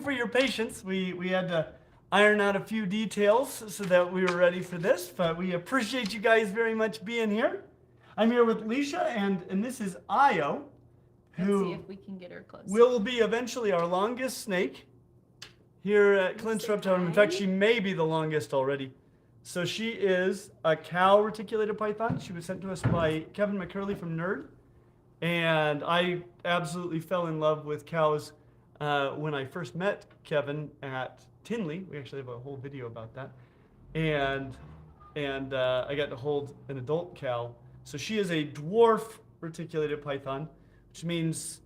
for your patience. We had to iron out a few details so that we were ready for this, but we appreciate you guys very much being here. I'm here with Leisha, and this is Io, Let's see who if we can get her close. will be eventually our longest snake here at Clint's Reptile. In fact, she may be the longest already. So she is a cow reticulated python. She was sent to us by Kevin McCurley from Nerd. And I absolutely fell in love with cows when I first met Kevin at Tinley. We actually have a whole video about that. And I got to hold an adult cow. So she is a dwarf reticulated python, which means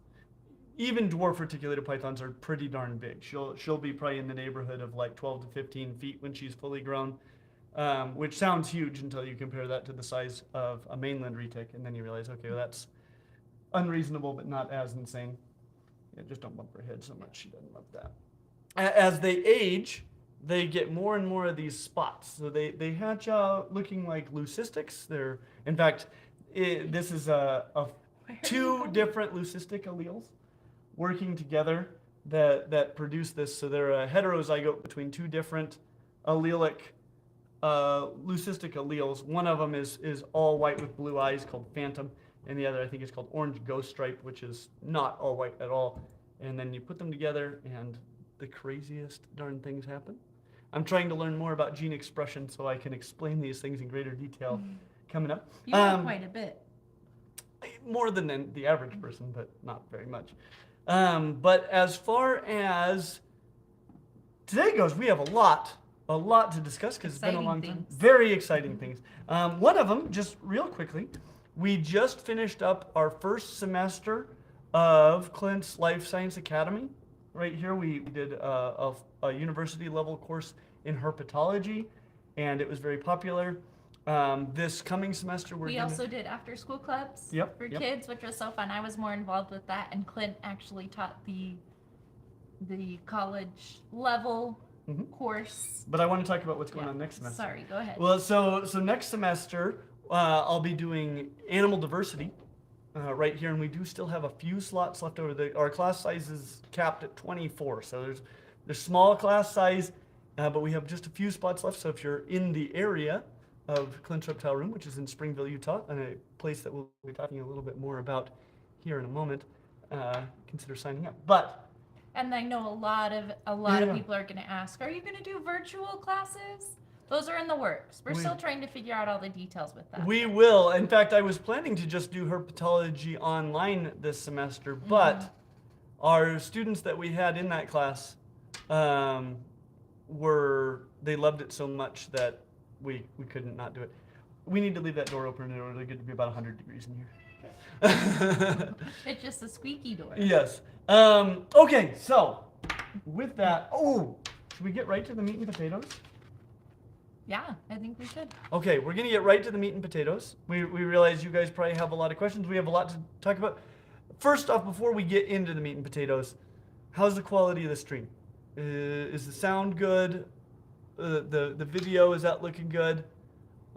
even dwarf reticulated pythons are pretty darn big. She'll be probably in the neighborhood of like 12 to 15 feet when she's fully grown, which sounds huge until you compare that to the size of a mainland retic, and then you realize, okay, well, that's unreasonable, but not as insane. Yeah, just don't bump her head so much. She doesn't love that. As they age, they get more and more of these spots. So they hatch out looking like leucistics. They're, in fact, this is two different leucistic alleles working together that produce this. So they're a heterozygote between two different allelic leucistic alleles. One of them is all white with blue eyes, called Phantom, and the other I think is called Orange Ghost Stripe, which is not all white at all. And then you put them together, and the craziest darn things happen. I'm trying to learn more about gene expression so I can explain these things in greater detail coming up. You know quite a bit. More than the average person, but not very much. But as far as today goes, we have a lot to discuss because it's been a long time. Very exciting things. One of them, just real quickly, we just finished up our first semester of Clint's Life Science Academy. Right here, we did a university level course in herpetology, and it was very popular. This coming semester, we also did after school clubs for kids, which was so fun. I was more involved with that, and Clint actually taught the college level course. But I want to talk about what's going on next semester. Sorry, go ahead. Well, so next semester, I'll be doing animal diversity right here, and we do still have a few slots left over. Our class size is capped at 24, so there's small class size, but we have just a few spots left. So if you're in the area of Clint's Reptile Room, which is in Springville, Utah, and a place that we'll be talking a little bit more about here in a moment, consider signing up. And I know a lot of people are going to ask, are you going to do virtual classes? Those are in the works. We're still trying to figure out all the details with that. We will. In fact, I was planning to just do herpetology online this semester, but our students that we had in that class they loved it so much that we couldn't not do it. We need to leave that door open in order to get to be about 100 degrees in here. It's just a squeaky door. Yes. Okay, so with that, should we get right to the meat and potatoes? Yeah, I think we should. Okay, we're going to get right to the meat and potatoes. We realize you guys probably have a lot of questions. We have a lot to talk about. First off, before we get into the meat and potatoes, how's the quality of the stream? Is the sound good? The video, is that looking good?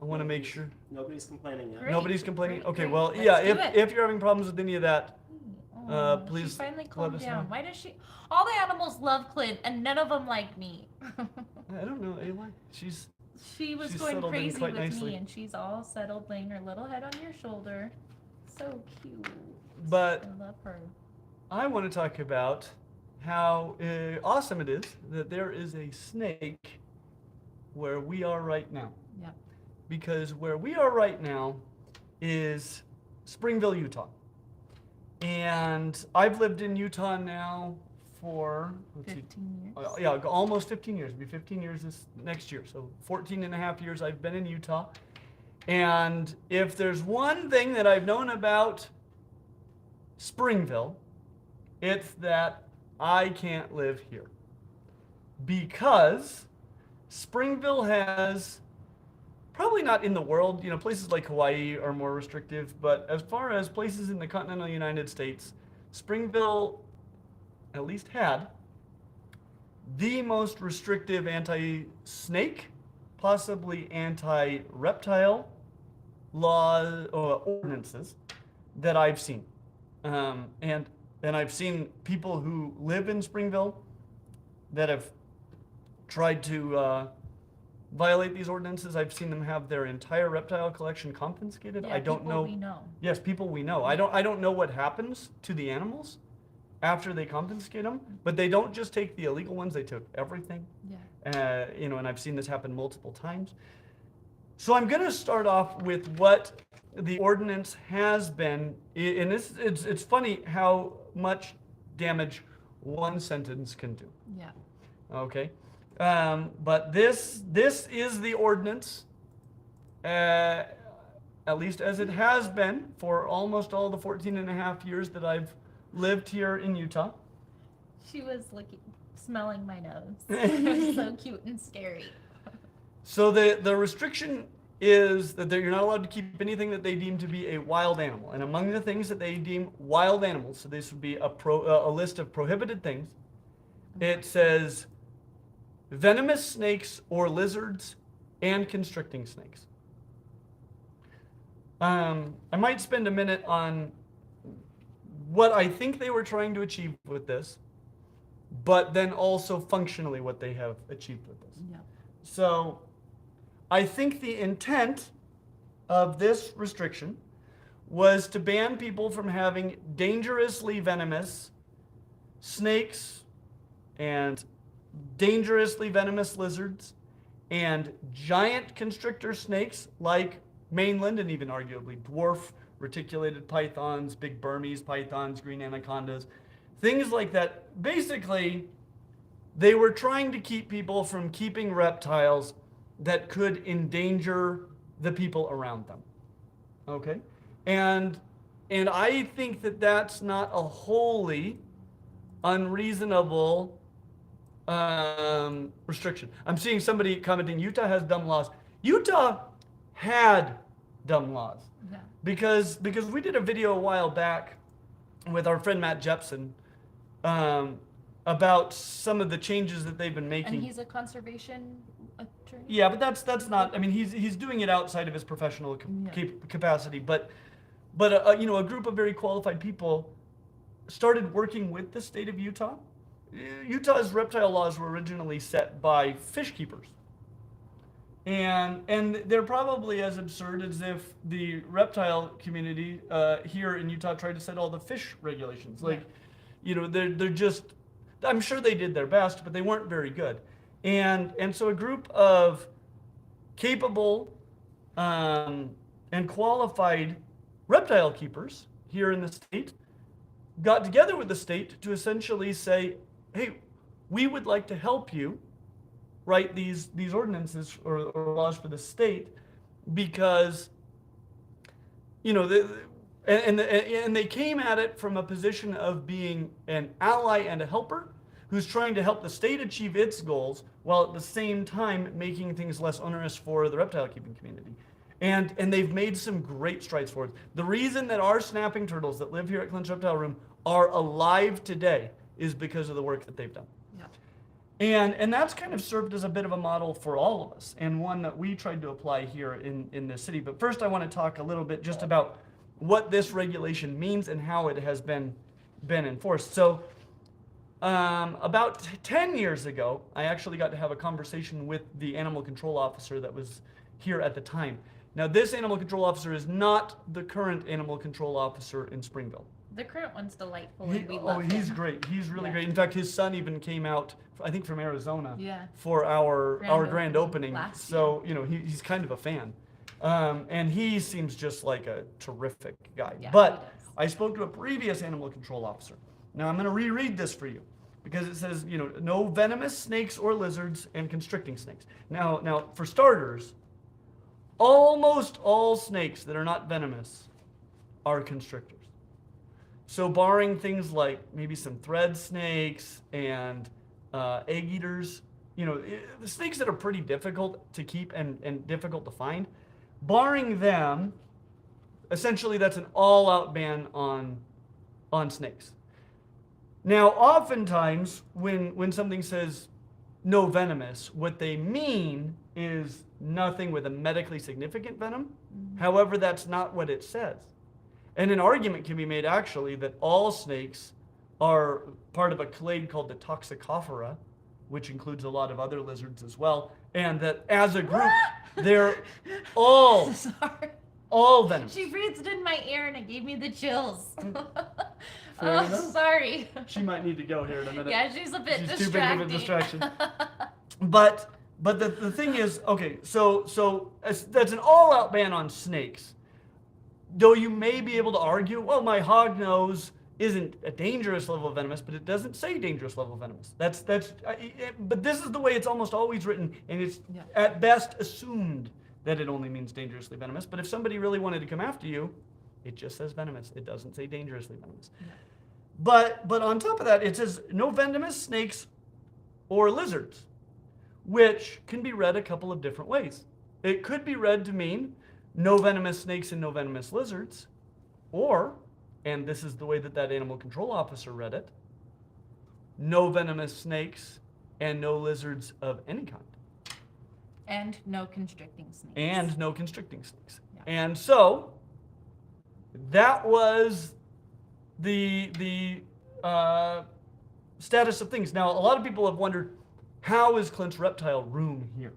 I want to make sure. Nobody's complaining yet. Great. Nobody's complaining? Great, Okay, great. well, Let's yeah, do it. if you're having problems with any of that, please She finally let calmed us down. know. Why does she? All the animals love Clint, and none of them like me. I don't know, Ayla. She's She was She's going settled in crazy quite with nicely. me, and she's all settled, laying her little head on your shoulder. So cute. But I love her. I want to talk about how awesome it is that there is a snake where we are right now. Yeah. Because where we are right now is Springville, Utah. And I've lived in Utah now for 15 years. Yeah, almost 15 years. It'll be 15 years this next year. So 14 and a half years I've been in Utah. And if there's one thing that I've known about Springville, it's that I can't live here. Because Springville has, probably not in the world, places like Hawaii are more restrictive, but as far as places in the continental United States, Springville at least had the most restrictive anti-snake, possibly anti-reptile law ordinances that I've seen. And I've seen people who live in Springville that have tried to violate these ordinances. I've seen them have their entire reptile collection confiscated. Yeah, I don't people know. we know. Yes, people we know. I don't know what happens to the animals after they confiscate them, but they don't just take the illegal ones, they took everything. Yeah. And I've seen this happen multiple times. So I'm going to start off with what the ordinance has been, and it's funny how much damage one sentence can do. Yeah. Okay. But this is the ordinance, at least as it has been for almost all the 14 and a half years that I've lived here in Utah. She was smelling my nose. It was so cute and scary. So the restriction is that you're not allowed to keep anything that they deem to be a wild animal. And among the things that they deem wild animals, so this would be a list of prohibited things, it says venomous snakes or lizards and constricting snakes. I might spend a minute on what I think they were trying to achieve with this, but then also functionally what they have achieved with this. Yeah. So I think the intent of this restriction was to ban people from having dangerously venomous snakes and dangerously venomous lizards and giant constrictor snakes like mainland and even arguably dwarf reticulated pythons, big Burmese pythons, green anacondas, things like that. Basically, they were trying to keep people from keeping reptiles that could endanger the people around them. Okay? And I think that that's not a wholly unreasonable restriction. I'm seeing somebody commenting, Utah has dumb laws. Utah had dumb laws. Yeah. Because we did a video a while back with our friend Matt Jepson about some of the changes that they've been making. And he's a conservation attorney? Yeah, but that's not, I mean, he's doing it outside of his professional capacity, but a group of very qualified people started working with the state of Utah. Utah's reptile laws were originally set by fish keepers. And they're probably as absurd as if the reptile community here in Utah tried to set all the fish regulations. Like, they're just, I'm sure they did their best, but they weren't very good. And so a group of capable and qualified reptile keepers here in the state got together with the state to essentially say, hey, we would like to help you write these ordinances or laws for the state because, and they came at it from a position of being an ally and a helper who's trying to help the state achieve its goals while at the same time making things less onerous for the reptile keeping community. And they've made some great strides forward. The reason that our snapping turtles that live here at Clint's Reptile Room are alive today is because of the work that they've done. And that's kind of served as a bit of a model for all of us, and one that we tried to apply here in this city. But first I want to talk a little bit just about what this regulation means and how it has been enforced. So about 10 years ago, I actually got to have a conversation with the animal control officer that was here at the time. Now, this animal control officer is not the current animal control officer in Springville. The current one's delightful, and we love him. He's great. He's really great. In fact, his son even came out, I think, from Arizona for our grand opening. So, he's kind of a fan. And he seems just like a terrific guy. Yeah, but I spoke to a previous animal control officer. Now, I'm going to reread this for you because it says, no venomous snakes or lizards and constricting snakes. Now, for starters, almost all snakes that are not venomous are constrictors. So barring things like maybe some thread snakes and egg eaters, the snakes that are pretty difficult to keep and difficult to find, barring them, essentially that's an all-out ban on snakes. Now, oftentimes when something says no venomous, what they mean is nothing with a medically significant venom. Mm-hmm. However, that's not what it says. And an argument can be made actually that all snakes are part of a clade called the Toxicophora, which includes a lot of other lizards as well, and that as a group, they're all Sorry. all venomous. She breathed in my ear and it gave me the chills. Fair enough. Sorry. She might need to go here in a minute. Yeah, she's a bit She's distracting. too big of a distraction. But the thing is, okay, so that's an all-out ban on snakes. Though you may be able to argue, well, my hog nose isn't a dangerous level of venomous, but it doesn't say dangerous level of venomous. But this is the way it's almost always written, and it's at best assumed that it only means dangerously venomous. But if somebody really wanted to come after you, it just says venomous. It doesn't say dangerously venomous. Yeah. But on top of that, it says no venomous snakes or lizards, which can be read a couple of different ways. It could be read to mean no venomous snakes and no venomous lizards, or, and this is the way that animal control officer read it, no venomous snakes and no lizards of any kind. And no constricting snakes. And no constricting snakes. Yeah. And so that was the status of things. Now, a lot of people have wondered, how is Clint's reptile room here?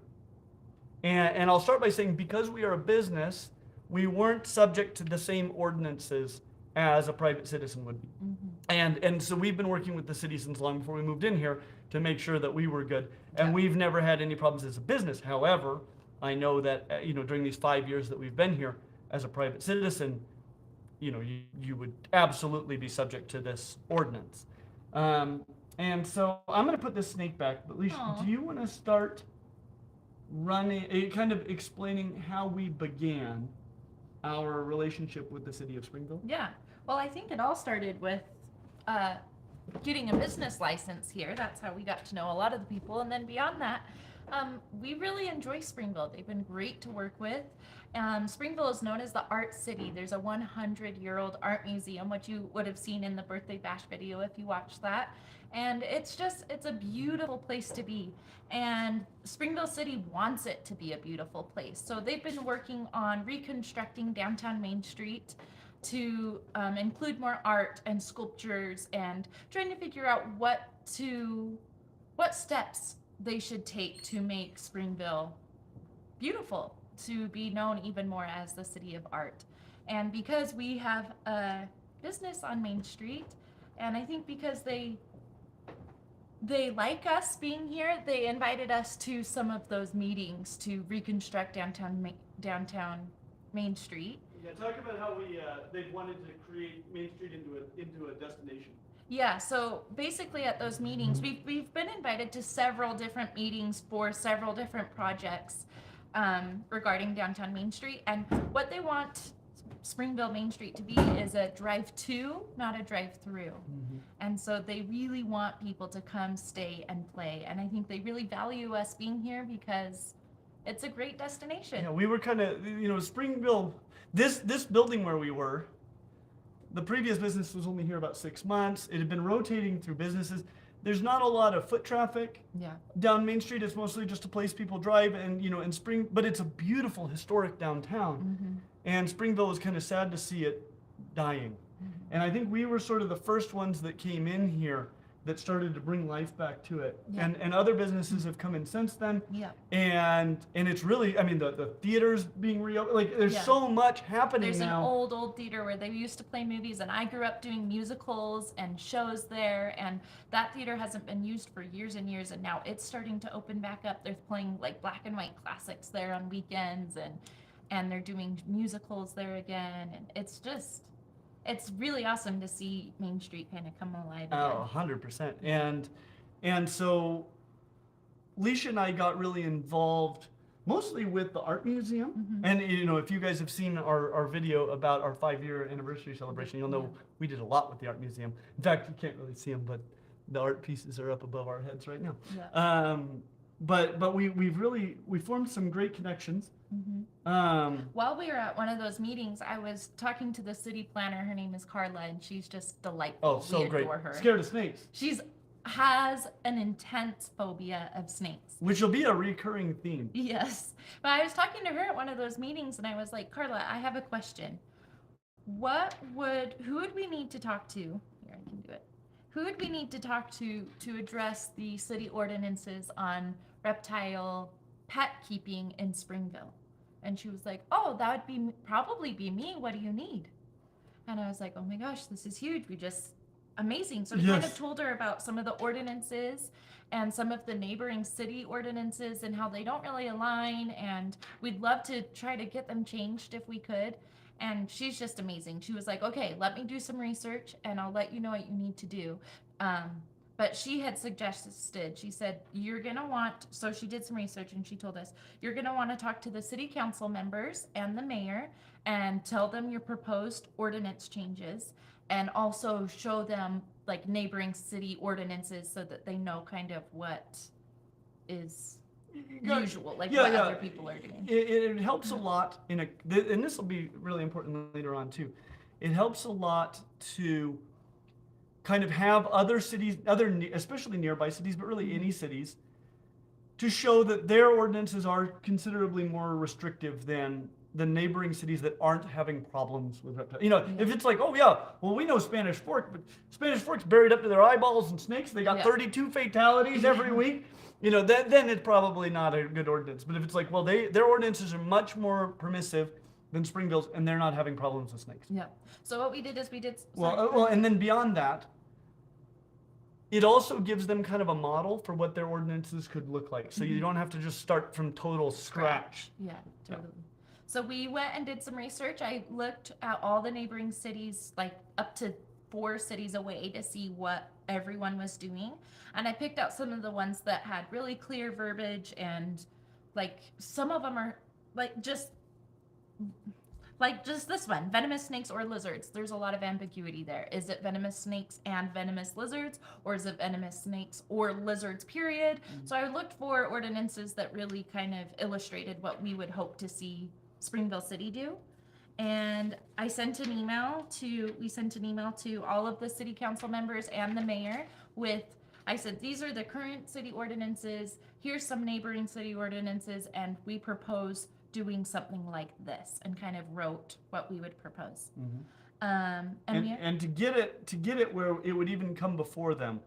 And I'll start by saying, because we are a business, we weren't subject to the same ordinances as a private citizen would be. Mm-hmm. And so we've been working with the city since long before we moved in here to make sure that we were good. And we've never had any problems as a business. However, I know that during these 5 years that we've been here as a private citizen, you would absolutely be subject to this ordinance. And so I'm going to put this snake back. But Lehi, do you want to start running, kind of explaining how we began our relationship with the city of Springville? Yeah. Well, I think it all started with getting a business license here. That's how we got to know a lot of the people. And then beyond that, we really enjoy Springville. They've been great to work with. Springville is known as the Art City. There's a 100-year-old art museum, which you would have seen in the Birthday Bash video if you watched that. And it's a beautiful place to be. And Springville City wants it to be a beautiful place. So they've been working on reconstructing downtown Main Street to include more art and sculptures, and trying to figure out what steps they should take to make Springville beautiful, to be known even more as the city of art. And because we have a business on Main Street, and I think because they like us being here, they invited us to some of those meetings to reconstruct downtown Main Street. Yeah, talk about how they've wanted to create Main Street into a destination. Yeah, so basically at those meetings, we've been invited to several different meetings for several different projects regarding downtown Main Street. And what they want Springville Main Street to be is a drive-to, not a drive-through. Mm-hmm. And so they really want people to come, stay, and play. And I think they really value us being here because it's a great destination. Yeah, we were kind of, Springville, this building where we were, the previous business was only here about 6 months. It had been rotating through businesses. There's not a lot of foot traffic down Main Street. It's mostly just a place people drive, and but it's a beautiful historic downtown. Mm-hmm. And Springville is kind of sad to see it dying. Mm-hmm. And I think we were sort of the first ones that came in here that started to bring life back to it. Yeah. And other businesses have come in since then. Yeah. And it's really, the theaters being reopened, like there's so much happening now. There's an old theater where they used to play movies, and I grew up doing musicals and shows there, and that theater hasn't been used for years and years, and now it's starting to open back up. They're playing like black and white classics there on weekends, and they're doing musicals there again, and it's really awesome to see Main Street kind of come alive again. Oh, 100%. And so Leisha and I got really involved mostly with the art museum. Mm-hmm. And if you guys have seen our video about our 5-year anniversary celebration, you'll know we did a lot with the art museum. In fact, you can't really see them, but the art pieces are up above our heads right now. Yeah. But we formed some great connections. Mm-hmm. While we were at one of those meetings, I was talking to the city planner. Her name is Carla, and she's just delightful. Oh, so we adore her. Scared of snakes. Has an intense phobia of snakes, which will be a recurring theme. Yes, but I was talking to her at one of those meetings, and I was like, Carla, I have a question. Who would we need to talk to? Here, I can do it. who would we need to talk to address the city ordinances on reptile pet keeping in Springville? And she was like, oh, that would be probably be me. What do you need? And I was like, oh my gosh, this is huge. Amazing. So we kind of told her about some of the ordinances and some of the neighboring city ordinances and how they don't really align. And we'd love to try to get them changed if we could. And she's just amazing. She was like, okay, let me do some research and I'll let you know what you need to do. But she had suggested, she said, so she did some research and she told us, you're going to want to talk to the city council members and the mayor and tell them your proposed ordinance changes and also show them like neighboring city ordinances so that they know kind of what is usual, like what other people are doing. It helps a lot and this will be really important later on too. It helps a lot to kind of have other cities, especially nearby cities, but really any cities, to show that their ordinances are considerably more restrictive than the neighboring cities that aren't having problems with reptiles. If it's like, oh yeah, well we know Spanish Fork, but Spanish Fork's buried up to their eyeballs in snakes. They got 32 fatalities every week. Then it's probably not a good ordinance. But if it's like, well, their ordinances are much more permissive than Springville's, and they're not having problems with snakes. Yeah. So what we did is and then beyond that, it also gives them kind of a model for what their ordinances could look like. So you don't have to just start from total scratch. Yeah, totally. Yeah. So we went and did some research. I looked at all the neighboring cities, like up to 4 cities away, to see what everyone was doing. And I picked out some of the ones that had really clear verbiage, and like some of them are like just this one, venomous snakes or lizards. There's a lot of ambiguity there. Is it venomous snakes and venomous lizards, or is it venomous snakes or lizards, period? So I looked for ordinances that really kind of illustrated what we would hope to see Springville City do. And we sent an email to all of the city council members and the mayor I said, these are the current city ordinances, here's some neighboring city ordinances, and we propose doing something like this, and kind of wrote what we would propose. And to get it where it would even come before them,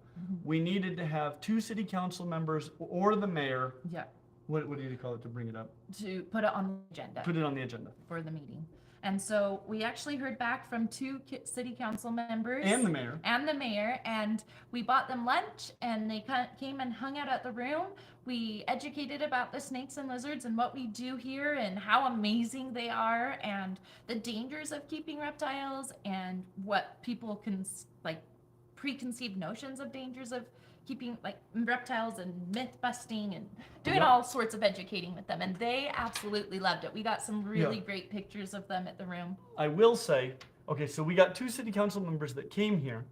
we needed to have 2 city council members or the mayor. Yeah. What do you call it to bring it up? To put it on the agenda. Put it on the agenda. For the meeting. And so we actually heard back from 2 city council members. And the mayor. And we bought them lunch, and they came and hung out at the room. We educated about the snakes and lizards and what we do here and how amazing they are and the dangers of keeping reptiles and what people can, like, preconceived notions of dangers of keeping like reptiles and myth busting and doing all sorts of educating with them, and they absolutely loved it. We got some really great pictures of them at the room. I will say, okay, so we got 2 city council members that came here.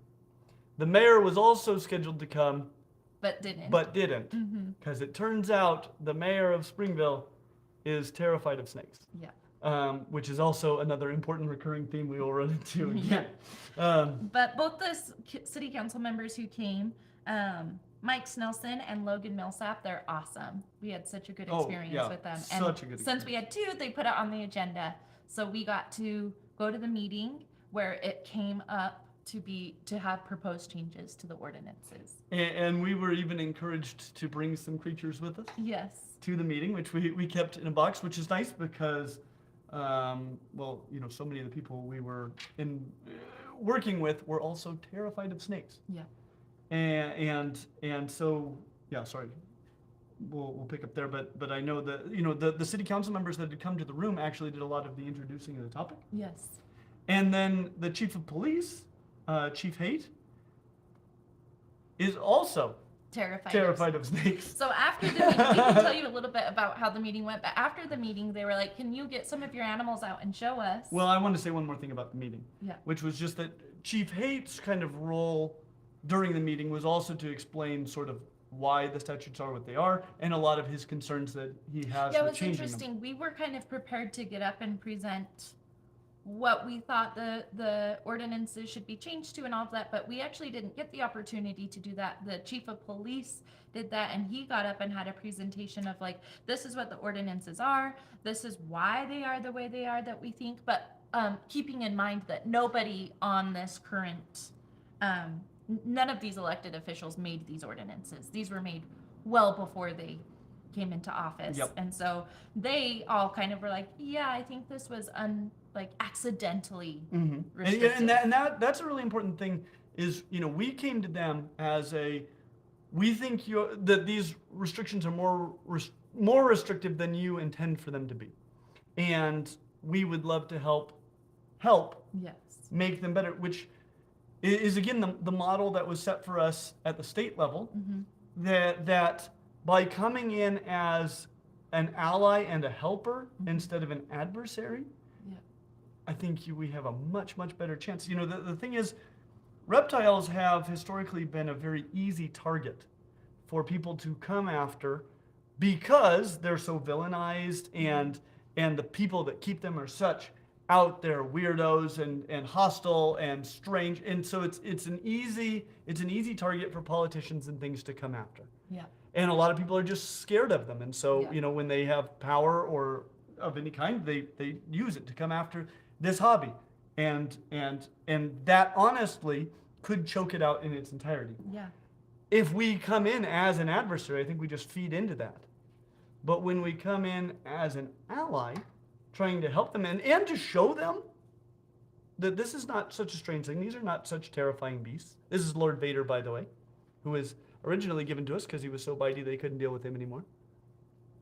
The mayor was also scheduled to come, but didn't, because it turns out the mayor of Springville is terrified of snakes. Yeah. Which is also another important recurring theme we will run into again. But both the city council members who came, Mike Snelson and Logan Millsap, they're awesome. We had such a good experience with them. And since we had 2, they put it on the agenda. So we got to go to the meeting where it came up to have proposed changes to the ordinances. And we were even encouraged to bring some creatures with us. Yes. To the meeting, which we kept in a box, which is nice because, so many of the people we were working with were also terrified of snakes. Yeah. And so, sorry, we'll pick up there, but I know that, the city council members that had come to the room actually did a lot of the introducing of the topic. Yes. And then the chief of police, Chief Haight, is also terrified of snakes. So after the meeting, we can tell you a little bit about how the meeting went, but after the meeting, they were like, can you get some of your animals out and show us? Well, I want to say one more thing about the meeting, which was just that Chief Haight's kind of role during the meeting was also to explain sort of why the statutes are what they are, and a lot of his concerns that he has with changing them. Yeah, it was interesting. We were kind of prepared to get up and present what we thought the ordinances should be changed to and all of that, but we actually didn't get the opportunity to do that. The chief of police did that, and he got up and had a presentation of like, this is what the ordinances are, this is why they are the way they are that we think, but keeping in mind that nobody on this current none of these elected officials made these ordinances. These were made well before they came into office. Yep. And so they all kind of were like, yeah, I think this was accidentally restricted. And that's a really important thing is, we came to them as we think that these restrictions are more restrictive than you intend for them to be. And we would love to help Yes. make them better, which is again the model that was set for us at the state level, that by coming in as an ally and a helper instead of an adversary, I think we have a much, much better chance. The thing is, reptiles have historically been a very easy target for people to come after because they're so villainized, and the people that keep them are such out there weirdos and hostile and strange, and so it's an easy target for politicians and things to come after. Yeah. And a lot of people are just scared of them, and so Yeah. when they have power or of any kind, they use it to come after this hobby, and that honestly could choke it out in its entirety. Yeah. If we come in as an adversary, I think we just feed into that. But when we come in as an ally, trying to help them and to show them that this is not such a strange thing, these are not such terrifying beasts. This is Lord Vader, by the way, who was originally given to us because he was so bitey they couldn't deal with him anymore.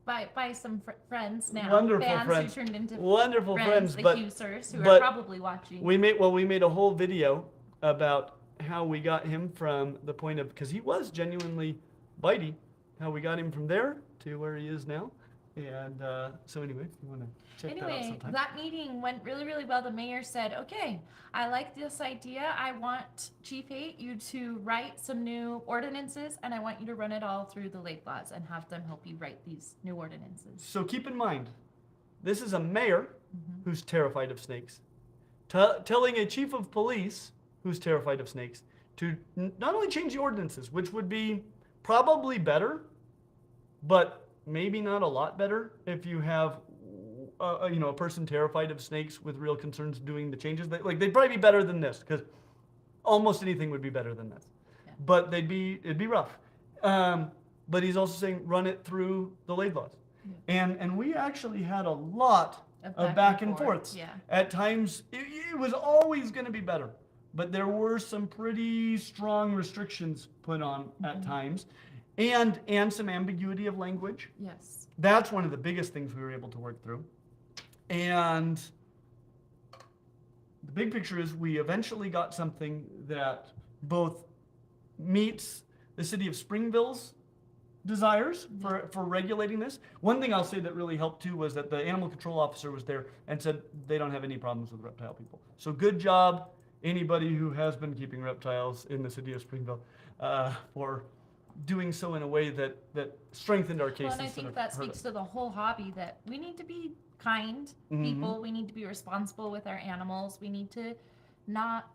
By some friends now. Wonderful fans friends. who turned into Wonderful friends, the but Husers, who but are probably watching. we made a whole video about how we got him from the point of, because he was genuinely bitey, how we got him from there to where he is now. And so anyway, if you want to check that out sometime. That meeting went really, really well. The mayor said, okay, I like this idea. I want Chief 8, you to write some new ordinances, and I want you to run it all through the lake laws and have them help you write these new ordinances. So keep in mind, this is a mayor who's terrified of snakes, telling a chief of police who's terrified of snakes to not only change the ordinances, which would be probably better, but maybe not a lot better if you have a person terrified of snakes with real concerns doing the changes. They'd probably be better than this, because almost anything would be better than this. Yeah. But it'd be rough. But he's also saying run it through the lake laws. Yeah. And we actually had a lot of back and forths. Yeah. At times it was always going to be better, but there were some pretty strong restrictions put on at times. And some ambiguity of language. Yes. That's one of the biggest things we were able to work through. And the big picture is we eventually got something that both meets the city of Springville's desires for regulating this. One thing I'll say that really helped too was that the animal control officer was there and said they don't have any problems with reptile people. So good job, anybody who has been keeping reptiles in the city of Springville, for doing so in a way that strengthened our case. Well, and I think that speaks to the whole hobby, that we need to be kind people. We need to be responsible with our animals. We need to not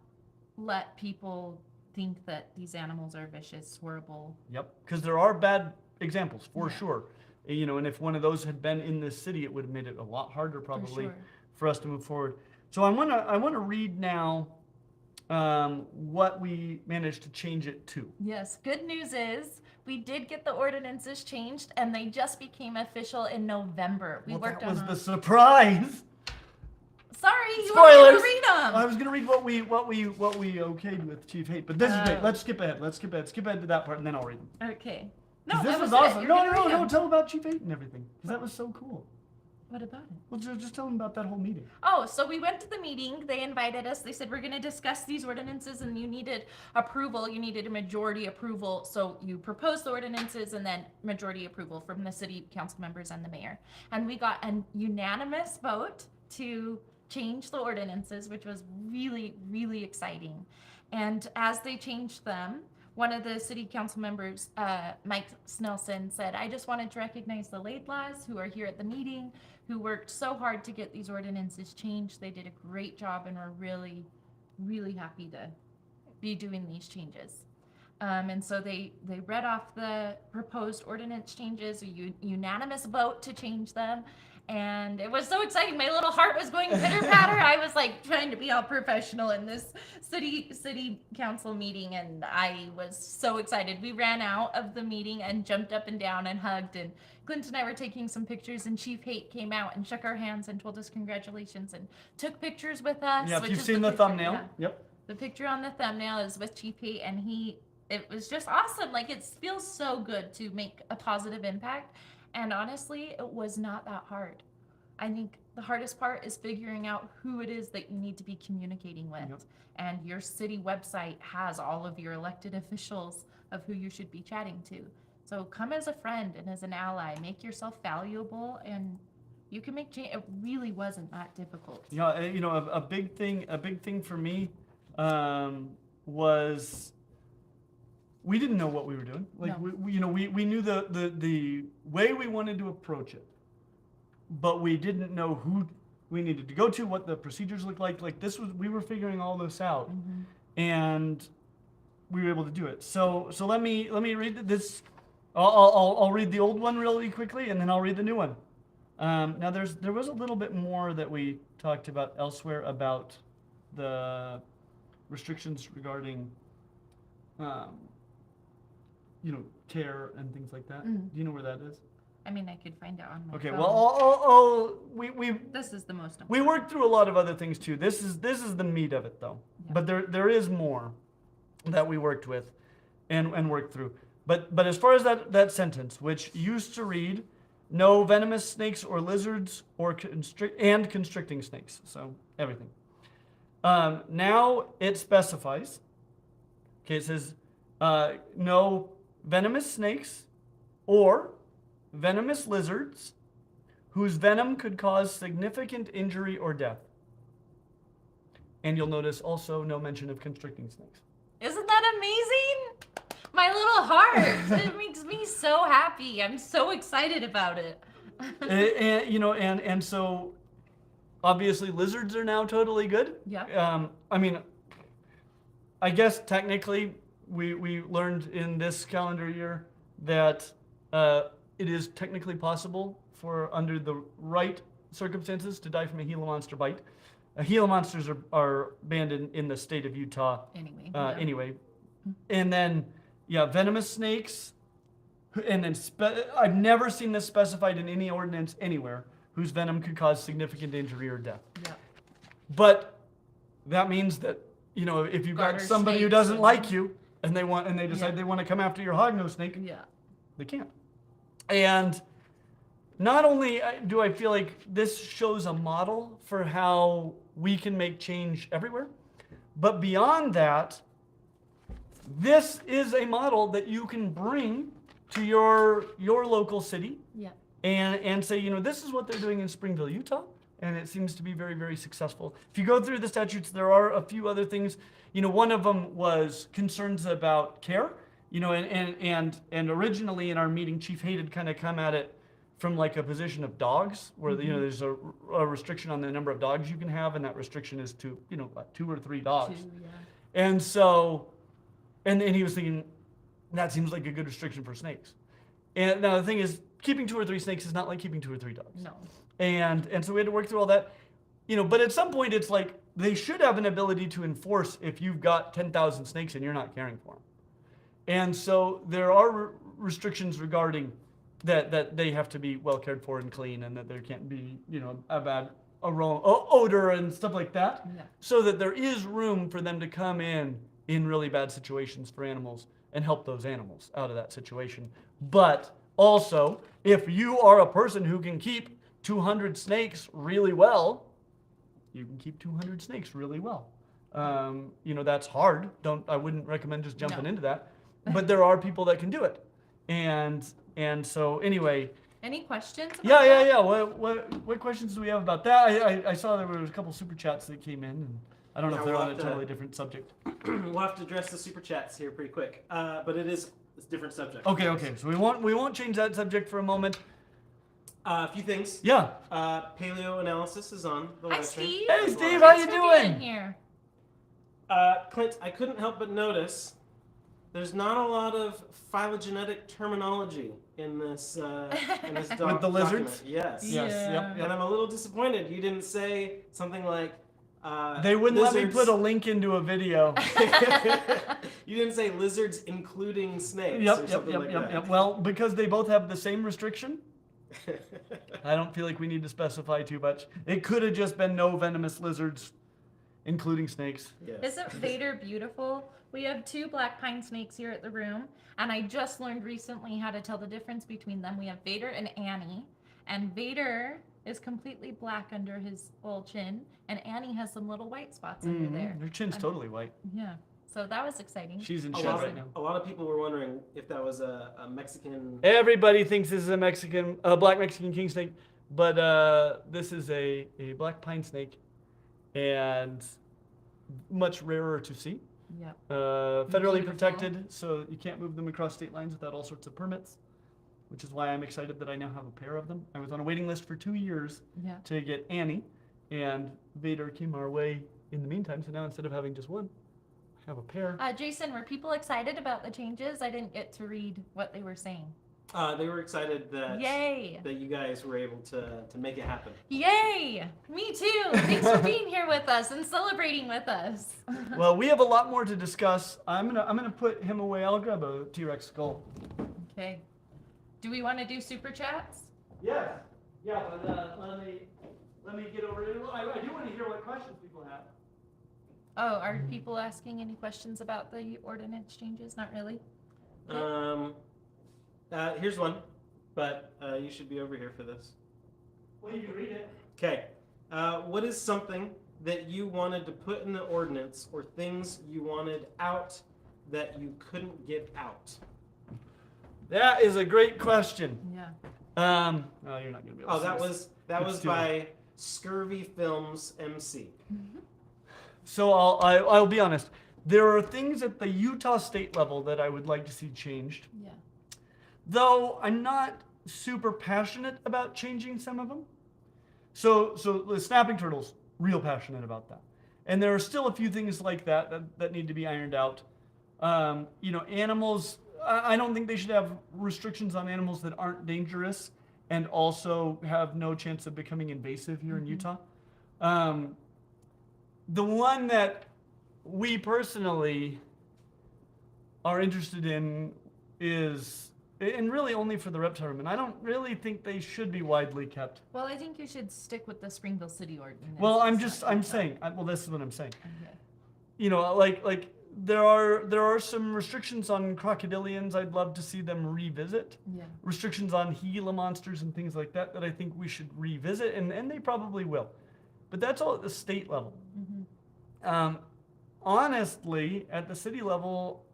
let people think that these animals are vicious, horrible. Yep, because there are bad examples for sure. And if one of those had been in this city, it would have made it a lot harder probably for us to move forward. So I want to read now what we managed to change it to. Yes, good news is we did get the ordinances changed, and they just became official in November. That was the surprise. Sorry, you want to read them. I was going to read what we okayed with Chief 8, but this is great. Let's skip ahead. Skip ahead to that part, and then I'll read them. Okay. No, this was awesome. No, tell about Chief 8 and everything, because that was so cool. What about it? Well, just tell them about that whole meeting. Oh, so we went to the meeting. They invited us. They said, we're going to discuss these ordinances, and you needed approval. You needed a majority approval. So you proposed the ordinances, and then majority approval from the city council members and the mayor. And we got a unanimous vote to change the ordinances, which was really, really exciting. And as they changed them, one of the city council members, Mike Snelson, said, I just wanted to recognize the Laidlaws who are here at the meeting, who worked so hard to get these ordinances changed. They did a great job, and we're really, really happy to be doing these changes. And so they read off the proposed ordinance changes, a unanimous vote to change them. And it was so exciting. My little heart was going pitter-patter. I was like trying to be all professional in this city council meeting, and I was so excited. We ran out of the meeting and jumped up and down and hugged, and Clint and I were taking some pictures, and Chief Haight came out and shook our hands and told us congratulations and took pictures with us. Yeah, if which you've is seen the picture, thumbnail. yeah. Yep. The picture on the thumbnail is with Chief Haight, and it was just awesome. Like, it feels so good to make a positive impact. And honestly, it was not that hard. I think the hardest part is figuring out who it is that you need to be communicating with. Yep. And your city website has all of your elected officials of who you should be chatting to. So come as a friend and as an ally, make yourself valuable, and you can make change. It really wasn't that difficult. Yeah, a big thing for me was we didn't know what we were doing. Like, No. we knew the way we wanted to approach it, but we didn't know who we needed to go to, what the procedures looked like. Like, we were figuring all this out, and we were able to do it. So let me read this. I'll read the old one really quickly, and then I'll read the new one. Now there was a little bit more that we talked about elsewhere about the restrictions regarding care and things like that. Do you know where that is? I mean, I could find it on my Okay, phone. well, we This is the most important. we worked through a lot of other things too. This is the meat of it, though. Yeah. But there is more that we worked with and worked through. But as far as that sentence, which used to read, no venomous snakes or lizards or constricting snakes, so everything. Now it specifies. Okay, it says no venomous snakes or venomous lizards whose venom could cause significant injury or death. And you'll notice also no mention of constricting snakes. Isn't that amazing? My little heart. It makes me so happy. I'm so excited about it. and so obviously lizards are now totally good. Yeah. I mean, I guess technically we learned in this calendar year that it is technically possible for, under the right circumstances, to die from a Gila monster bite. Gila monsters are banned in the state of Utah. Anyway. Anyway, and then venomous snakes, and then I've never seen this specified in any ordinance anywhere, whose venom could cause significant injury or death. Yeah. But that means that if you've got Garter somebody who snakes doesn't and- like you and they decide they want to come after your hognose snake, Yeah. they can't. And not only do I feel like this shows a model for how we can make change everywhere, but beyond that, this is a model that you can bring to your local city Yeah. and say, this is what they're doing in Springville, Utah, and it seems to be very, very successful. If you go through the statutes, there are a few other things. One of them was concerns about care, and originally in our meeting, Chief Haight had kind of come at it from like a position of dogs, where there's a restriction on the number of dogs you can have, and that restriction is to 2 or 3 dogs. 2, yeah. And so, and he was thinking, that seems like a good restriction for snakes. And now the thing is, keeping 2 or 3 snakes is not like keeping 2 or 3 dogs. No. And so we had to work through all that, but at some point it's like, they should have an ability to enforce if you've got 10,000 snakes and you're not caring for them. And so there are restrictions regarding that they have to be well cared for and clean, and that there can't be, a bad odor and stuff like that. Yeah. So that there is room for them to come in really bad situations for animals and help those animals out of that situation. But also, if you are a person who can keep 200 snakes really well, you can keep 200 snakes really well. That's hard. I wouldn't recommend just jumping into that. But there are people that can do it. And so anyway. Any questions about that? Yeah. What questions do we have about that? I saw there was a couple super chats that came in, and I don't know if they're on a totally different subject. We'll have to address the super chats here pretty quick, but it's a different subject. Okay. So we won't change that subject for a moment. A few things. Yeah. Paleo analysis is on the Hi, live stream. Steve. Hey, Steve, how you Thanks for being doing? here. Clint, I couldn't help but notice there's not a lot of phylogenetic terminology in this dog With the lizards? document. Yes. Yes, yep. And I'm a little disappointed you didn't say something like. They wouldn't let me lizards. put a link into a video. You didn't say lizards including snakes or Yep. something like that. Well, because they both have the same restriction, I don't feel like we need to specify too much. It could have just been no venomous lizards, including snakes. Yes. Isn't Vader beautiful? We have 2 black pine snakes here at the room, and I just learned recently how to tell the difference between them. We have Vader and Annie, and Vader is completely black under his little chin, and Annie has some little white spots under there. Her chin's totally white. Yeah, so that was exciting. She's in A shed lot, right now. a lot of people were wondering if that was a Mexican. Everybody thinks this is a black Mexican king snake, but this is a black pine snake, and much rarer to see. Yeah. Federally Beautiful. protected, so you can't move them across state lines without all sorts of permits, which is why I'm excited that I now have a pair of them. I was on a waiting list for 2 years Yeah. to get Annie, and Vader came our way in the meantime, so now instead of having just one, I have a pair. Jason, were people excited about the changes? I didn't get to read what they were saying. They were excited that Yay! that you guys were able to make it happen. Yay! Me too! Thanks for being here with us and celebrating with us. Well, we have a lot more to discuss. I'm gonna put him away. I'll grab a T-Rex skull. Okay. Do we want to do super chats? Yes. Yeah, but let me get over it. I do want to hear what questions people have. Oh, are people asking any questions about the ordinance changes? Not really. Here's one, but you should be over here for this. Well, you can read it. Okay. What is something that you wanted to put in the ordinance or things you wanted out that you couldn't get out? That is a great question. Yeah. Oh, you're not gonna be able to. Oh, that was too by Scurvy Films MC. So I'll be honest. There are things at the Utah state level that I would like to see changed. Yeah. Though I'm not super passionate about changing some of them. So the snapping turtles, real passionate about that. And there are still a few things like that need to be ironed out. Animals, I don't think they should have restrictions on animals that aren't dangerous and also have no chance of becoming invasive here in Utah. The one that we personally are interested in is, and really only for the reptile room, and I don't really think they should be widely kept. Well, I think you should stick with the Springville City Ordinance. Well, I'm saying, this is what I'm saying. Okay. Like there are some restrictions on crocodilians I'd love to see them revisit. Yeah. Restrictions on Gila monsters and things like that I think we should revisit, and they probably will. But that's all at the state level. Mm-hmm. Honestly, at the city level,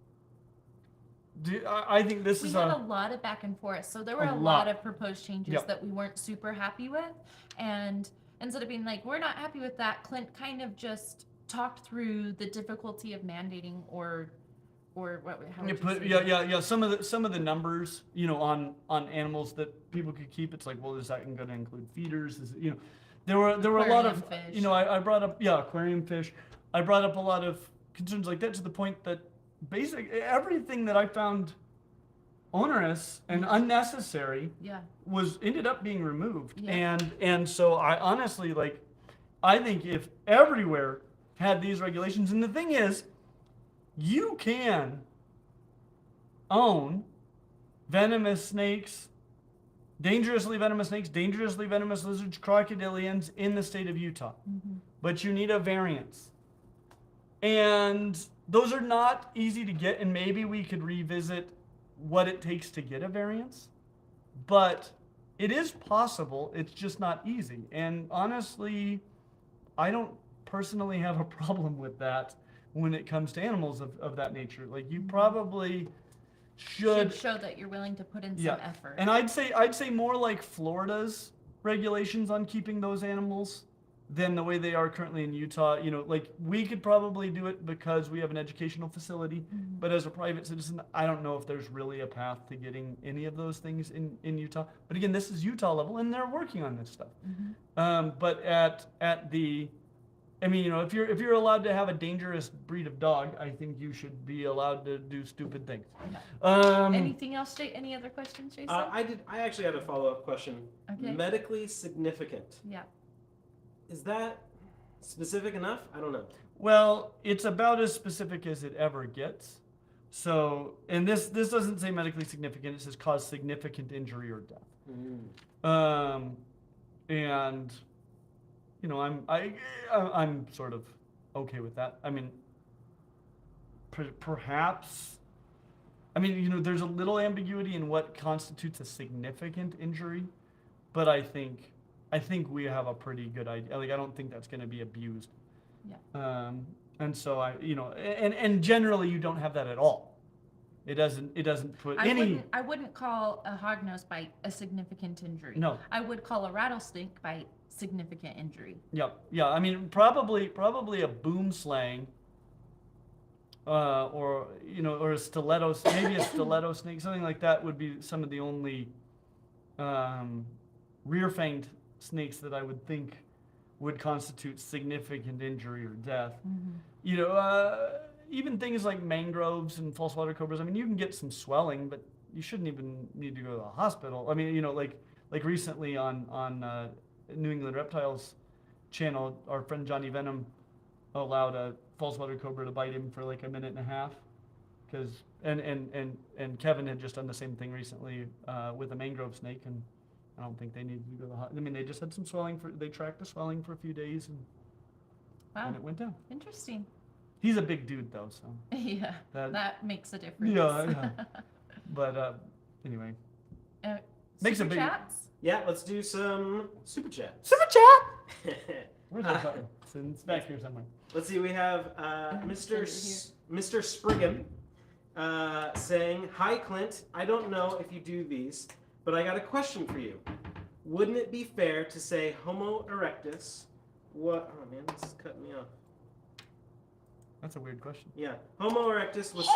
I think this We is had a lot of back and forth, so there were a lot of proposed changes Yep. that we weren't super happy with, and instead of being like, we're not happy with that, Clint kind of just talked through the difficulty of mandating or what? How would you say that? Some of the numbers, on animals that people could keep. It's like, well, is that going to include feeders? There were a lot of Aquarium fish. I brought up aquarium fish. I brought up a lot of concerns like that to the point that basically everything that I found onerous and unnecessary Yeah. ended up being removed. Yeah. And so I honestly I think if everywhere had these regulations, and the thing is, you can own venomous snakes, dangerously venomous lizards, crocodilians in the state of Utah. Mm-hmm. But you need a variance. And those are not easy to get, and maybe we could revisit what it takes to get a variance. But it is possible, it's just not easy. And honestly, I don't personally have a problem with that when it comes to animals of that nature. Like, you probably should show that you're willing to put in some effort. And I'd say more like Florida's regulations on keeping those animals than the way they are currently in Utah. Like, we could probably do it because we have an educational facility, but as a private citizen, I don't know if there's really a path to getting any of those things in Utah. But again, this is Utah level, and they're working on this stuff. But at the I mean, if you're allowed to have a dangerous breed of dog, I think you should be allowed to do stupid things. Anything else, Jay? Any other questions, Jason? I actually had a follow-up question. Okay. Medically significant. Yeah. Is that specific enough? I don't know. Well, it's about as specific as it ever gets. So, and this doesn't say medically significant. It says cause significant injury or death. And I'm sort of okay with that. I mean, perhaps. I mean, there's a little ambiguity in what constitutes a significant injury, but I think we have a pretty good idea. Like, I don't think that's going to be abused. Yeah. And so and generally you don't have that at all. It doesn't put I wouldn't call a hognose bite a significant injury. No. I would call a rattlesnake bite significant injury. Yeah. I mean, probably a boom slang, or a stiletto, maybe a stiletto snake, something like that would be some of the only rear-fanged snakes that I would think would constitute significant injury or death. Even things like mangroves and false water cobras. I mean, you can get some swelling, but you shouldn't even need to go to the hospital. I mean, like recently on New England Reptiles channel, our friend Johnny Venom allowed a false water cobra to bite him for like a minute and a half, because and Kevin had just done the same thing recently with a mangrove snake, and I don't think they needed to go to the hospital. I mean, they just had some swelling they tracked the swelling for a few days, and it went down. Interesting. He's a big dude though, so Yeah, that makes a difference. yeah. But anyway, makes a super big chats? Yeah, let's do some super chats. super chat. Where's that button? It's back here somewhere. Let's see. We have Mr. Spriggan saying, "Hi Clint. I don't know if you do these, but I got a question for you. Wouldn't it be fair to say Homo erectus? What? Oh man, this is cutting me off. That's a weird question. Yeah, Homo erectus was.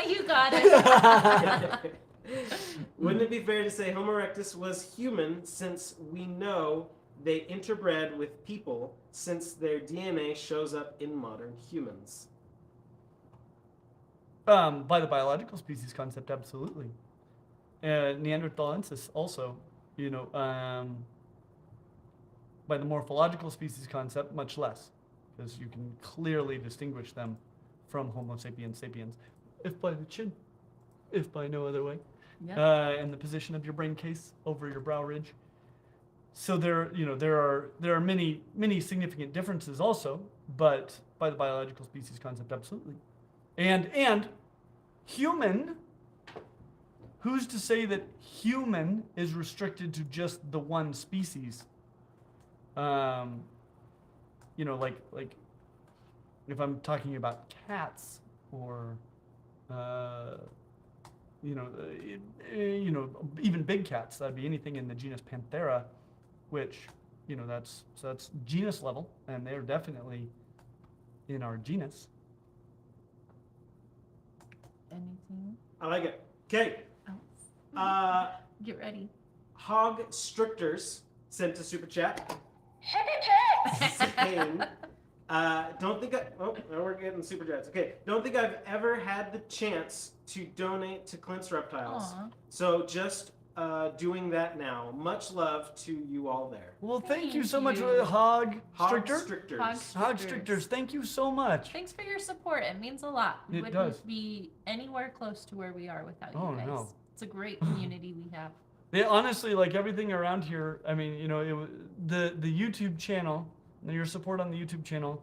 You got it. Wouldn't it be fair to say Homo erectus was human, since we know they interbred with people, since their DNA shows up in modern humans?" By the biological species concept, absolutely. Neanderthalensis also, by the morphological species concept, much less, because you can clearly distinguish them from Homo sapiens sapiens, if by the chin, if by no other way, and the position of your brain case over your brow ridge. So there are many significant differences also, but by the biological species concept, absolutely. And human, who's to say that human is restricted to just the one species? Like if I'm talking about cats or even big cats, that'd be anything in the genus Panthera, which that's genus level, and they're definitely in our genus. Anything? I like it. Okay. Get ready. Hog Stricters sent a super chat. Saying, don't think now we're getting super chats. Okay. Don't think I've ever had the chance to donate to Clint's Reptiles. Aw. So just doing that now. Much love to you all there. Well, thank you Thank so much, you. Hog Hog Stricter. Stricters. Hog Stricters, thank you so much. Thanks for your support. It means a lot. We It wouldn't does. be anywhere close to where we are without Oh, you guys. no. It's a great community we have. Honestly, like everything around here, I mean, the YouTube channel, your support on the YouTube channel,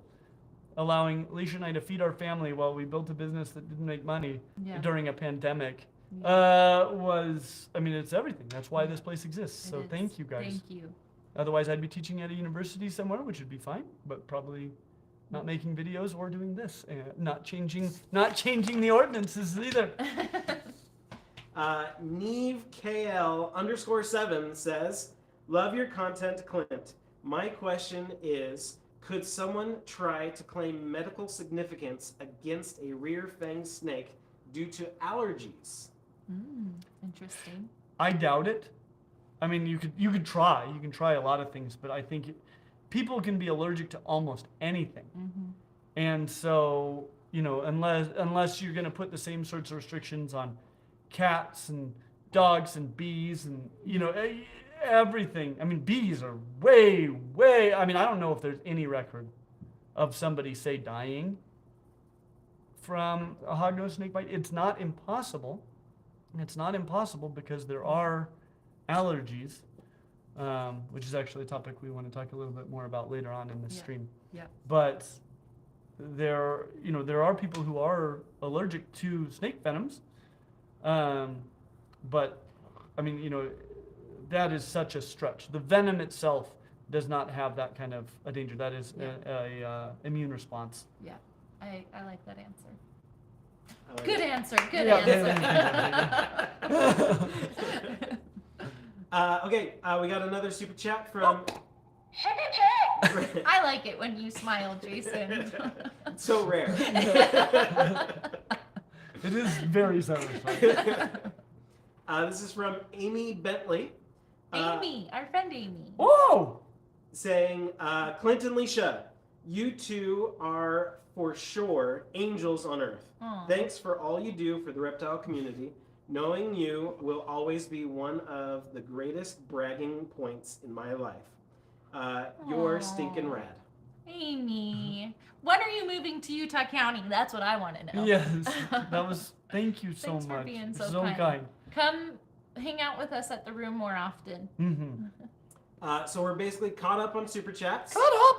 allowing Alicia and I to feed our family while we built a business that didn't make money Yeah. during a pandemic, it's everything. That's why this place exists. It So is. thank you guys. Thank you. Otherwise, I'd be teaching at a university somewhere, which would be fine, but probably not making videos or doing this, not changing the ordinances either. Neve KL _7 says, "Love your content, Clint. My question is, could someone try to claim medical significance against a rear-fanged snake due to allergies?" Interesting. I doubt it. I mean, you could try. You can try a lot of things, but I think people can be allergic to almost anything. Mm-hmm. And so, unless you're going to put the same sorts of restrictions on cats and dogs and bees and, everything. I mean, bees are way, I don't know if there's any record of somebody, say, dying from a hognose snake bite. It's not impossible. It's not impossible because there are allergies, which is actually a topic we want to talk a little bit more about later on in this stream. Yeah. But there are people who are allergic to snake venoms. But I mean, that is such a stretch. The venom itself does not have that kind of a danger. That is a immune response. Yeah, I like that answer. like Good it. answer. Good Yeah. answer. Okay, we got another super chat from. I like it when you smile, Jason. It's so rare. It is very satisfying. This is from Amy Bentley. Amy, our friend Amy. Whoa! Saying, Clint and Leisha, you two are for sure angels on earth. Aw. Thanks for all you do for the reptile community. Knowing you will always be one of the greatest bragging points in my life. You're Aw. stinking rad. Amy, when are you moving to Utah County? That's what I want to know. Yes, thank you so Thanks much. for being You're so kind. kind. Come hang out with us at the room more often. Mm-hmm. So we're basically caught up on super chats. Caught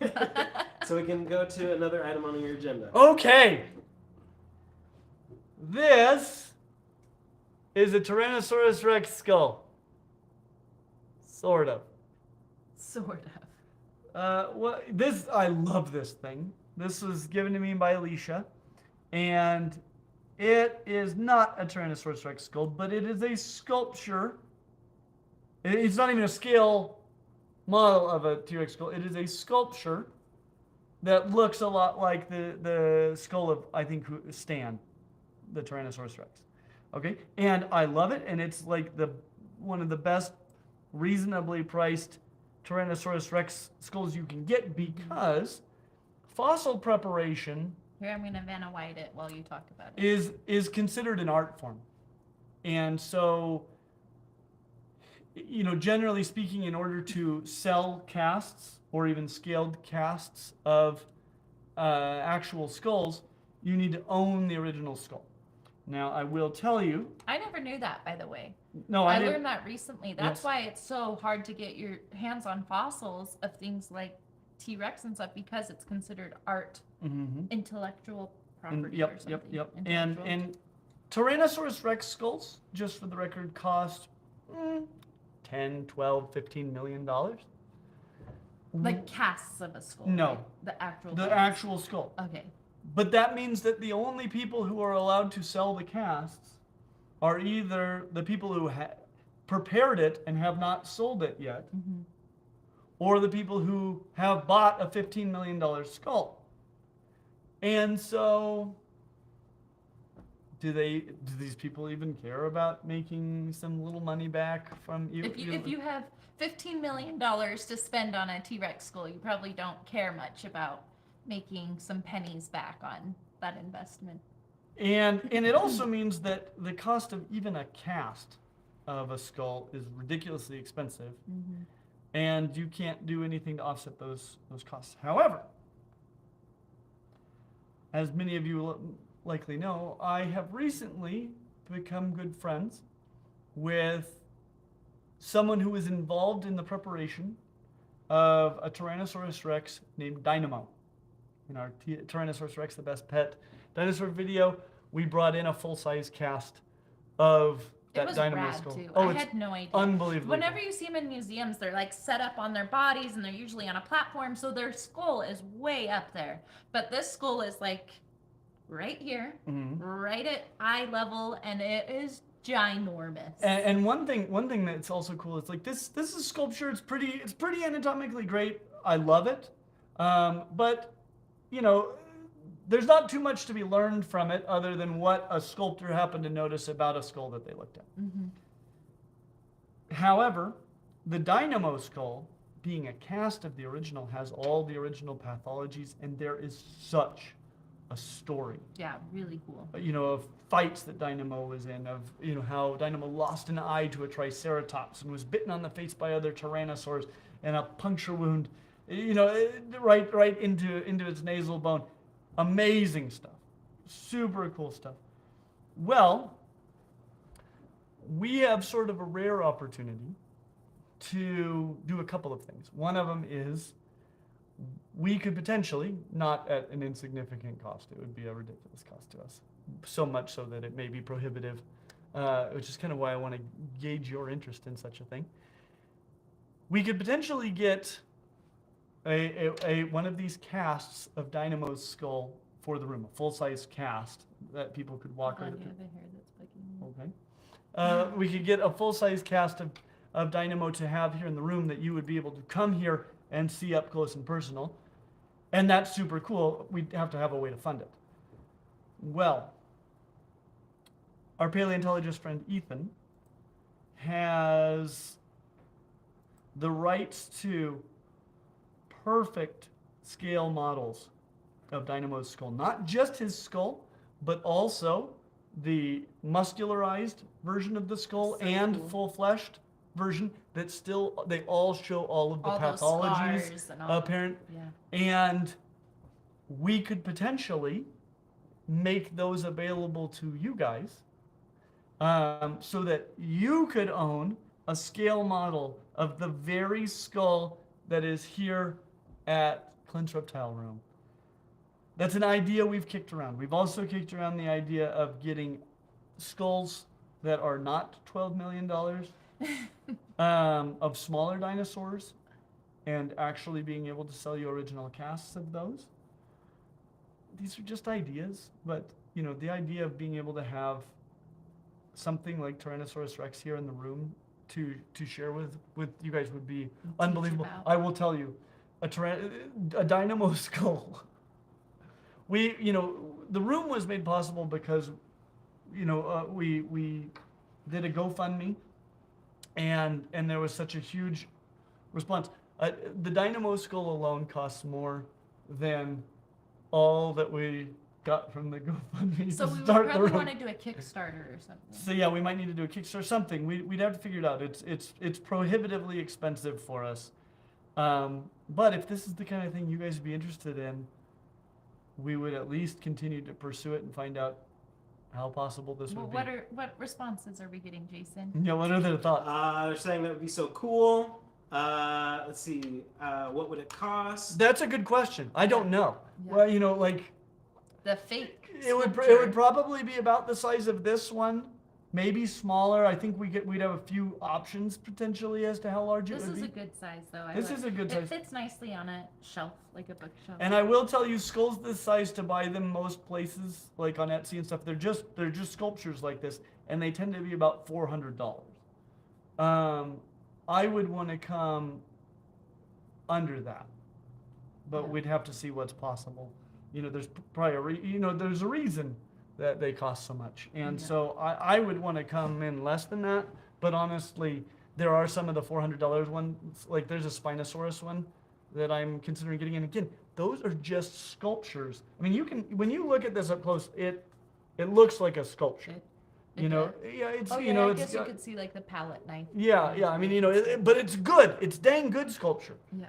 up! So we can go to another item on your agenda. Okay. This is a Tyrannosaurus Rex skull. Sort of. Sort of. I love this thing. This was given to me by Alicia, and it is not a Tyrannosaurus Rex skull, but it is a sculpture. It's not even a scale model of a T-Rex skull. It is a sculpture that looks a lot like the skull of, I think, Stan, the Tyrannosaurus Rex. Okay, and I love it, and it's like one of the best reasonably priced Tyrannosaurus Rex skulls you can get because fossil preparation Here, I'm going to Vanna White it while you talk about it. is considered an art form. And so, generally speaking, in order to sell casts or even scaled casts of actual skulls, you need to own the original skull. Now, I will tell you. I never knew that, by the way. No, I didn't. learned that recently. That's Yes. why it's so hard to get your hands on fossils of things like T-Rex and stuff because it's considered art, Mm-hmm. intellectual property or Yep. something. And Tyrannosaurus Rex skulls, just for the record, cost 10, 12, 15 million dollars. Like casts of a skull. No. right? The actual. The thing. actual skull. Okay. But that means that the only people who are allowed to sell the casts are either the people who prepared it and have not sold it yet, Mm-hmm. or the people who have bought a $15 million skull. And so, do these people even care about making some little money back from you? If you have $15 million to spend on a T-Rex skull, you probably don't care much about making some pennies back on that investment. And it also means that the cost of even a cast of a skull is ridiculously expensive, Mm-hmm. and you can't do anything to offset those costs. However, as many of you likely know, I have recently become good friends with someone who is involved in the preparation of a Tyrannosaurus Rex named Dynamo. In our Tyrannosaurus Rex, the Best Pet dinosaur video, we brought in a full-size cast of It that was Dynamo rad skull. too. Oh, I it's had no idea. unbelievable. Whenever you see them in museums, they're like set up on their bodies and they're usually on a platform, so their skull is way up there. But this skull is like right here, Mhm. right at eye level, and it is ginormous. And one thing that's also cool is like this is sculpture. It's pretty anatomically great. I love it. But there's not too much to be learned from it other than what a sculptor happened to notice about a skull that they looked at. Mhm. However, the Dynamo skull being a cast of the original, has all the original pathologies, and there is such a story. Yeah, really cool. Of fights that Dynamo was in, of how Dynamo lost an eye to a Triceratops and was bitten on the face by other Tyrannosaurs, and a puncture wound, right into its nasal bone. Amazing stuff, super cool stuff. Well, we have sort of a rare opportunity to do a couple of things. One of them is we could potentially, not at an insignificant cost, it would be a ridiculous cost to us, so much so that it may be prohibitive, which is kind of why I want to gauge your interest in such a thing. We could potentially get one of these casts of Dynamo's skull for the room, a full-size cast that people could walk Oh, right you up have a hair that's bugging me. Okay. We could get a full-size cast of Dynamo to have here in the room that you would be able to come here and see up close and personal. And that's super cool. We'd have to have a way to fund it. Well, our paleontologist friend Ethan has the rights to perfect scale models of Dynamo's skull. Not just his skull, but also the muscularized version of the skull So and cool. full-fleshed version that still, they all show all of the All those pathologies scars and all apparent. Yeah. And we could potentially make those available to you guys, so that you could own a scale model of the very skull that is here at Clint's Reptile Room. That's an idea we've kicked around. We've also kicked around the idea of getting skulls that are not $12 million of smaller dinosaurs, and actually being able to sell you original casts of those. These are just ideas, but the idea of being able to have something like Tyrannosaurus Rex here in the room to share with you guys would be unbelievable. about. I will tell you, a Dynamo skull. We, the room was made possible because, we did a GoFundMe, and there was such a huge response. The Dynamo skull alone costs more than all that we got from the GoFundMe So to we would start the probably room. want to do a Kickstarter or something. So yeah, we might need to do a Kickstarter, something. We'd have to figure it out. It's prohibitively expensive for us. But if this is the kind of thing you guys would be interested in, we would at least continue to pursue it and find out how possible this Well, would be. what responses are we getting, Jason? Yeah, what are their thoughts? They're saying that would be so cool. Let's see. What would it cost? That's a good question. I don't know. Yeah. Well, like The fake. it would sculpture. probably be about the size of this one, maybe smaller. I think we'd have a few options potentially as to how large it This would is be. a good size, though. This is a good size. It fits nicely on a shelf, like a bookshelf. And I will tell you, skulls this size, to buy them most places, like on Etsy and stuff, they're just sculptures like this, and they tend to be about $400. I would want to come under that, but Yeah. we'd have to see what's possible. There's probably there's a reason that they cost so much, and Yeah. so I would want to come in less than that. But honestly, there are some of the $400 ones, like there's a Spinosaurus one that I'm considering getting in. Again, those are just sculptures. I mean, when you look at this up close, it looks like a sculpture. It Yeah, does. it's Oh, you yeah, I it's guess you got- could see like the palette knife. yeah. I mean, but it's good. It's dang good sculpture. Yeah.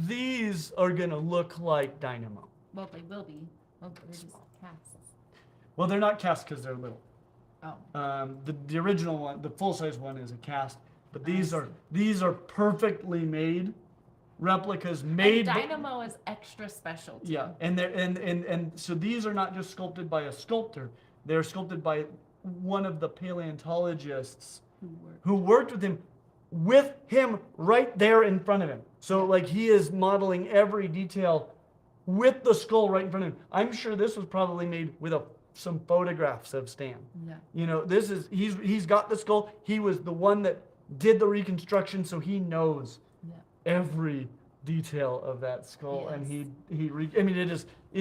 These are gonna look like Dynamo. Well, they will be. Well, they're just casts. Well, they're not cast because they're little. Oh. The original one, the full size one, is a cast, but I these are perfectly made replicas And made. Dynamo is extra special. Too. Yeah, and they're and so these are not just sculpted by a sculptor; they're sculpted by one of the paleontologists who worked with him right there in front of him. So like he is modeling every detail with the skull right in front of him. I'm sure this was probably made with some photographs of Stan. Yeah. This is he's got the skull. He was the one that did the reconstruction, so he knows Yeah. every detail of that skull, and Yes. I mean, it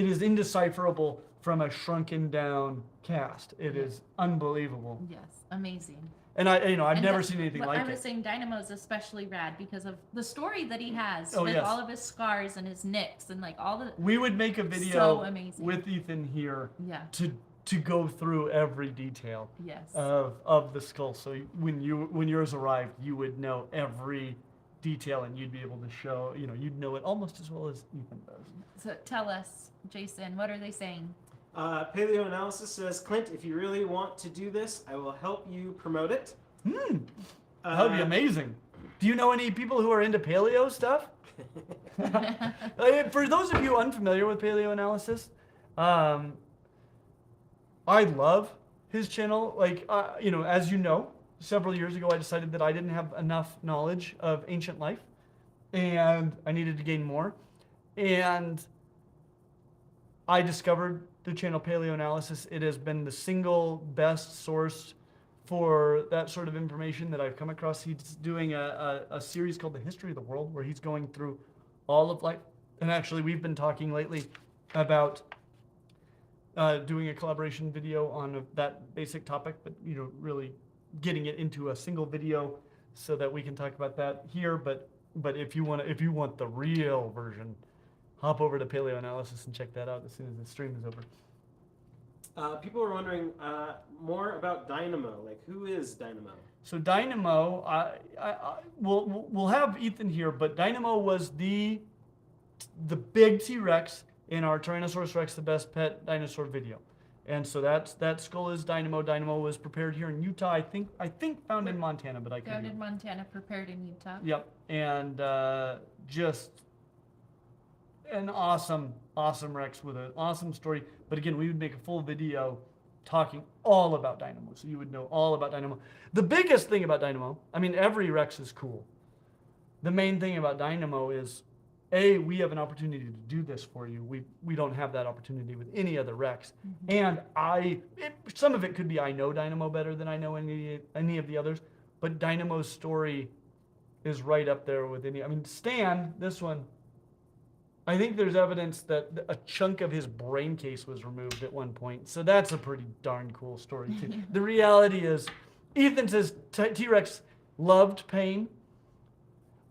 is indecipherable from a shrunken down cast. It is unbelievable. Yes. Amazing. And I've And never seen anything what like I was it. saying Dynamo's especially rad because of the story that he has Oh, with yes. all of his scars and his nicks and like all the We would make a video so amazing. with Ethan here Yeah. to go through every detail Yes. of the skull. So when yours arrived, you would know every detail and you'd be able to show, you'd know it almost as well as Ethan does. So tell us, Jason, what are they saying? Paleoanalysis says, Clint, if you really want to do this, I will help you promote it. That would be amazing. Do you know any people who are into paleo stuff? For those of you unfamiliar with paleoanalysis, I love his channel. Like, as you know, several years ago, I decided that I didn't have enough knowledge of ancient life, and I needed to gain more. And I discovered the channel Paleoanalysis. It has been the single best source for that sort of information that I've come across. He's doing a series called The History of the World, where he's going through all of life. And actually, we've been talking lately about doing a collaboration video on that basic topic, but really getting it into a single video so that we can talk about that here. But if you want the real version, hop over to Paleoanalysis and check that out as soon as the stream is over. People are wondering more about Dynamo. Like, who is Dynamo? So Dynamo, we'll have Ethan here, but Dynamo was the big T-Rex in our Tyrannosaurus Rex, the best pet dinosaur video. And so that skull is Dynamo. Dynamo was prepared here in Utah. I think found in Montana, but I could Found be. in Montana, prepared in Utah. Yep, and just an awesome Rex with an awesome story. But again, we would make a full video talking all about Dynamo, so you would know all about Dynamo. The biggest thing about Dynamo, every Rex is cool. The main thing about Dynamo is, we have an opportunity to do this for you. We don't have that opportunity with any other Rex. And some of it could be I know Dynamo better than I know any of the others, but Dynamo's story is right up there with any. Stan, this one, I think there's evidence that a chunk of his brain case was removed at one point. So that's a pretty darn cool story too. The reality is, Ethan says T-Rex loved pain.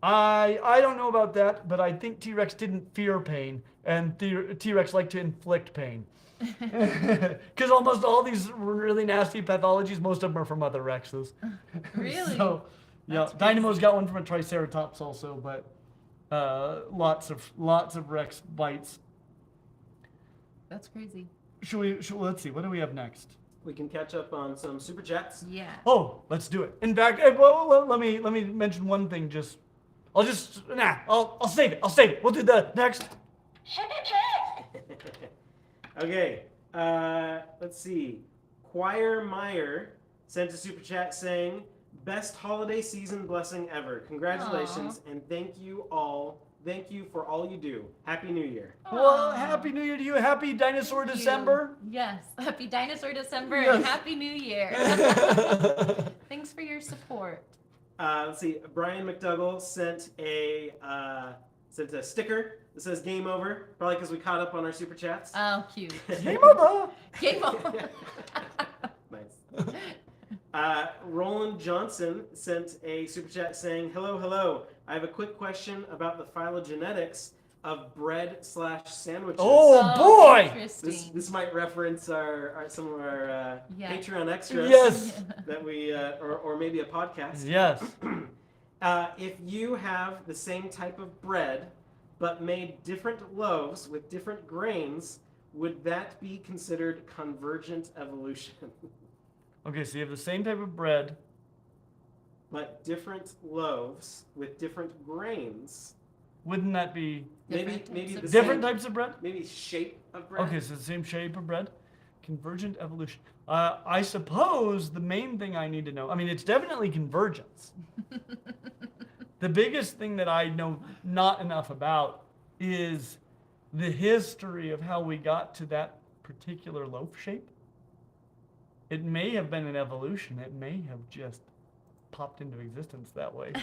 I don't know about that, but I think T-Rex didn't fear pain, and T-Rex liked to inflict pain. Because almost all these really nasty pathologies, most of them are from other Rexes. Really? So, yeah, Dynamo's got one from a Triceratops also, but lots of Rex bites. That's crazy. Let's see, what do we have next? We can catch up on some super chats. Yeah. Oh, let's do it. In fact, let me mention one thing. I'll save it. We'll do the next. Okay. Let's see. Choir Meyer sent a super chat saying, "Best holiday season blessing ever. Congratulations and thank you all. Thank you for all you do. Happy New Year." Well, Happy New Year to you. Happy Dinosaur Thank you. December. Yes. Happy Dinosaur December Yes. and Happy New Year. Thanks for your support. Let's see. Brian McDougall sent a sticker that says "Game Over," probably because we caught up on our super chats. Oh, cute. Game over. Game over. Nice. Roland Johnson sent a super chat saying, "Hello. I have a quick question about the phylogenetics of bread/sandwiches." Oh, boy! Interesting. This might reference some of our Yeah. Patreon extras Yes. that we or maybe a podcast. Yes. If you have the same type of bread but made different loaves with different grains, would that be considered convergent evolution? Okay, so you have the same type of bread. But different loaves with different grains. Wouldn't that be Maybe Different maybe types the of different same, types of bread? maybe shape of bread. Okay, so the same shape of bread. Convergent evolution. I suppose the main thing I need to know, it's definitely convergence. The biggest thing that I know not enough about is the history of how we got to that particular loaf shape. It may have been an evolution. It may have just popped into existence that way.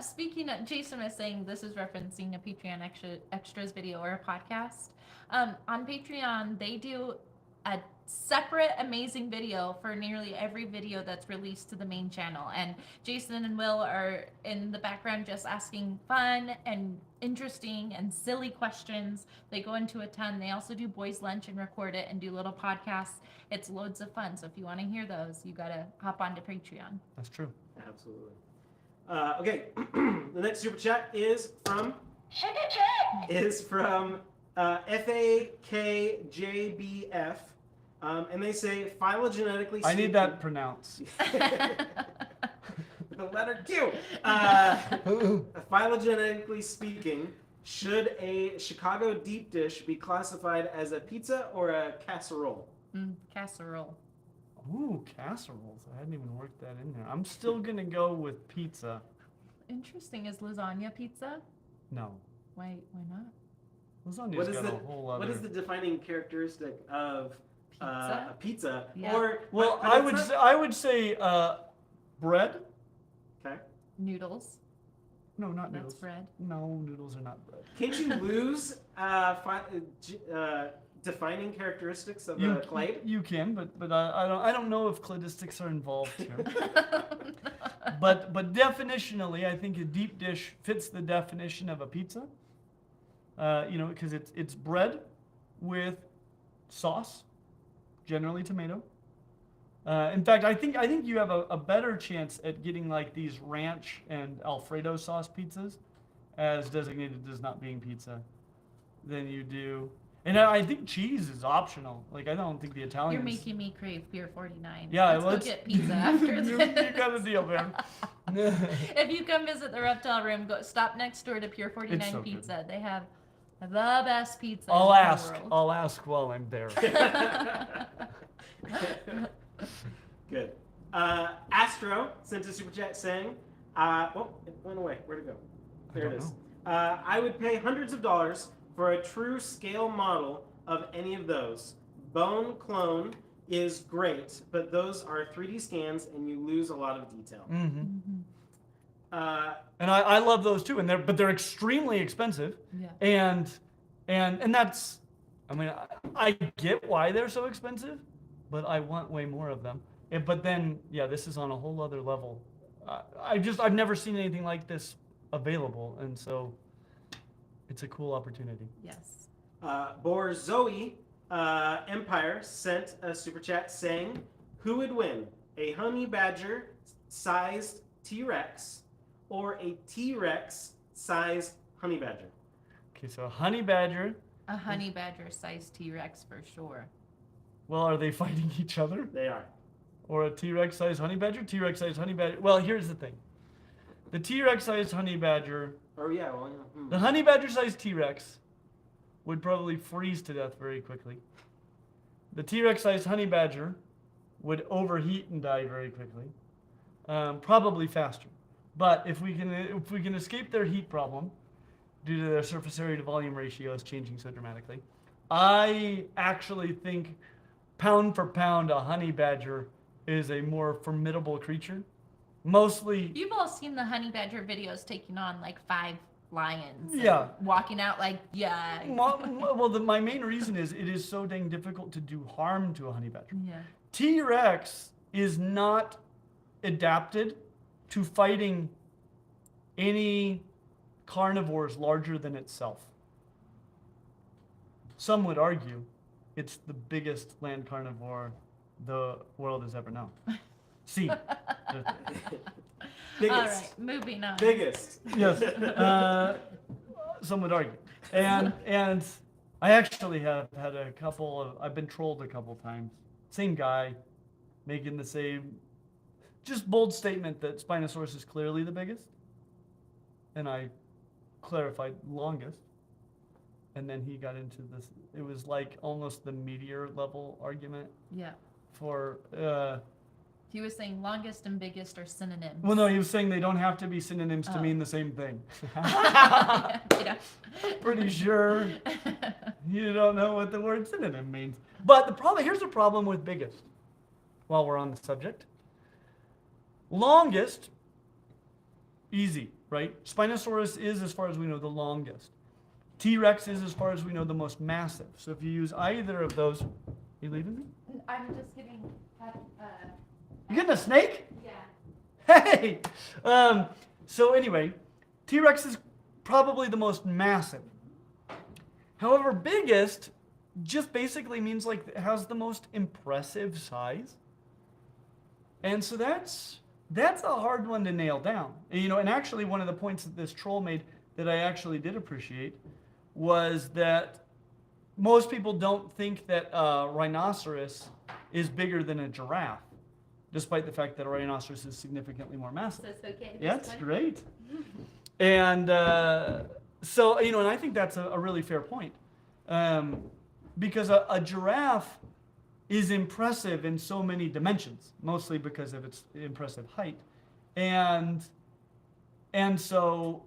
Speaking of, Jason was saying this is referencing a Patreon extras video or a podcast. On Patreon, they do a separate amazing video for nearly every video that's released to the main channel. And Jason and Will are in the background just asking fun and interesting and silly questions. They go into a ton. They also do boys lunch and record it and do little podcasts. It's loads of fun. So if you want to hear those, you got to hop onto Patreon. That's true. Absolutely. Okay, the next super chat is from FAKJBF, and they say phylogenetically. I need that pronounced. The letter Q. Phylogenetically speaking, should a Chicago deep dish be classified as a pizza or a casserole? Casserole. Ooh, casseroles. I hadn't even worked that in there. I'm still gonna go with pizza. Interesting. Is lasagna pizza? No. Why not? Lasagna's got a whole other. What is the defining characteristic of a pizza? Yeah. Or Well, but I it's would not- say, I would say bread. Okay. Noodles. No, not That's noodles. bread. No, noodles are not bread. Can't you lose defining characteristics of a clade? You can, but I don't know if cladistics are involved here. But definitionally, I think a deep dish fits the definition of a pizza. Because it's bread with sauce, generally tomato. In fact, I think you have a better chance at getting like these ranch and Alfredo sauce pizzas, as designated as not being pizza, than you do. And I think cheese is optional. Like I don't think the Italians. You're making me crave Pier 49. Yeah, Let's go get pizza after you this. got a deal, man. If you come visit the Reptile Room, go stop next door to Pier 49 It's so good. Pizza. They have the best pizza I'll in the ask. world. I'll ask while I'm there. Good. Astro sent a super chat saying, it went away. Where'd it go? There it don't is. I would pay hundreds of dollars for a true scale model of any of those. Bone clone is great, but those are 3D scans and you lose a lot of detail. Mm-hmm. And I love those too, and they're extremely expensive. Yeah. And that's, I mean, I get why they're so expensive, but I want way more of them. But then, yeah, this is on a whole other level. I've never seen anything like this available, and so it's a cool opportunity. Yes. Borzoe Empire sent a super chat saying, who would win, a honey badger sized T-Rex or a T-Rex sized honey badger? Okay, so a honey badger. A honey badger sized T-Rex for sure. Well, are they fighting each other? They are. Or a T-Rex sized honey badger? T-Rex sized honey badger. Well, here's the thing. The T-Rex sized honey badger, Oh yeah, well, yeah. the honey badger sized T-Rex would probably freeze to death very quickly. The T-Rex sized honey badger would overheat and die very quickly, probably faster. But if we can escape their heat problem due to their surface area to volume ratios changing so dramatically, I actually think pound for pound a honey badger is a more formidable creature. Mostly. You've all seen the honey badger videos taking on like 5 lions. and Yeah. Walking out like, yeah. My main reason is it is so dang difficult to do harm to a honey badger. Yeah. T-Rex is not adapted to fighting any carnivores larger than itself. Some would argue it's the biggest land carnivore the world has ever known. See. Biggest. All right, moving on. Biggest. Yes. Some would argue. And I actually have had I've been trolled a couple times. Same guy, making the same, just bold statement that Spinosaurus is clearly the biggest. And I clarified longest. And then he got into this, it was like almost the meteor level argument Yeah. for, He was saying longest and biggest are synonyms. well, no, he was saying they don't have to be synonyms to Oh. mean the same thing. Yeah. Pretty sure you don't know what the word synonym means. But here's the problem with biggest, while we're on the subject. Longest, easy, right? Spinosaurus is, as far as we know, the longest. T-Rex is, as far as we know, the most massive. So if you use either of those, You leaving me? I'm just getting. You getting a snake? Yeah. Hey! So anyway, T-Rex is probably the most massive. However, biggest just basically means like it has the most impressive size. And so that's a hard one to nail down. And actually one of the points that this troll made that I actually did appreciate was that most people don't think that a rhinoceros is bigger than a giraffe, despite the fact that a rhinoceros is significantly more massive. So it's okay. Yeah, it's great. And so, and I think that's a really fair point. Because a giraffe is impressive in so many dimensions, mostly because of its impressive height. And so,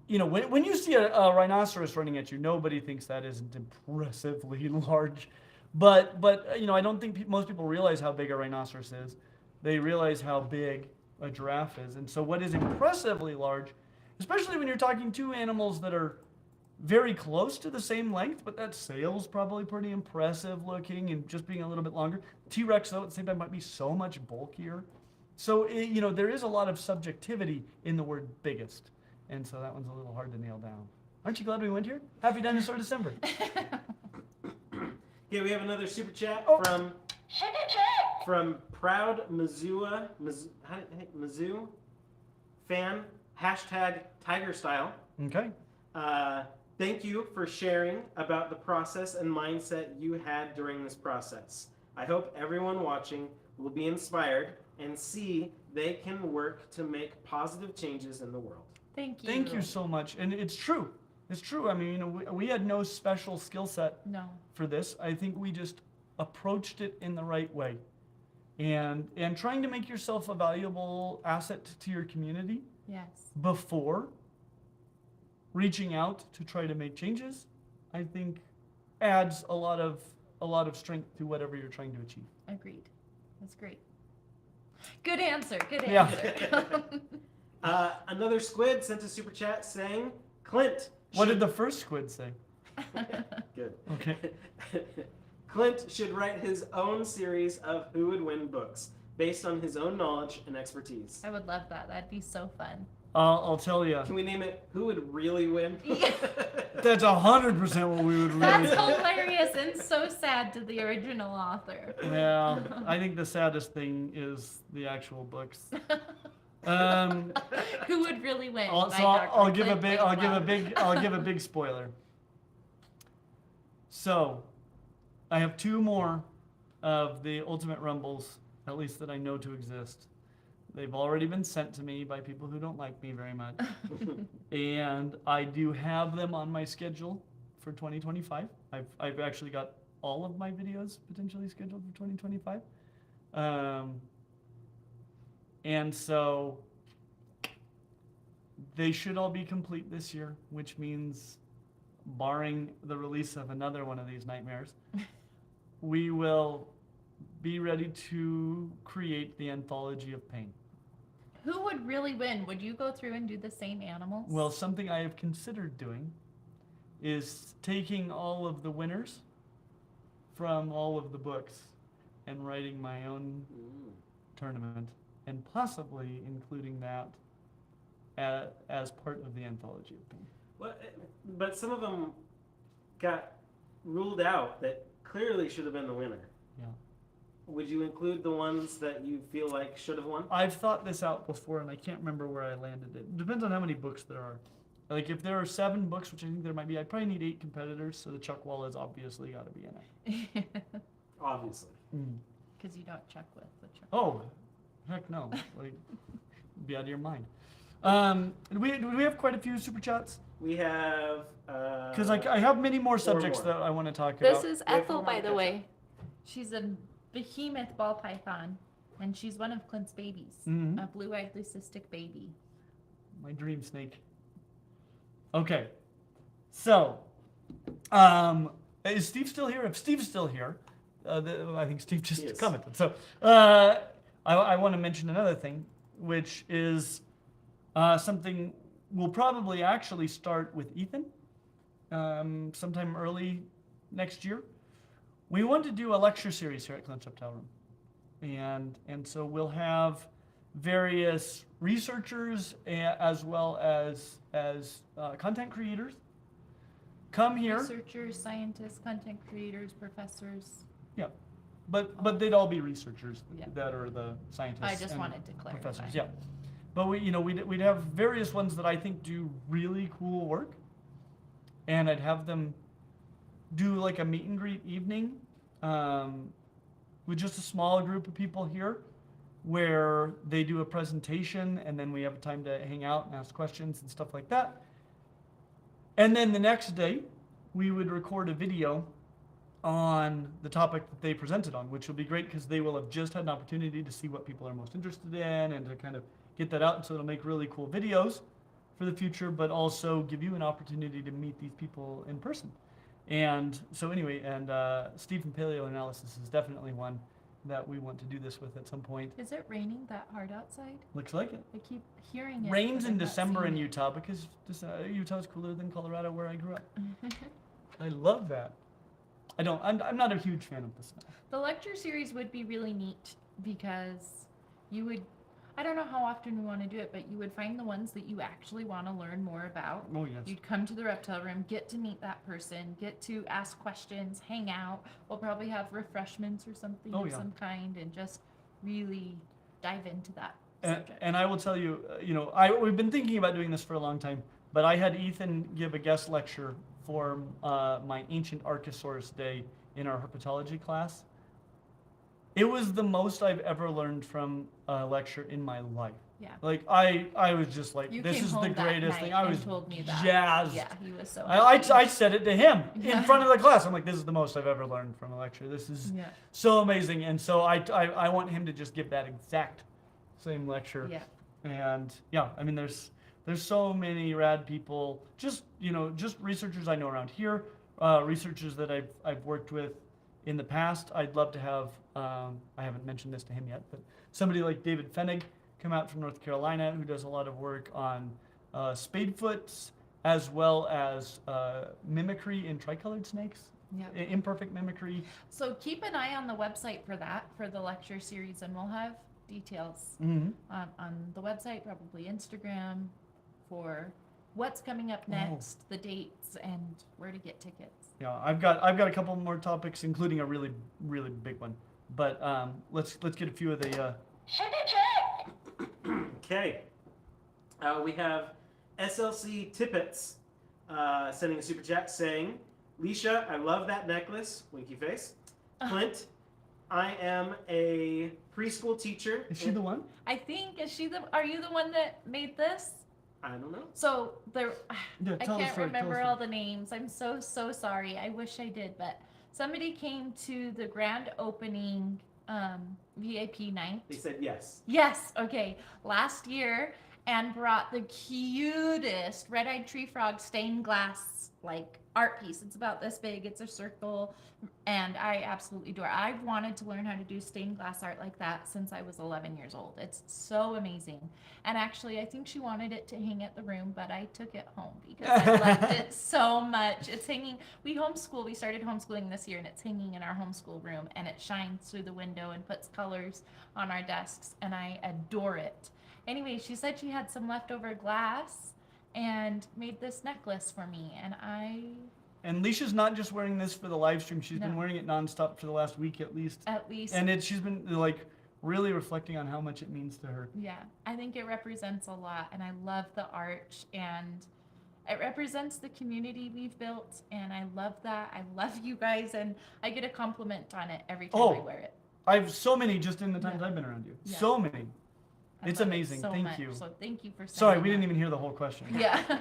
when you see a rhinoceros running at you, nobody thinks that isn't impressively large. But I don't think most people realize how big a rhinoceros is. They realize how big a giraffe is. And so what is impressively large, especially when you're talking two animals that are very close to the same length, but that sail's probably pretty impressive looking and just being a little bit longer. T-Rex, though, at the same time might be so much bulkier. So, there is a lot of subjectivity in the word biggest. And so that one's a little hard to nail down. Aren't you glad we went here? Happy Dinosaur December. Okay, we have another super chat from Proud Mizzou fan, hashtag Tiger Style. Okay. Thank you for sharing about the process and mindset you had during this process. I hope everyone watching will be inspired and see they can work to make positive changes in the world. Thank you. Thank you so much. And it's true. It's true. I mean, we had no special skill set for this. I think we just approached it in the right way. And trying to make yourself a valuable asset to your community before reaching out to try to make changes, I think adds a lot of strength to whatever you're trying to achieve. Agreed. That's great. Good answer. Good answer. Yeah. Another squid sent a super chat saying, Clint. What did the first squid say? Good. Okay. Clint should write his own series of Who Would Win books based on his own knowledge and expertise. I would love that. That'd be so fun. I'll tell you. Can we name it Who Would Really Win? That's 100% what we would really That's do. hilarious and so sad to the original author. Yeah, I think the saddest thing is the actual books. Who would really win? I'll give a big spoiler. So, I have two more of the Ultimate Rumbles, at least that I know to exist. They've already been sent to me by people who don't like me very much. And I do have them on my schedule for 2025. I've actually got all of my videos potentially scheduled for 2025. And so they should all be complete this year, which means barring the release of another one of these nightmares, we will be ready to create the Anthology of Pain. Who would really win? Would you go through and do the same animals? Well, something I have considered doing is taking all of the winners from all of the books and writing my own tournament, and possibly including that as part of the Anthology of Pain. Well, but some of them got ruled out that clearly should have been the winner. Yeah. Would you include the ones that you feel like should have won? I've thought this out before, and I can't remember where I landed it. It depends on how many books there are. Like, if there are 7 books, which I think there might be, I'd probably need 8 competitors, so the Chuck Wall has obviously got to be in it. Obviously. Because you don't chuck with the chuck. Oh, heck no. Like, be out of your mind. Do we have quite a few super chats? We have... Because I have many more subjects more. that I want to talk This about. is We have Ethel, one by more the to way. She's a behemoth ball python, and she's one of Clint's babies, Mhm. a blue-eyed leucistic baby. My dream snake. Okay. So, is Steve still here? If Steve's still here, I think Steve just Yes. commented. So, I want to mention another thing, which is something we'll probably actually start with Ethan sometime early next year, we want to do a lecture series here at Clint's Reptile Room. And so we'll have various researchers as well as content creators come here. Researchers, scientists, content creators, professors. Yeah, but they'd all be researchers Yeah. that are the scientists. I just and wanted to clarify. professors. Yeah, but we'd have various ones that I think do really cool work, and I'd have them do like a meet and greet evening with just a small group of people here, where they do a presentation and then we have time to hang out and ask questions and stuff like that. And then the next day, we would record a video on the topic that they presented on, which will be great because they will have just had an opportunity to see what people are most interested in and to kind of get that out. And so it'll make really cool videos for the future, but also give you an opportunity to meet these people in person. And so anyway, and Stephen Paleoanalysis is definitely one that we want to do this with at some point. Is it raining that hard outside? Looks like it. I keep hearing it. Rains but in I'm not December in seeing it. Utah because Utah's cooler than Colorado where I grew up. I love that. I'm not a huge fan of the snow. The lecture series would be really neat because you would, I don't know how often we want to do it, but you would find the ones that you actually want to learn more about. Oh yes. You'd come to the reptile room, get to meet that person, get to ask questions, hang out. We'll probably have refreshments or something Oh, of yeah. some kind and just really dive into that And, subject. and I will tell you, we've been thinking about doing this for a long time, but I had Ethan give a guest lecture for my Ancient Archosaurus Day in our herpetology class. It was the most I've ever learned from a lecture in my life. Yeah. Like I was just like, You this came is the home that greatest night thing. I and was told me that. jazzed. Yeah, he was so I happy. said it to him Yeah. in front of the class. I'm like, this is the most I've ever learned from a lecture. This is Yeah. so amazing. And so I want him to just give that exact same lecture. Yeah. And yeah, I mean, there's so many rad people, just researchers I know around here, researchers that I've worked with in the past. I'd love to have, I haven't mentioned this to him yet, but somebody like David Fennig come out from North Carolina who does a lot of work on spadefoots as well as mimicry in tricolored snakes, Yeah. imperfect mimicry. So keep an eye on the website for that, for the lecture series, and we'll have details Mm-hmm. on the website, probably Instagram, for what's coming up next, the dates, and where to get tickets. Yeah, I've got a couple more topics, including a really really big one. But let's get a few of the. Okay. We have SLC Tippets sending a super chat saying, Leisha, I love that necklace. Winky face. Clint, I am a preschool teacher. Is she the one? I think, are you the one that made this? I don't know. So there, Yeah, I tell the can't story, tell the remember story. all the names. I'm so sorry. I wish I did, but somebody came to the grand opening VIP night. They said yes. Yes, okay. Last year, and brought the cutest red-eyed tree frog stained glass like art piece. It's about this big. It's a circle, and I absolutely adore it. I've wanted to learn how to do stained glass art like that since I was 11 years old. It's so amazing. And actually, I think she wanted it to hang at the room, but I took it home because I loved it so much. It's hanging. We started homeschooling this year, and it's hanging in our homeschool room, and it shines through the window and puts colors on our desks, and I adore it. Anyway, she said she had some leftover glass and made this necklace for me, and And Leisha's not just wearing this for the live stream. She's been No. wearing it nonstop for the last week at least. And she's been like really reflecting on how much it means to her. Yeah, I think it represents a lot, and I love the art, and it represents the community we've built, and I love that. I love you guys, and I get a compliment on it every time I wear it. I have so many just in the times Yeah. I've been around you. Yeah. So many. I It's love it amazing. so Thank much. you. So thank you for Sorry, saying we didn't that. even hear the whole question. Yeah.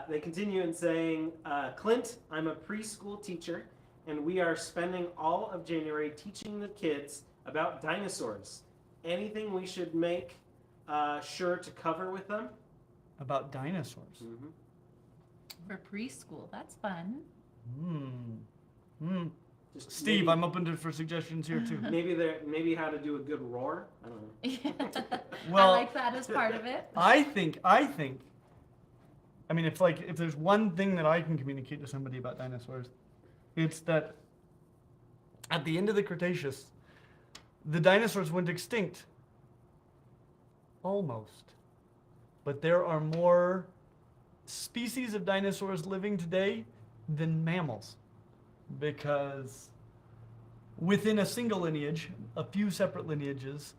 They continue in saying, Clint, I'm a preschool teacher, and we are spending all of January teaching the kids about dinosaurs. Anything we should make sure to cover with them? About dinosaurs. Mm-hmm. For preschool, that's fun. Just Steve, maybe, I'm open for suggestions here too. maybe how to do a good roar. I don't know. I Well, like that as part of it. I think. I mean, if there's one thing that I can communicate to somebody about dinosaurs, it's that At the end of the Cretaceous, the dinosaurs went extinct. Almost. But there are more species of dinosaurs living today than mammals. Because within a single lineage, a few separate lineages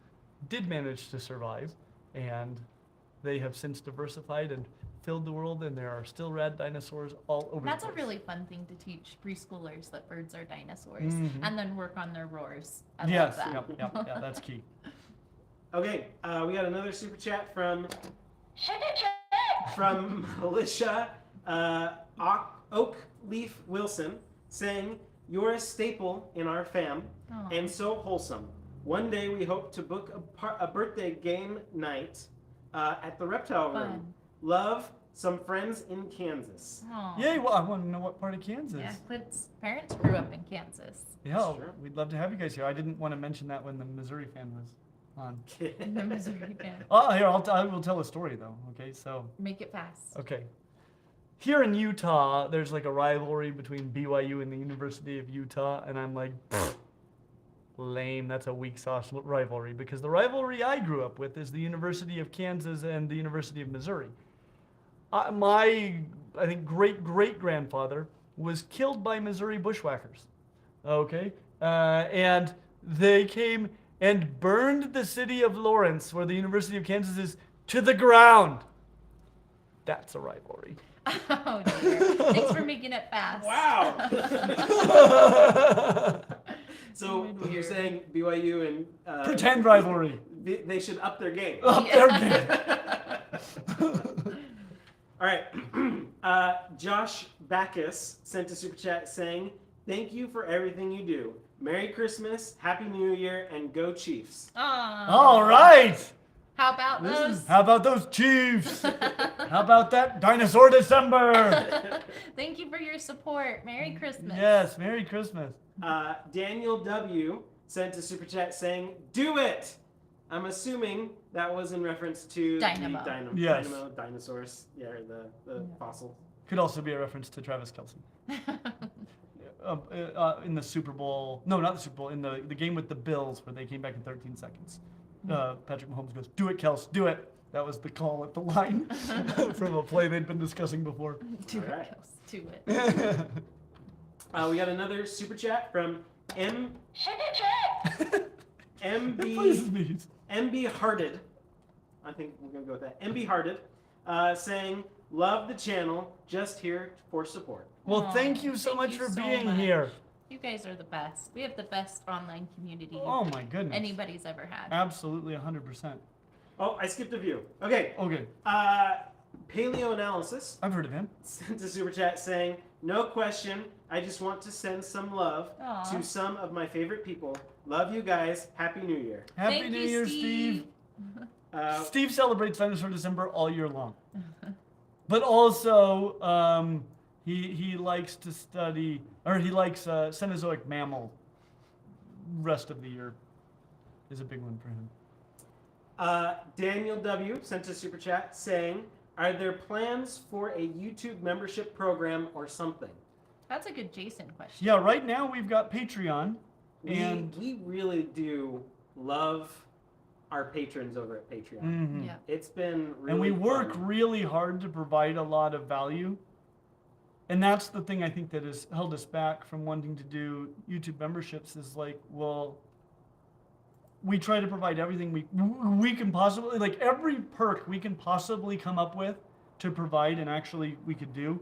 did manage to survive, and they have since diversified and filled the world, and there are still rad dinosaurs all over That's the a place. really fun thing to teach preschoolers, that birds are dinosaurs, Mhm. and then work on their roars. I Yes, love that. yeah, that's key. Okay, we got another super chat from Alicia Oakleaf Wilson saying, "You're a staple in our fam Aw. and so wholesome. One day we hope to book a birthday game night at the Reptile Room. Fun. Love, some friends in Kansas." Aw. Yay, well, I want to know what part of Kansas. Yeah, Clint's parents grew up in Kansas. Yeah, Sure. we'd love to have you guys here. I didn't want to mention that when the Missouri fan was on. The Missouri fan. Oh, here, I will tell a story though, okay? So, Make it fast. okay. Here in Utah, there's like a rivalry between BYU and the University of Utah, and I'm like, "Pfft, lame, that's a weak sauce rivalry, because the rivalry I grew up with is the University of Kansas and the University of Missouri. I think, great-great-grandfather was killed by Missouri bushwhackers, okay? And they came and burned the city of Lawrence, where the University of Kansas is, to the ground. That's a rivalry. Oh dear. Thanks for making it fast. Wow. So you're saying BYU and Pretend rivalry. they should up their game. Up their game. All right. Josh Backus sent a super chat saying, "Thank you for everything you do. Merry Christmas, Happy New Year, and go Chiefs." Aw. All right. How about those? How about those Chiefs? How about that Dinosaur December? Thank you for your support. Merry Christmas. Yes, Merry Christmas. Daniel W sent a super chat saying, "Do it." I'm assuming that was in reference to Dynamo. the Yes. Dynamo dinosaurs. Yeah, or the fossil. Could also be a reference to Travis Kelce. In the Super Bowl, no, not the Super Bowl, in the game with the Bills where they came back in 13 seconds. Patrick Mahomes goes, "Do it, Kels, do it." That was the call at the line from a play they'd been discussing before. Do All right. it, Kels, do it. We got another super chat from Please, please. MB Hearted. I think we're gonna go with that. MB Hearted, saying, "Love the channel, just here for support." Well, Aw, thank you so much for being here. You guys are the best. We have the best online community Oh my goodness. anybody's ever had. Absolutely 100%. Oh, I skipped a view. Okay. Okay, Paleoanalysis I've heard of him. sent a super chat saying, "No question, I just want to send some love Aw. to some of my favorite people. Love you guys. Happy New Year." Happy Thank New you, Year, Steve. Steve celebrates Dinosaur December all year long. But also, he likes to study, or he likes Cenozoic mammal rest of the year is a big one for him. Daniel W sent a super chat saying, "Are there plans for a YouTube membership program or something?" That's a good Jason question. Yeah, right now we've got Patreon, and We really do love our patrons over at Patreon. Mhm. Yeah. It's been really and we work fun. really hard to provide a lot of value. And that's the thing I think that has held us back from wanting to do YouTube memberships is like, well, we try to provide everything we can possibly, like every perk we can possibly come up with to provide, and actually we could do,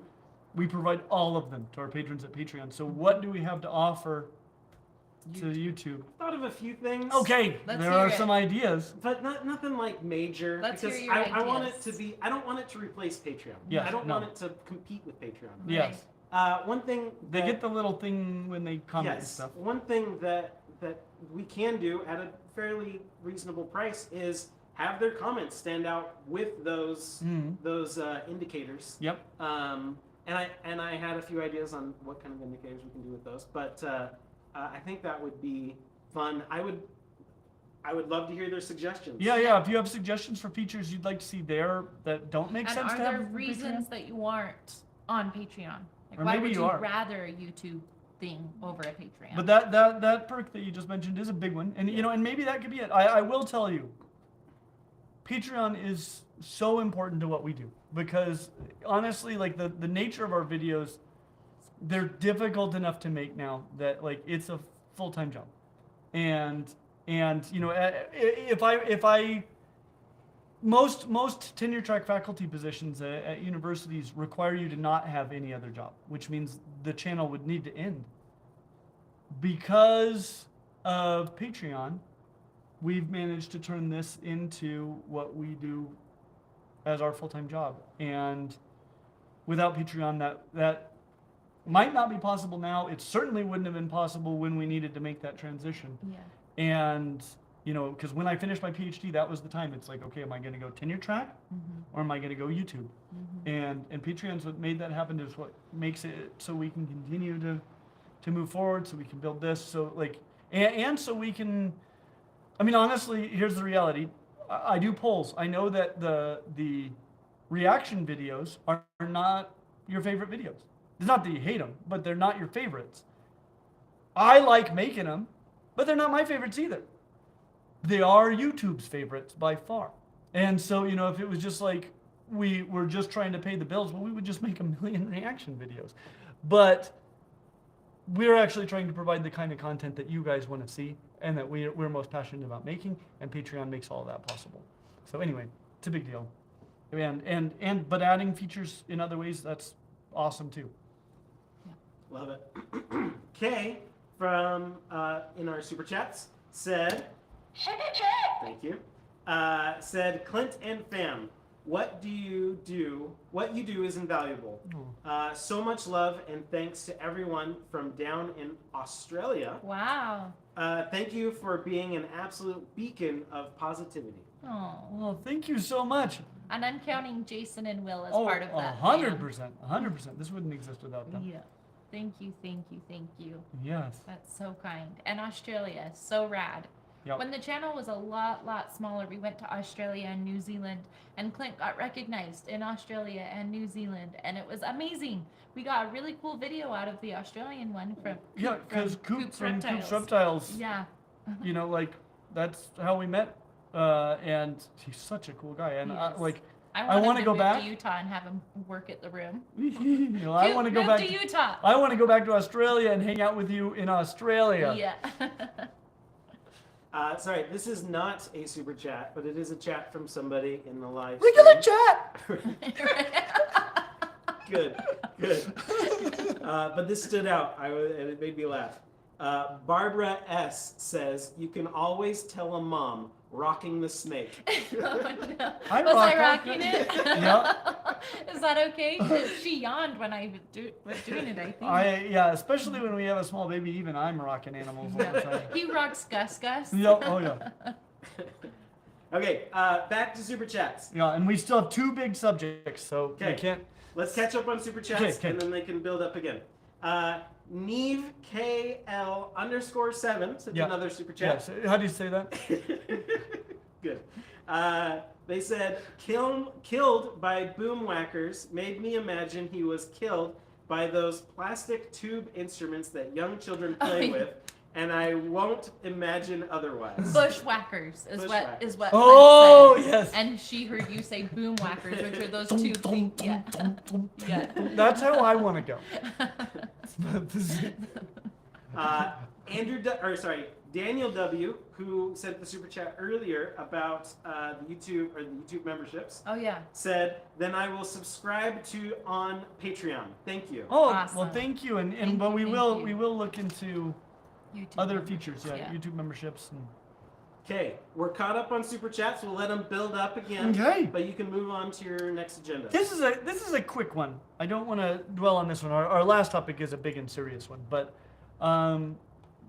we provide all of them to our patrons at Patreon. So what do we have to offer to YouTube? Thought of a few things. Okay, Let's there hear are it. some ideas. But nothing like major. Let's because hear your I want it ideas. to be. I don't want it to replace Patreon. Yes, I don't no. want it to compete with Patreon. Yes, One thing they that- get the little thing when they comment and yes. stuff. One thing that we can do at a fairly reasonable price is have their comments stand out with those Mhm. indicators. Yep. And I had a few ideas on what kind of indicators we can do with those, but I think that would be fun. I would love to hear their suggestions. Yeah. If you have suggestions for features you'd like to see there that don't make And sense are to have there on reasons that you aren't on Patreon? Like, Or why maybe would you you are. rather YouTube thing over at Patreon. But that perk that you just mentioned is a big one, and and maybe that could be it. I will tell you, Patreon is so important to what we do because honestly, like the nature of our videos, they're difficult enough to make now that like it's a full-time job, and if I most tenure track faculty positions at universities require you to not have any other job, which means the channel would need to end. Because of Patreon, we've managed to turn this into what we do as our full-time job. And without Patreon, that might not be possible now. It certainly wouldn't have been possible when we needed to make that transition. Yeah. And because when I finished my PhD, that was the time. It's like, okay, am I going to go tenure track, or am I going to go YouTube? And Patreon's what made that happen. Is what makes it so we can continue to move forward, so we can build this, so like, and so we can. I mean, honestly, here's the reality. I do polls. I know that the reaction videos are not your favorite videos. It's not that you hate them, but they're not your favorites. I like making them, but they're not my favorites either. They are YouTube's favorites by far. And so, if it was just like we were just trying to pay the bills, well, we would just make a million reaction videos. But we're actually trying to provide the kind of content that you guys want to see and that we're most passionate about making, and Patreon makes all of that possible. So anyway, it's a big deal. But adding features in other ways, that's awesome too. Love it. Kay from in our super chats said, thank you. Said, Clint and fam, what you do is invaluable. So much love and thanks to everyone from down in Australia. Wow. Thank you for being an absolute beacon of positivity. Oh. Well, thank you so much. And I'm counting Jason and Will as part of that. 100%. 100%. This wouldn't exist without them. Yeah. Thank you, thank you, thank you. Yes. That's so kind. And Australia, so rad. Yep. When the channel was a lot smaller, we went to Australia and New Zealand, and Clint got recognized in Australia and New Zealand, and it was amazing. We got a really cool video out of the Australian one from because Coop from Reptiles. Coop's Reptiles. Yeah. Like that's how we met, and he's such a cool guy, and I want to go move back to Utah and have him work at the room. I want to go back to Utah. I want to go back to Australia and hang out with you in Australia. Yeah. Sorry, this is not a super chat, but it is a chat from somebody in the live Regular stream. chat. Good. But this stood out, and it made me laugh. Barbara S. says, you can always tell a mom rocking the snake. Oh, no. I Was I rock rocking it. it? Yeah. Is that okay? She yawned when I was doing it, I think. Especially when we have a small baby, even I'm rocking animals all the time. He rocks Gus Gus. Yeah, oh yeah. Okay, back to super chats. Yeah, and we still have two big subjects, so we Okay. can't. Let's catch up on super chats, Okay. and then they can build up again. Neve KL_7 sent another super chat. Yes. How do you say that? Good. They said, killed by boom whackers made me imagine he was killed by those plastic tube instruments that young children play with, and I won't imagine otherwise. Bushwhackers is Bushwhackers. what. Oh, Clint said. yes. And she heard you say boom whackers, which are those two things. Yeah. Yeah. That's how I want to go. Daniel W., who sent the super chat earlier about the YouTube memberships, Oh yeah. said, then I will subscribe to on Patreon. Thank you. Oh, Awesome. well, thank you, and Thank but you, we thank will you. look into YouTube other memberships, features, YouTube memberships. And... Okay, we're caught up on super chats. We'll let them build up again. Okay. But you can move on to your next agenda. This is a quick one. I don't want to dwell on this one. Our last topic is a big and serious one, but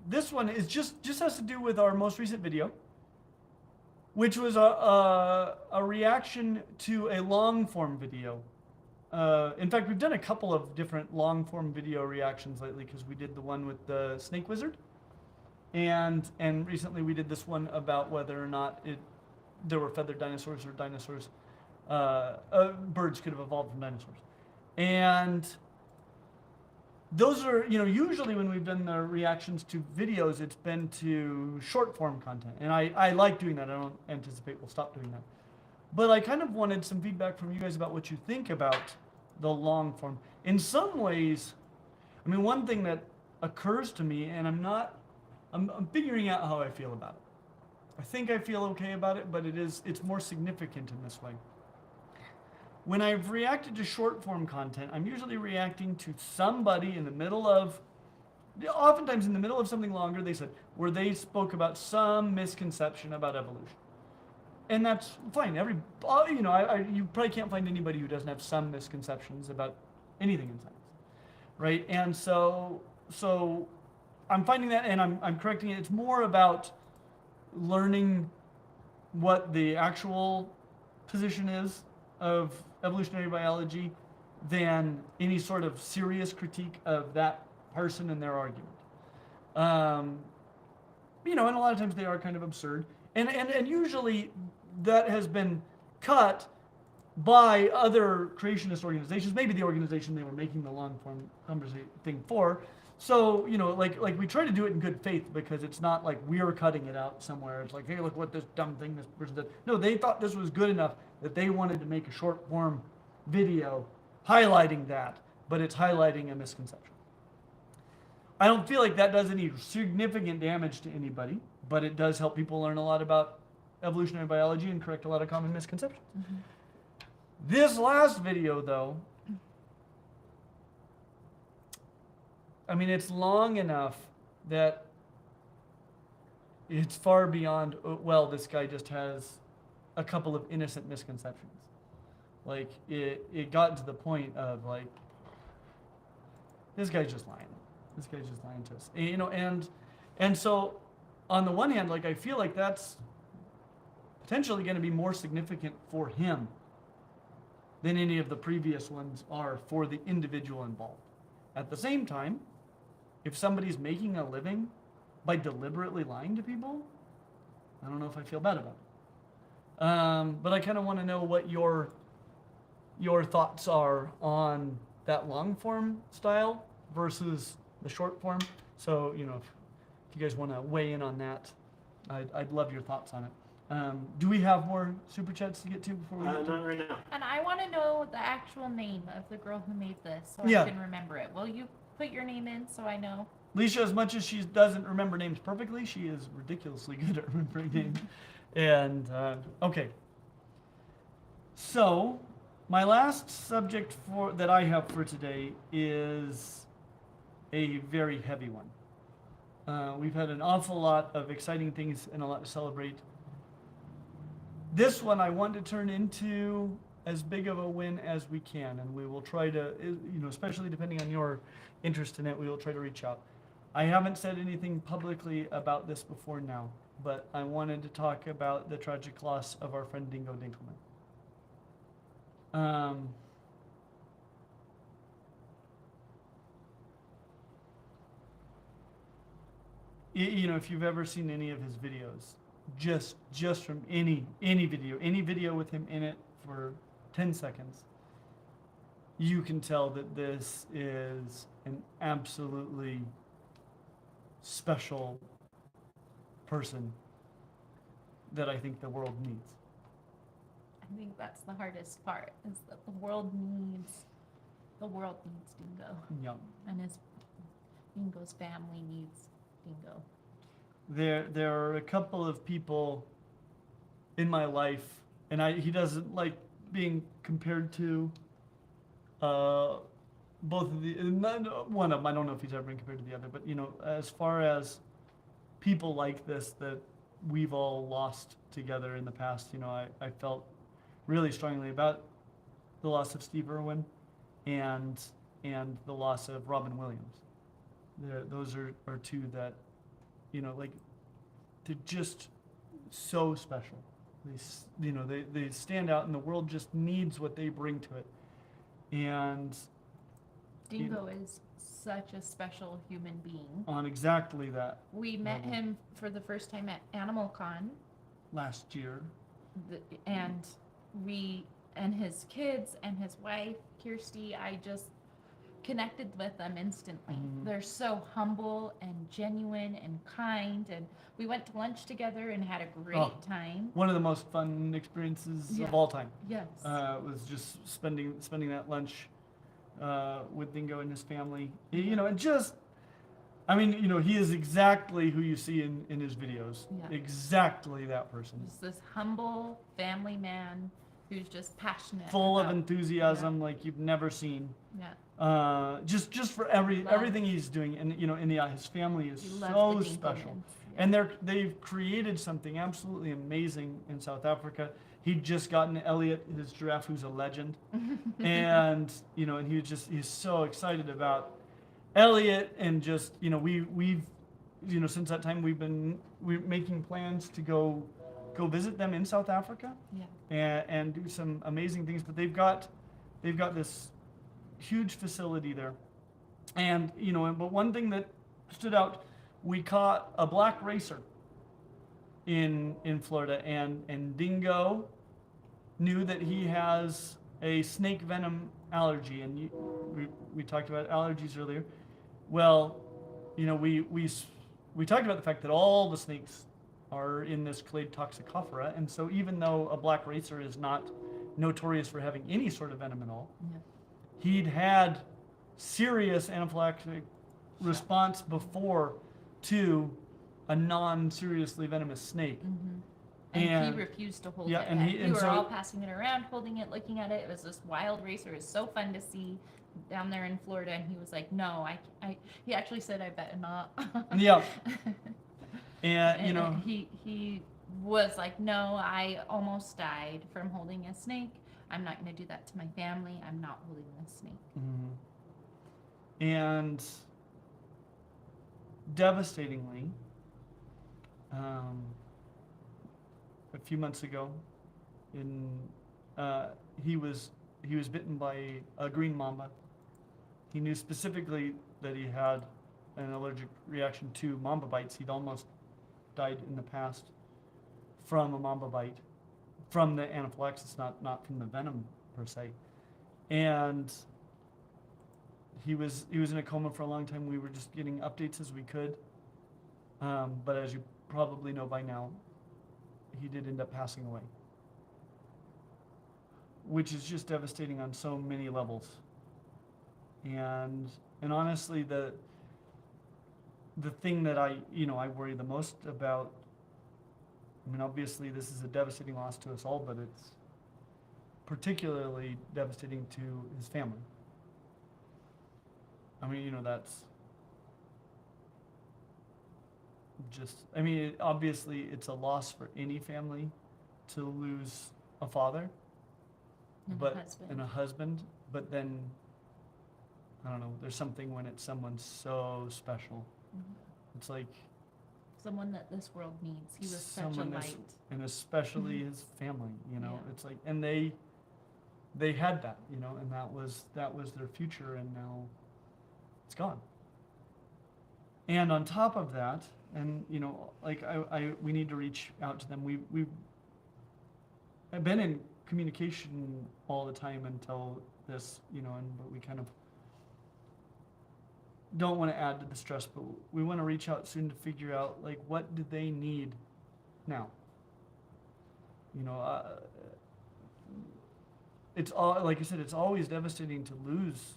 this one is just has to do with our most recent video, which was a reaction to a long form video. In fact, we've done a couple of different long form video reactions lately because we did the one with the snake wizard, and recently we did this one about whether or not there were feathered dinosaurs or dinosaurs, birds could have evolved from dinosaurs. And those are, usually when we've done the reactions to videos, it's been to short form content. And I like doing that. I don't anticipate we'll stop doing that. But I kind of wanted some feedback from you guys about what you think about the long form. In some ways, I mean, one thing that occurs to me, and I'm figuring out how I feel about it. I think I feel okay about it, but it's more significant in this way. When I've reacted to short form content, I'm usually reacting to somebody in the middle of, oftentimes in the middle of something longer, where they spoke about some misconception about evolution. And that's fine. You probably can't find anybody who doesn't have some misconceptions about anything in science, right? And so I'm finding that, and I'm correcting it. It's more about learning what the actual position is of evolutionary biology than any sort of serious critique of that person and their argument. And a lot of times they are kind of absurd. And usually that has been cut by other creationist organizations, maybe the organization they were making the long form conversation thing for. So, like we try to do it in good faith, because it's not like we're cutting it out somewhere. It's like, hey, look what this dumb thing this person did. No, they thought this was good enough that they wanted to make a short form video highlighting that, but it's highlighting a misconception. I don't feel like that does any significant damage to anybody, but it does help people learn a lot about evolutionary biology and correct a lot of common misconceptions. Mm-hmm. This last video, though, I mean, it's long enough that it's far beyond, well, this guy just has a couple of innocent misconceptions. Like, it got to the point of, like, this guy's just lying. This guy's just lying to us. And so, on the one hand, like, I feel like that's potentially going to be more significant for him than any of the previous ones are for the individual involved. At the same time, if somebody's making a living by deliberately lying to people, I don't know if I feel bad about it. But I kind of want to know what your thoughts are on that long form style versus the short form. So, if you guys want to weigh in on that, I'd love your thoughts on it. Do we have more super chats to get to before we get to? Not right now. And I want to know the actual name of the girl who made this, so Yeah. I can remember it. Will you put your name in so I know? Leisha, as much as she doesn't remember names perfectly, she is ridiculously good at remembering names. And, okay. So, my last subject that I have for today is a very heavy one. We've had an awful lot of exciting things and a lot to celebrate. This one I want to turn into as big of a win as we can, and we will try to, especially depending on your interest in it, we will try to reach out. I haven't said anything publicly about this before now, but I wanted to talk about the tragic loss of our friend Dingo Dinkelman. If you've ever seen any of his videos, just from any video with him in it for 10 seconds, you can tell that this is an absolutely special person that I think the world needs. I think that's the hardest part, is that the world needs Dingo. Yeah. And Dingo's family needs Dingo. There are a couple of people in my life, and he doesn't like being compared to both of the, one of them, I don't know if he's ever been compared to the other, but as far as people like this that we've all lost together in the past, I felt really strongly about the loss of Steve Irwin and the loss of Robin Williams. Those are two that, they're just so special. They stand out, and the world just needs what they bring to it. And Dingo is such a special human being. On exactly that. We met him for the first time at Animal Con last year. And his kids and his wife, Kirsty, connected with them instantly. Mhm. They're so humble and genuine and kind, and we went to lunch together and had a great Oh. time. One of the most fun experiences Yeah. of all time. Yes. Was just spending that lunch with Dingo and his family. You know, and just, I mean, you know, he is exactly who you see in his videos. Yeah. Exactly that person. Just this humble family man who's just passionate. Full of about- enthusiasm like you've never seen. Yeah. Just for Love. everything he's doing, and you know, and his family is He loves so the Dingo special. men. And they've created something absolutely amazing in South Africa. He'd just gotten Elliot, his giraffe, who's a legend, and you know, and he's so excited about Elliot, and just, you know, we've you know, since that time we're making plans to go visit them in South Africa, Yeah. and do some amazing things. But they've got this huge facility there, and you know, but one thing that stood out, we caught a black racer in Florida, and Dingo knew that he has a snake venom allergy, and we talked about allergies earlier. Well, you know, we talked about the fact that all the snakes are in this clade Toxicophora, and so even though a black racer is not notorious for having any sort of venom at all, Yeah. he'd had serious anaphylactic response before to a non-seriously venomous snake. Mm-hmm. And And he refused to hold yeah, it. and he- we and were so- all passing it around, holding it, looking at it. It was this wild racer. It was so fun to see down there in Florida. And he was like, "No, he actually said, I better not." Yeah. And you know, he was like, "No, I almost died from holding a snake. I'm not going to do that to my family. I'm not holding this snake." and devastatingly, a few months ago, he was bitten by a green mamba. He knew specifically that he had an allergic reaction to mamba bites. He'd almost died in the past from a mamba bite, from the anaphylaxis, not from the venom per se. And he was in a coma for a long time. We were just getting updates as we could. But as you probably know by now, he did end up passing away, which is just devastating on so many levels. And honestly, the thing that I worry the most about, I mean, obviously this is a devastating loss to us all, but it's particularly devastating to his family. I mean, you know, that's just, I mean, obviously it's a loss for any family to lose a father, And but a husband. and a husband, but then, I don't know, there's something when it's someone so special. Mhm. It's like Someone that this world needs. He was such a someone light. and especially his family, you know. Yeah. It's like, and they had that, you know, and that was their future, and now it's gone. And on top of that, and you know, like we need to reach out to them. I've been in communication all the time until this, you know, but we kind of don't want to add to the stress, but we want to reach out soon to figure out, like, what do they need now? You know, it's all, like I said, it's always devastating to lose,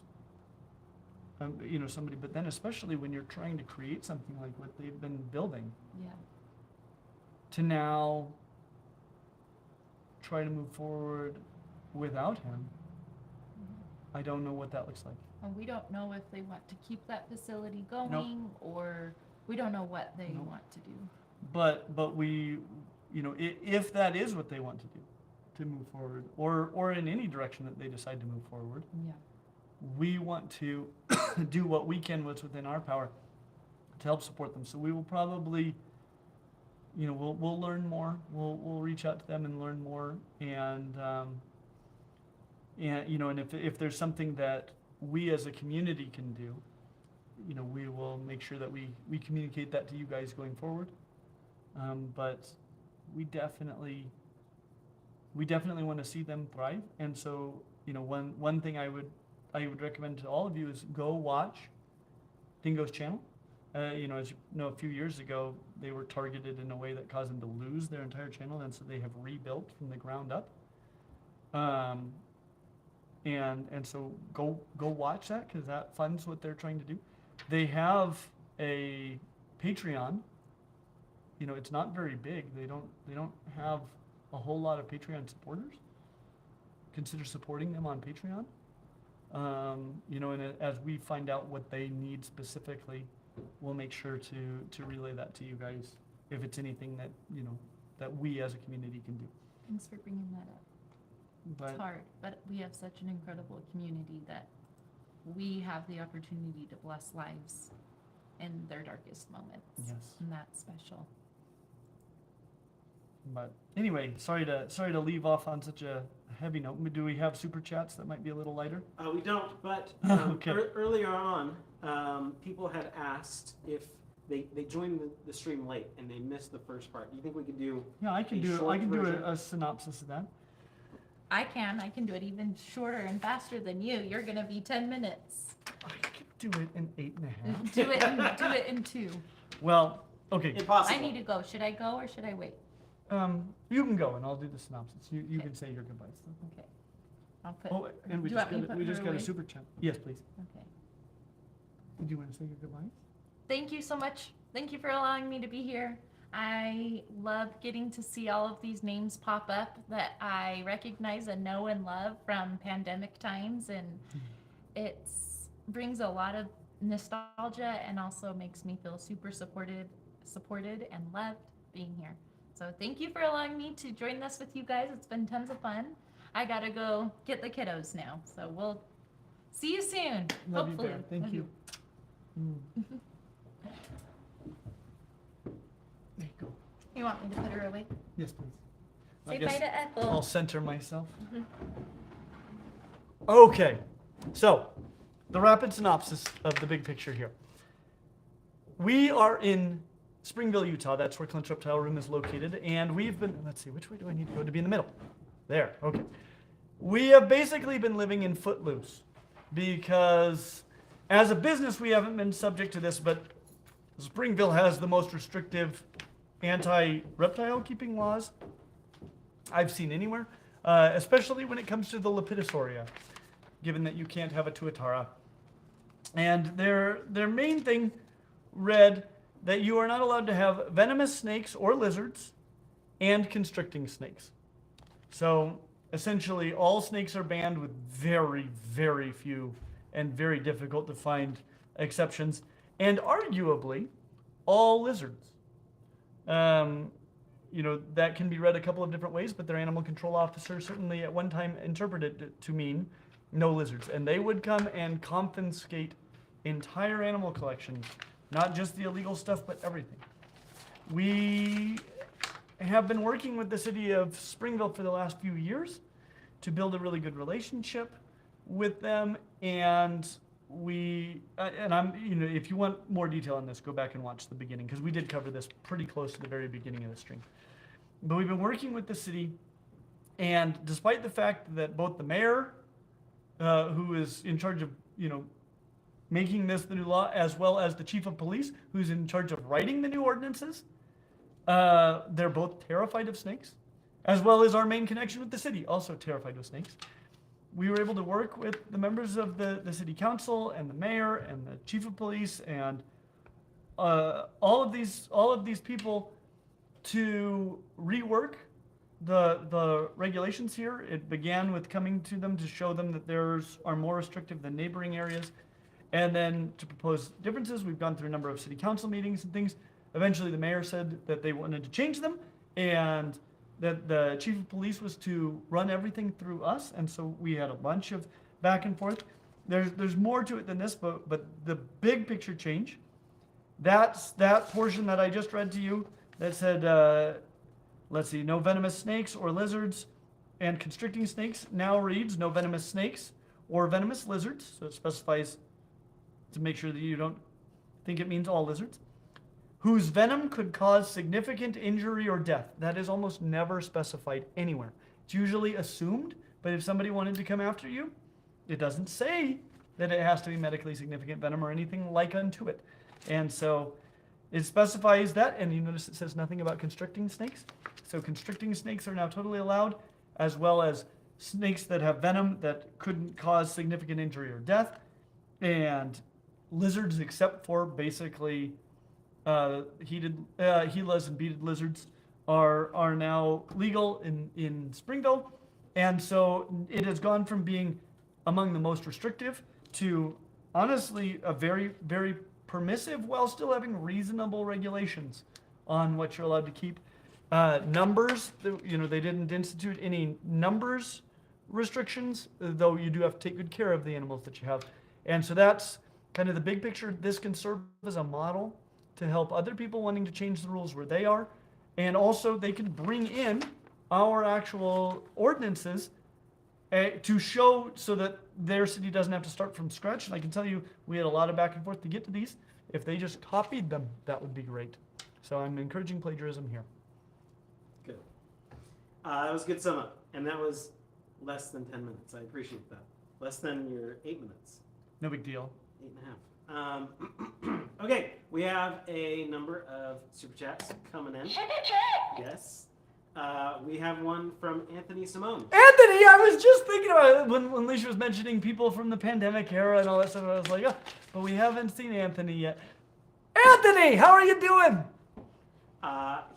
you know, somebody, but then especially when you're trying to create something like what they've been building, Yeah. to now try to move forward without him. I don't know what that looks like. And we don't know if they want to keep that facility going, or we don't know what they Nope. want to do. But we, you know, if that is what they want to do, to move forward, or in any direction that they decide to move forward, Yeah. we want to do what we can, what's within our power, to help support them. So we will probably, you know, we'll learn more. We'll reach out to them and learn more, and you know, and if there's something that we as a community can do, you know, we will make sure that we communicate that to you guys going forward. But we definitely want to see them thrive, and so, you know, one thing I I would recommend to all of you is go watch Dingo's channel. As you know, a few years ago, they were targeted in a way that caused them to lose their entire channel, and so they have rebuilt from the ground up. And so go watch that, because that funds what they're trying to do. They have a Patreon. It's not very big. They don't have a whole lot of Patreon supporters. Consider supporting them on Patreon. And as we find out what they need specifically, we'll make sure to relay that to you guys if it's anything that that we as a community can do. Thanks for bringing that up. It's hard, but we have such an incredible community that we have the opportunity to bless lives in their darkest moments. Yes. And that's special. But anyway, sorry to leave off on such a heavy note. Do we have super chats that might be a little lighter? We don't, but Okay. earlier on, people had asked if they joined the stream late and they missed the first part. Do you think we could do? Yeah, I can do version? a synopsis of that. I can do it even shorter and faster than you. You're gonna be 10 minutes. I can do it in 8.5. Do it in 2. Well, okay. Impossible. I need to go. Should I go or should I wait? You can go and I'll do the synopsis. You Okay. can say your goodbyes. Okay. I'll put. Oh, and we Do you just want me to got put we just her got a away? super chat. Yes, please. Okay. Did you want to say your goodbyes? Thank you so much. Thank you for allowing me to be here. I love getting to see all of these names pop up that I recognize and know and love from pandemic times, and it brings a lot of nostalgia and also makes me feel super supported and loved being here. So thank you for allowing me to join this with you guys. It's been tons of fun. I gotta go get the kiddos now, so we'll see you soon. Love hopefully. you, Bear. Thank Love you. There you go. You want me to put her away? Yes, please. I Say guess bye to Ethel. I'll center myself. Okay, so the rapid synopsis of the big picture here. We are in Springville, Utah. That's where Clint's Reptile Room is located. And we've been, let's see, which way do I need to go to be in the middle? There, okay. We have basically been living in Footloose because as a business, we haven't been subject to this, but Springville has the most restrictive anti-reptile keeping laws I've seen anywhere, especially when it comes to the Lepidosauria, given that you can't have a tuatara. And their main thing read that you are not allowed to have venomous snakes or lizards and constricting snakes. So essentially all snakes are banned with very, very few and very difficult to find exceptions, and arguably all lizards. That can be read a couple of different ways, but their animal control officer certainly at one time interpreted it to mean no lizards. And they would come and confiscate entire animal collections, not just the illegal stuff, but everything. We have been working with the city of Springville for the last few years to build a really good relationship with them, and if you want more detail on this, go back and watch the beginning, because we did cover this pretty close to the very beginning of the stream. But we've been working with the city, and despite the fact that both the mayor, who is in charge of, making this the new law, as well as the chief of police, who's in charge of writing the new ordinances, they're both terrified of snakes, as well as our main connection with the city, also terrified of snakes. We were able to work with the members of the city council and the mayor and the chief of police and all of these people to rework the regulations here. It began with coming to them to show them that theirs are more restrictive than neighboring areas, and then to propose differences. We've gone through a number of city council meetings and things. Eventually the mayor said that they wanted to change them, and that the chief of police was to run everything through us, and so we had a bunch of back and forth. There's more to it than this, but the big picture change, that's that portion that I just read to you that said, let's see, no venomous snakes or lizards and constricting snakes now reads no venomous snakes or venomous lizards, so it specifies to make sure that you don't think it means all lizards, whose venom could cause significant injury or death. That is almost never specified anywhere. It's usually assumed, but if somebody wanted to come after you, it doesn't say that it has to be medically significant venom or anything like unto it. And so it specifies that, and you notice it says nothing about constricting snakes. So constricting snakes are now totally allowed, as well as snakes that have venom that couldn't cause significant injury or death, and lizards, except for basically Gilas and beaded lizards, are now legal in Springville. And so it has gone from being among the most restrictive to honestly a very, very permissive, while still having reasonable regulations on what you're allowed to keep. Numbers, they didn't institute any numbers restrictions, though you do have to take good care of the animals that you have. And so that's kind of the big picture. This can serve as a model to help other people wanting to change the rules where they are. And also they can bring in our actual ordinances to show so that their city doesn't have to start from scratch. And I can tell you, we had a lot of back and forth to get to these. If they just copied them, that would be great. So I'm encouraging plagiarism here. Good. That was a good sum up. And that was less than 10 minutes. I appreciate that. Less than your 8 minutes. No big deal. 8.5. Okay, we have a number of super chats coming in. Yes. We have one from Anthony Simone. Anthony, I was just thinking about it when Leisha was mentioning people from the pandemic era and all that stuff. I was like, oh, but we haven't seen Anthony yet. Anthony, how are you doing?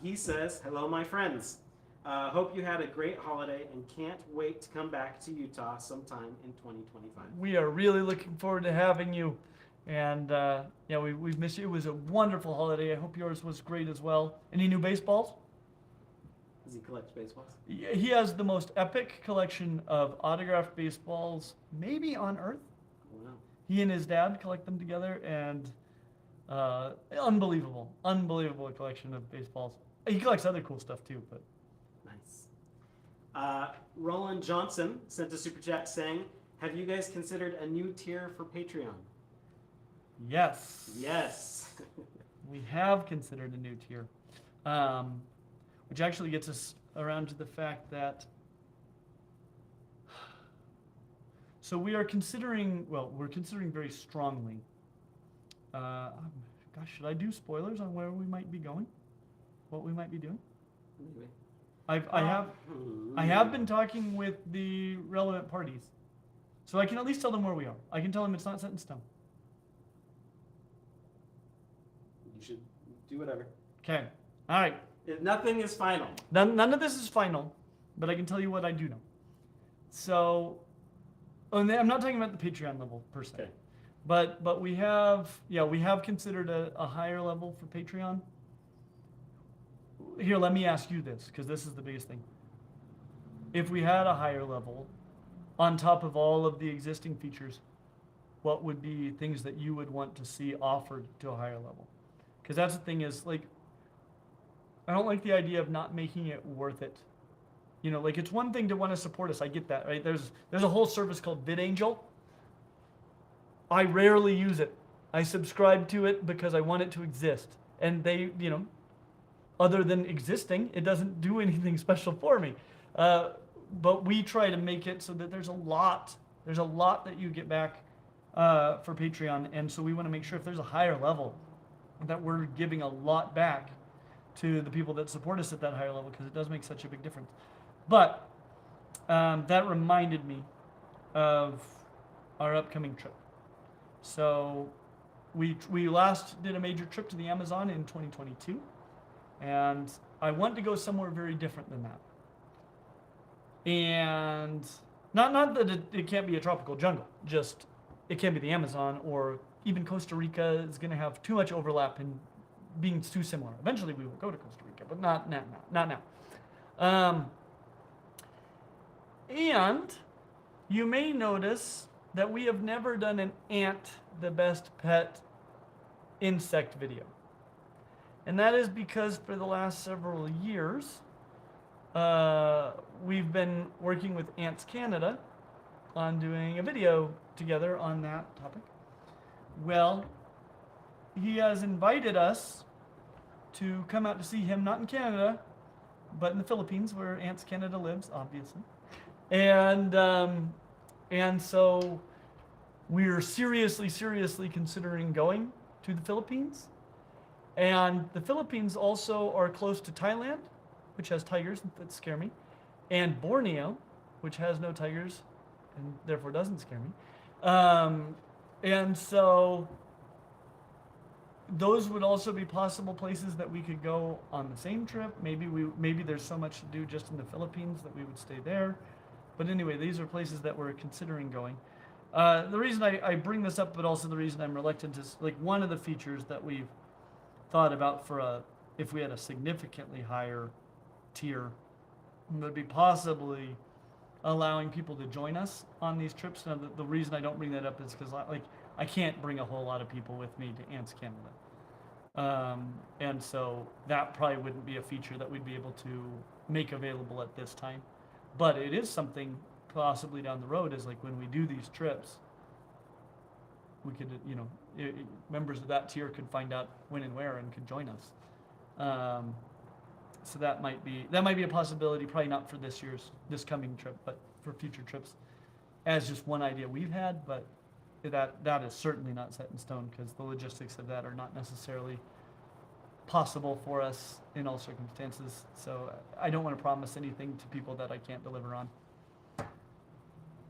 He says, hello, my friends. Hope you had a great holiday and can't wait to come back to Utah sometime in 2025. We are really looking forward to having you. And we've missed you. It was a wonderful holiday. I hope yours was great as well. Any new baseballs? Does he collect baseballs? He has the most epic collection of autographed baseballs, maybe on Earth. Wow. He and his dad collect them together, and unbelievable collection of baseballs. He collects other cool stuff too, but nice. Roland Johnson sent a super chat saying, have you guys considered a new tier for Patreon? yes. Yes. We have considered a new tier, which actually gets us around to the fact that, so we're considering very strongly, gosh, should I do spoilers on where we might be going? What we might be doing? Anyway. I have been talking with the relevant parties, so I can at least tell them where we are. I can tell them it's not set in stone. You should do whatever. Okay. All right. Nothing is final. None of this is final, but I can tell you what I do know. So, I'm not talking about the Patreon level per se, Okay. but we have considered a higher level for Patreon. Here, let me ask you this, because this is the biggest thing. If we had a higher level, on top of all of the existing features, what would be things that you would want to see offered to a higher level? Because that's the thing is, like, I don't like the idea of not making it worth it. Like, it's one thing to want to support us. I get that, right? There's a whole service called VidAngel. I rarely use it. I subscribe to it because I want it to exist. And they, other than existing, it doesn't do anything special for me. But we try to make it so that there's a lot that you get back for Patreon. And so we want to make sure if there's a higher level that we're giving a lot back to the people that support us at that higher level, because it does make such a big difference. But that reminded me of our upcoming trip. So we last did a major trip to the Amazon in 2022, and I want to go somewhere very different than that. And not that it can't be a tropical jungle, just it can't be the Amazon, or even Costa Rica is going to have too much overlap in being too similar. Eventually we will go to Costa Rica, but not now. And you may notice that we have never done an ant the best pet insect video. And that is because for the last several years, we've been working with Ants Canada on doing a video together on that topic. Well, he has invited us to come out to see him, not in Canada, but in the Philippines, where Ants Canada lives, obviously. And And so we're seriously considering going to the Philippines. And the Philippines also are close to Thailand, which has tigers that scare me, and Borneo, which has no tigers and therefore doesn't scare me. And so those would also be possible places that we could go on the same trip. Maybe there's so much to do just in the Philippines that we would stay there. But anyway, these are places that we're considering going. The reason I bring this up, but also the reason I'm reluctant is like one of the features that we've thought about for if we had a significantly higher tier would be possibly allowing people to join us on these trips. Now, the reason I don't bring that up is because I can't bring a whole lot of people with me to Ants Canada. And so that probably wouldn't be a feature that we'd be able to make available at this time. But it is something possibly down the road, is like when we do these trips, we could, members of that tier could find out when and where and could join us. So that might be a possibility, probably not for this coming trip, but for future trips, as just one idea we've had. But that is certainly not set in stone, because the logistics of that are not necessarily possible for us in all circumstances. So I don't want to promise anything to people that I can't deliver on.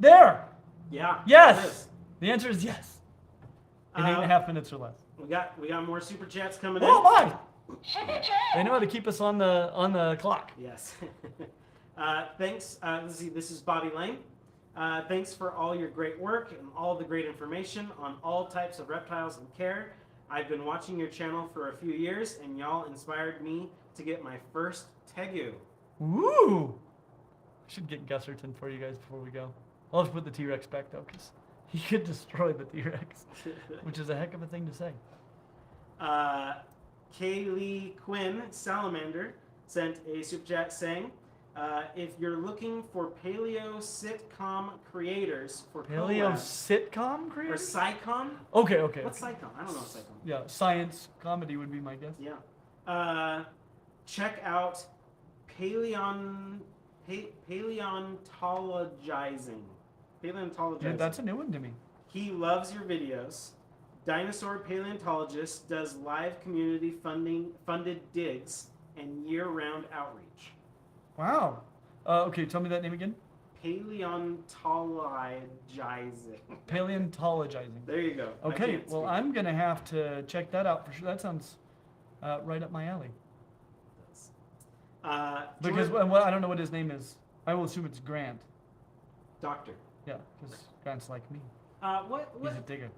There. Yeah. Yes. The answer is yes. In 8.5 minutes or less. We got more super chats coming Oh in. my! They know how to keep us on the clock. Yes. Thanks. Let's see. This is Bobby Lane. Thanks for all your great work and all the great information on all types of reptiles and care. I've been watching your channel for a few years, and y'all inspired me to get my first tegu. Ooh! I should get Gusserton for you guys before we go. I'll just put the T-Rex back though, because he could destroy the T-Rex, which is a heck of a thing to say. Kaylee Quinn Salamander sent a super chat saying, if you're looking for paleo sitcom creators for Paleo collab- sitcom or creators? SciCom? Okay. What's SciCom? I don't know what SciCom. Yeah, science comedy would be my guess. Yeah. Check out Paleontologizing. Yeah, that's a new one to me. He loves your videos. Dinosaur Paleontologist does live community funded digs and year-round outreach. Wow. Okay, tell me that name again. Paleontologizing. Paleontologizing. There you go. Okay, well, I'm going to have to check that out for sure. That sounds right up my alley. Because I don't know what his name is. I will assume it's Grant. Doctor. Yeah, because Grant's like me. What? He's a digger.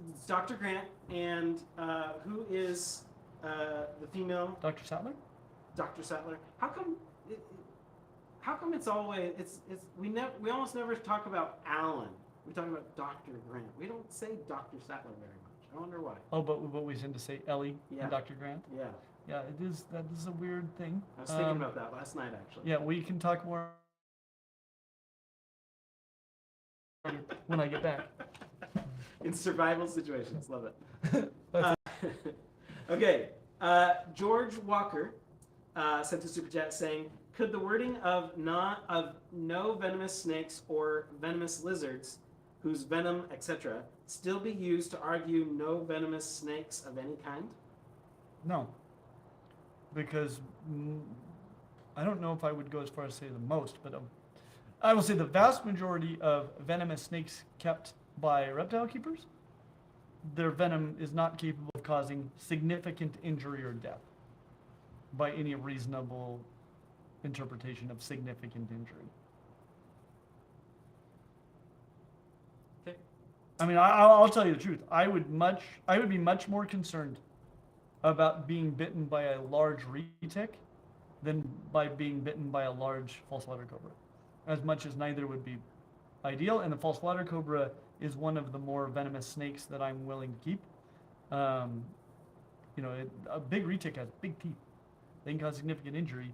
It's Dr. Grant, and who is the female? Dr. Sattler? Dr. Sattler. How come it's always we almost never talk about Alan. We talk about Dr. Grant. We don't say Dr. Sattler very much. I wonder why. Oh, but we tend to say Ellie and Dr. Grant. Yeah. Yeah, that is a weird thing. I was thinking about that last night, actually. Yeah, we can talk more when I get back. In survival situations, love it. Okay, George Walker sent a super chat saying, "Could the wording of no venomous snakes or venomous lizards, whose venom, etc., still be used to argue no venomous snakes of any kind?" No, because I don't know if I would go as far as say the most, but I will say the vast majority of venomous snakes kept by reptile keepers, their venom is not capable of causing significant injury or death by any reasonable interpretation of significant injury. Okay. I mean, I'll tell you the truth. I would be much more concerned about being bitten by a large retic than by being bitten by a large false water cobra, as much as neither would be ideal. And the false water cobra is one of the more venomous snakes that I'm willing to keep. A big retic has big teeth. They can cause significant injury.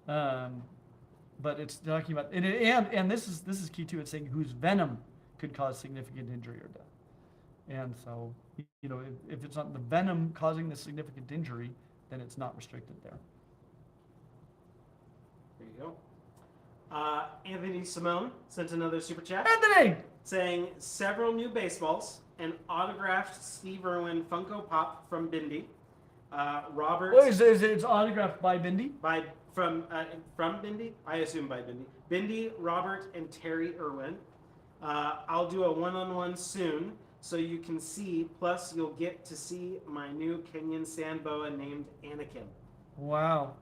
But it's talking about, and this is key too. It's saying whose venom could cause significant injury or death. And so, if it's not the venom causing the significant injury, then it's not restricted there. There you go. Anthony Simone sent another super chat Anthony! saying several new baseballs, an autographed Steve Irwin Funko Pop from Bindi. Robert. What is it? It's autographed by Bindi? From Bindi? I assume by Bindi. Bindi, Robert, and Terry Irwin. I'll do a one-on-one soon so you can see. Plus, you'll get to see my new Kenyan sand boa named Anakin. Wow.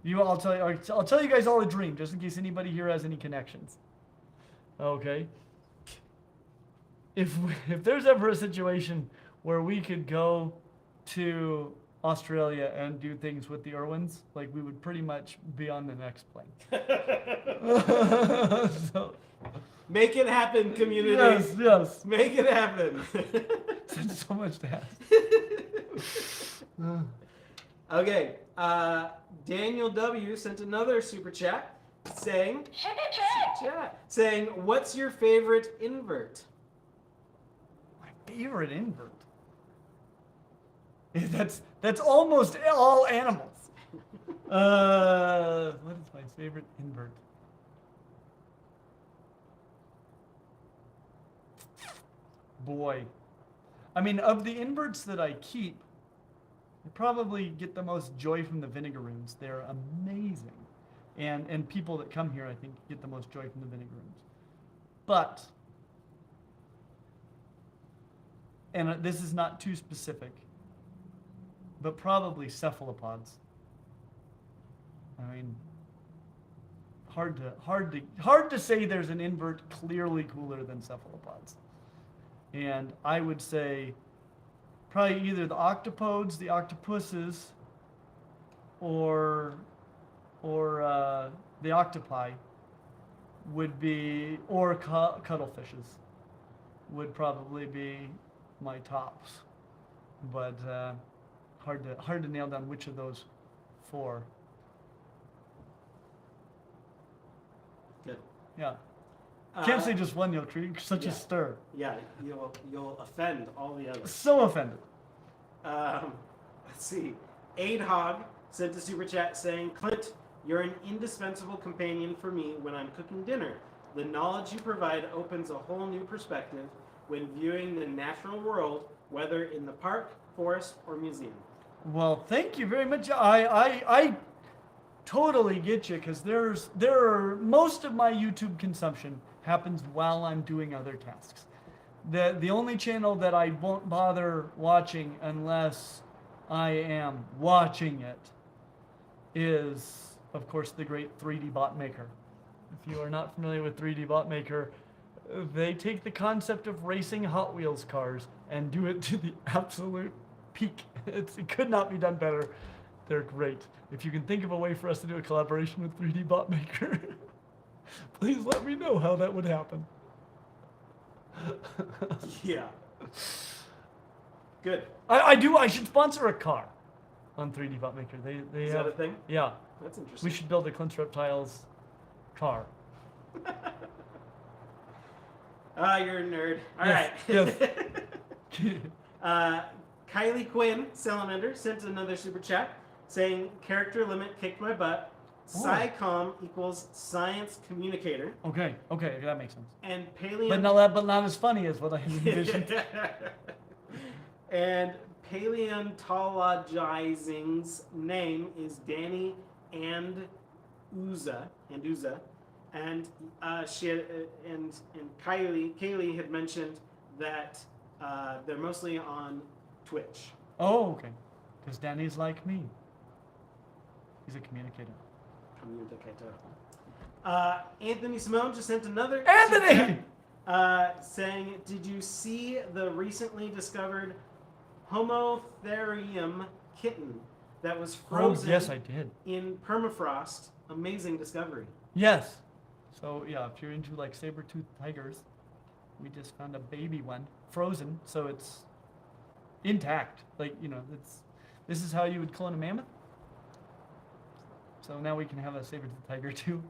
I'll tell you guys all a dream, just in case anybody here has any connections. Okay. If there's ever a situation where we could go to Australia and do things with the Irwins, like we would pretty much be on the next plane. So, make it happen, community. Yes. Make it happen. It's so much to ask. Okay. Daniel W sent another super chat saying, "What's your favorite invert?" My favorite invert. That's almost all animals. What is my favorite invert? Boy. I mean, of the inverts that I keep, I probably get the most joy from the vinegaroons. They're amazing. And people that come here, I think, get the most joy from the vinegaroons. But, and this is not too specific, but probably cephalopods. I mean, hard to say there's an invert clearly cooler than cephalopods. And I would say probably either the octopodes, the octopuses, or the octopi would be, or cuttlefishes would probably be my tops. But hard to nail down which of those four. Good. Yeah. Can't say just one, you'll create such a stir. Yeah, you'll offend all the others. So offended. Let's see. Aidhog sent a super chat saying, "Clint, you're an indispensable companion for me when I'm cooking dinner. The knowledge you provide opens a whole new perspective when viewing the natural world, whether in the park, forest, or museum." Well, thank you very much. I totally get you, because most of my YouTube consumption happens while I'm doing other tasks. The only channel that I won't bother watching unless I am watching it is, of course, the great 3D Bot Maker. If you are not familiar with 3D Bot Maker, they take the concept of racing Hot Wheels cars and do it to the absolute peak. It could not be done better. They're great. If you can think of a way for us to do a collaboration with 3D Bot Maker, please let me know how that would happen. Yeah. Good. I should sponsor a car on 3D Bot Maker. They Is have, that a thing? Yeah. That's interesting. We should build a Clint Reptiles car. You're a nerd. All Yes, right. Kylie Quinn, Salamander, sent another super chat saying, "Character limit kicked my butt. SciComm equals science communicator." Okay, that makes sense. And Paleo. But not as funny as what I envisioned. And paleontologizing's name is Danny and Uza. And she had, and Kaylee had mentioned that they're mostly on Twitch. Oh, okay. Because Danny's like me. He's a communicator. Anthony Simone just sent another. Anthony! Saying, "Did you see the recently discovered Homotherium kitten that was frozen yes, I did. in permafrost? Amazing discovery." Yes. So yeah, if you're into like saber-toothed tigers, we just found a baby one, frozen, so it's intact. Like, this is how you would clone a mammoth. So now we can have a saber-toothed tiger too.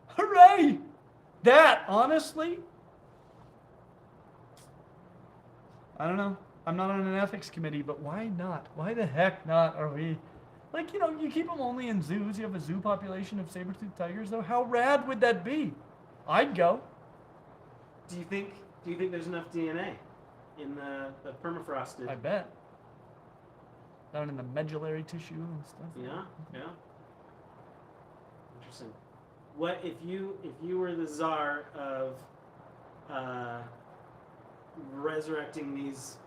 Hooray! That, honestly, I don't know. I'm not on an ethics committee, but why not? Why the heck not? Like, you keep them only in zoos. You have a zoo population of saber-toothed tigers, though. How rad would that be? I'd go. Do you think there's enough DNA in the permafrosted? I bet. Down in the medullary tissue and stuff. Yeah. Interesting. What if you were the czar of resurrecting these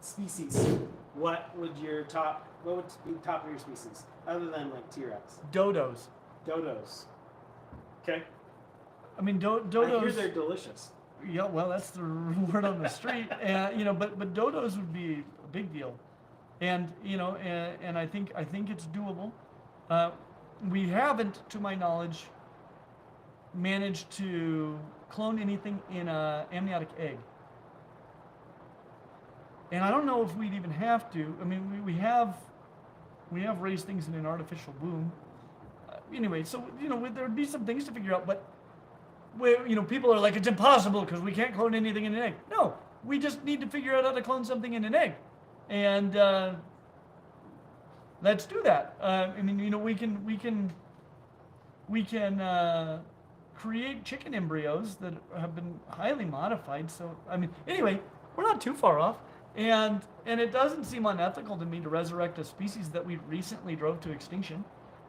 species? What would be the top of your species, other than like T-Rex? Dodos. Dodos. Okay. I mean, I hear dodos. they're delicious. Yeah, well, that's the word on the street. And but dodos would be a big deal, and and I think it's doable. We haven't, to my knowledge, managed to clone anything in a amniotic egg. And I don't know if we'd even have to. I mean, we have raised things in an artificial womb. Anyway, so there would be some things to figure out, but people are like, it's impossible because we can't clone anything in an egg. No, we just need to figure out how to clone something in an egg, and let's do that. I mean, we can create chicken embryos that have been highly modified. So I mean, anyway, we're not too far off. And it doesn't seem unethical to me to resurrect a species that we recently drove to extinction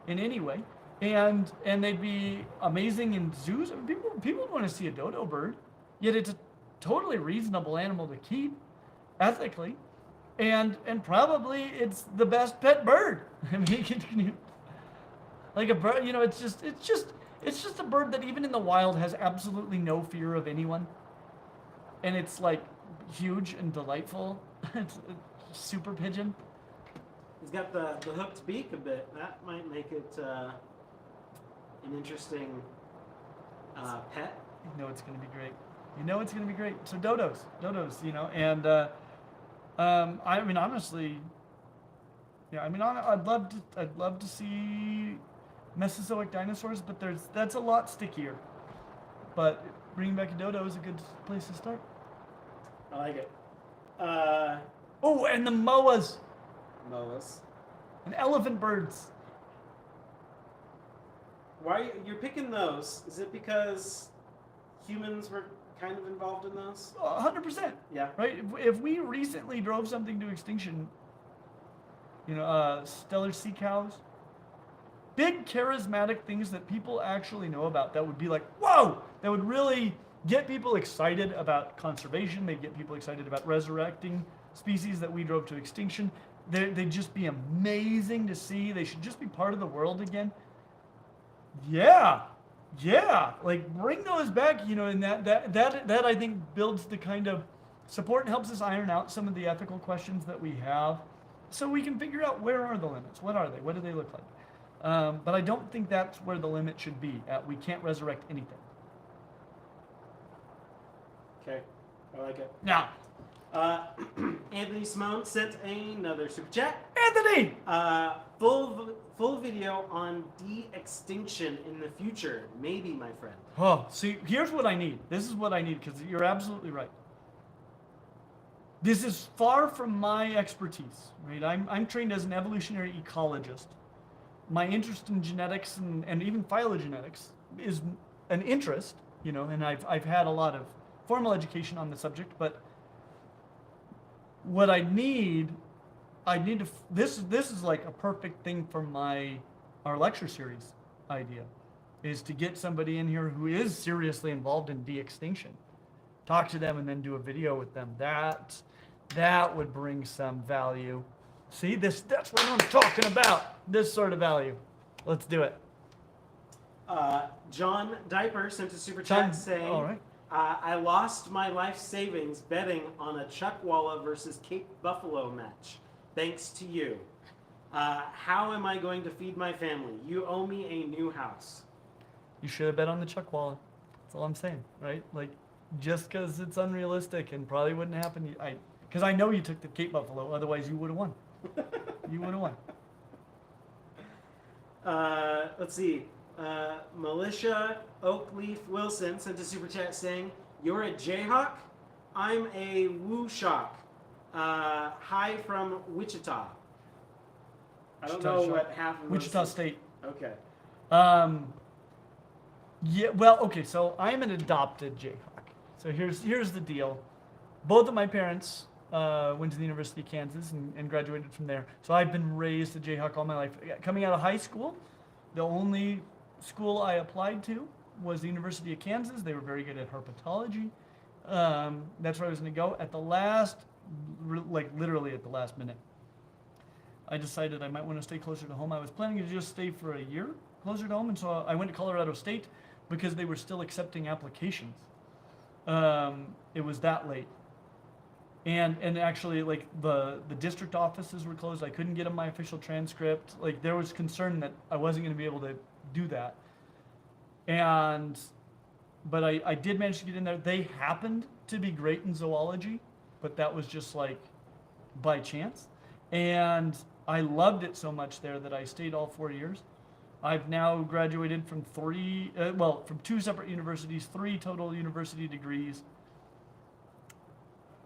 in any way. And they'd be amazing in zoos. I mean, people want to see a dodo bird, yet it's a totally reasonable animal to keep ethically. And probably it's the best pet bird. I mean, like a bird, it's just a bird that even in the wild has absolutely no fear of anyone. And it's like huge and delightful. It's a super pigeon. He's got the hooked beak a bit. That might make it an interesting pet. You know it's going to be great. So dodos, and I mean, honestly, yeah, I mean, I'd love to see Mesozoic dinosaurs, but that's a lot stickier. But bringing back a dodo is a good place to start. I like it. Oh, and the moas. Moas. And elephant birds. Why you're picking those? Is it because humans were kind of involved in those? 100%. Yeah. Right? If we recently drove something to extinction, stellar sea cows, big charismatic things that people actually know about, that would be like, whoa, that would really get people excited about conservation. They'd get people excited about resurrecting species that we drove to extinction. They'd just be amazing to see. They should just be part of the world again. Yeah, like bring those back, and that I think builds the kind of support and helps us iron out some of the ethical questions that we have, so we can figure out where are the limits, what are they, what do they look like. But I don't think that's where the limit should be. We can't resurrect anything. Okay, I like it. Now, Anthony Simone sent another super chat. Anthony! Full video on de-extinction in the future. Maybe, my friend. Oh, see, here's what I need. This is what I need, because you're absolutely right. This is far from my expertise, right? I'm trained as an evolutionary ecologist. My interest in genetics and even phylogenetics is an interest, and I've had a lot of formal education on the subject, but what I need to, this is like a perfect thing for our lecture series idea, is to get somebody in here who is seriously involved in de-extinction, talk to them, and then do a video with them. That would bring some value. See, that's what I'm talking about. This sort of value. Let's do it. John Diaper sent a super chat saying, all right. I lost my life savings betting on a Chuckwalla versus Cape Buffalo match. Thanks to you. How am I going to feed my family? You owe me a new house. You should have bet on the Chuckwalla. That's all I'm saying, right? Like, just because it's unrealistic and probably wouldn't happen, because I know you took the Cape Buffalo, otherwise you would have won. You would have won. Let's see. Militia Oakleaf Wilson sent a super chat saying, "You're a Jayhawk? I'm a Woo Shock. Hi from Wichita." I don't Wichita know Shark. what half of Wichita those- State. Okay. Yeah, well, okay, so I'm an adopted Jayhawk. So here's the deal. Both of my parents went to the University of Kansas and graduated from there. So I've been raised a Jayhawk all my life. Coming out of high school, the only school I applied to was the University of Kansas. They were very good at herpetology. That's where I was going to go. At the last, like literally at the last minute, I decided I might want to stay closer to home. I was planning to just stay for a year closer to home, and so I went to Colorado State because they were still accepting applications. It was that late. And actually, like, the district offices were closed. I couldn't get them my official transcript. Like, there was concern that I wasn't going to be able to do that. But I did manage to get in there. They happened to be great in zoology, but that was just, like, by chance. And I loved it so much there that I stayed all 4 years. I've now graduated from from 2 separate universities, 3 total university degrees,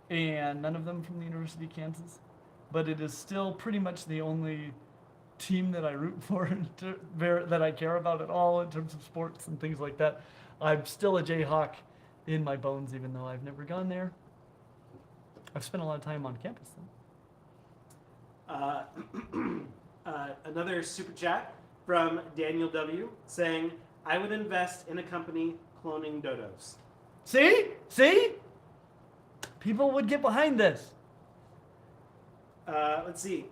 and none of them from the University of Kansas. But it is still pretty much the only team that I root for, that I care about at all in terms of sports and things like that. I'm still a Jayhawk in my bones, even though I've never gone there. I've spent a lot of time on campus, though. Another super chat from Daniel W. saying, I would invest in a company cloning dodos. See? People would get behind this. Let's see.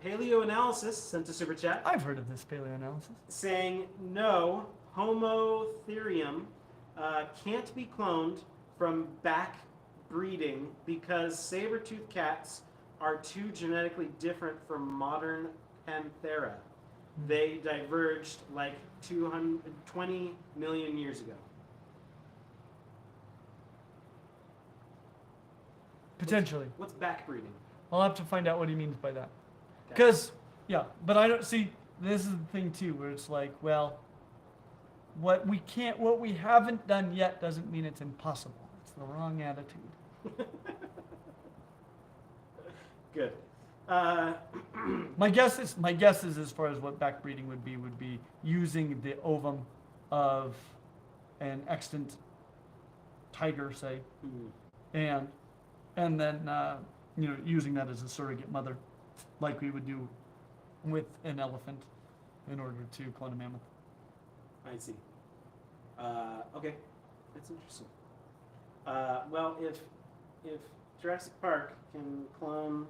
Paleoanalysis sent a super chat I've heard of this paleoanalysis. saying, no, Homo therium can't be cloned from back breeding because saber-toothed cats are too genetically different from modern Panthera. They diverged like 220 million years ago. Potentially. What's backbreeding? I'll have to find out what he means by that. Okay. Because, yeah, but I don't see, this is the thing too, where it's like, well, what we haven't done yet doesn't mean it's impossible. It's the wrong attitude. Good. My guess is as far as what backbreeding would be using the ovum of an extant tiger, say, and then using that as a surrogate mother, like we would do with an elephant in order to clone a mammoth. I see. Okay, that's interesting. Well, if Jurassic Park can clone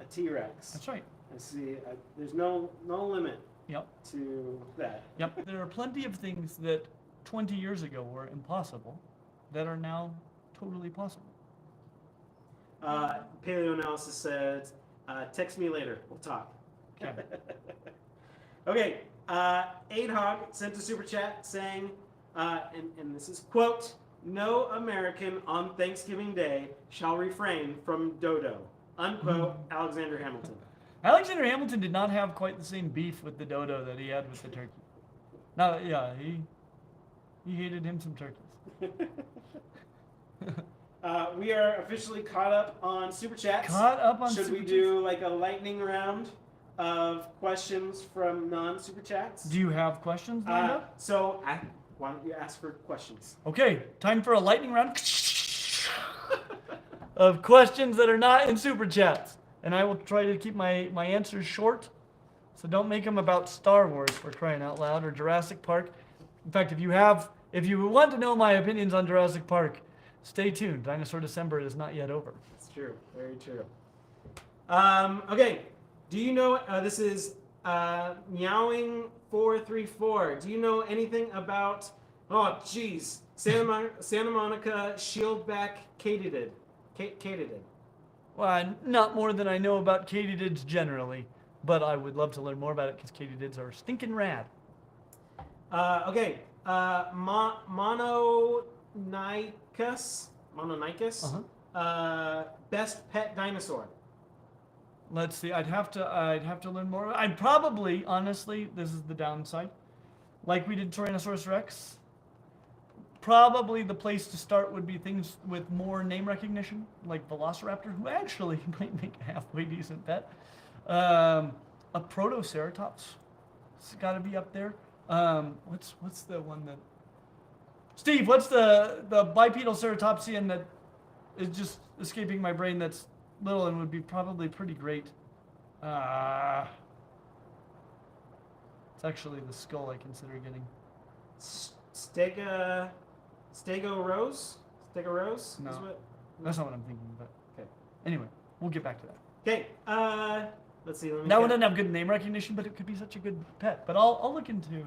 a T-Rex, That's right. I see. There's no limit Yep. to that. Yep. There are plenty of things that 20 years ago were impossible that are now totally possible. Paleoanalysis says, text me later. We'll talk. Okay. Okay. Adhog sent a super chat saying, and this is quote, no American on Thanksgiving Day shall refrain from dodo. Unquote, Alexander Hamilton. Alexander Hamilton did not have quite the same beef with the dodo that he had with the turkey. Now, yeah, he hated him some turkeys. We are officially caught up on super chats. Caught up on Should super we do like a lightning round of questions from non-super chats? Do you have questions lined up? So why don't you ask for questions? Okay, time for a lightning round of questions that are not in super chats. And I will try to keep my answers short. So don't make them about Star Wars, for crying out loud, or Jurassic Park. In fact, if you want to know my opinions on Jurassic Park, stay tuned. Dinosaur December is not yet over. It's true. Very true. Okay. Do you know, this is Meowing434. Do you know anything about, Santa Monica Shieldback katydid? Katydid. Well, not more than I know about katydids generally, but I would love to learn more about it because katydids are stinking rad. Okay. Mononicus. Best pet dinosaur. Let's see. I'd have to learn more. I'd probably, honestly, this is the downside. Like we did Tyrannosaurus Rex. Probably the place to start would be things with more name recognition, like Velociraptor, who actually might make a halfway decent pet. a protoceratops. It's got to be up there. What's the one that? Steve, what's the bipedal ceratopsian that is just escaping my brain? That's little and would be probably pretty great. It's actually the skull I consider getting. Stegosaurus? Stegosaurus? No. Is what? That's not what I'm thinking. But Okay. Anyway, we'll get back to that. Okay. Let's see. Let me That one get- doesn't have good name recognition, but it could be such a good pet. But I'll look into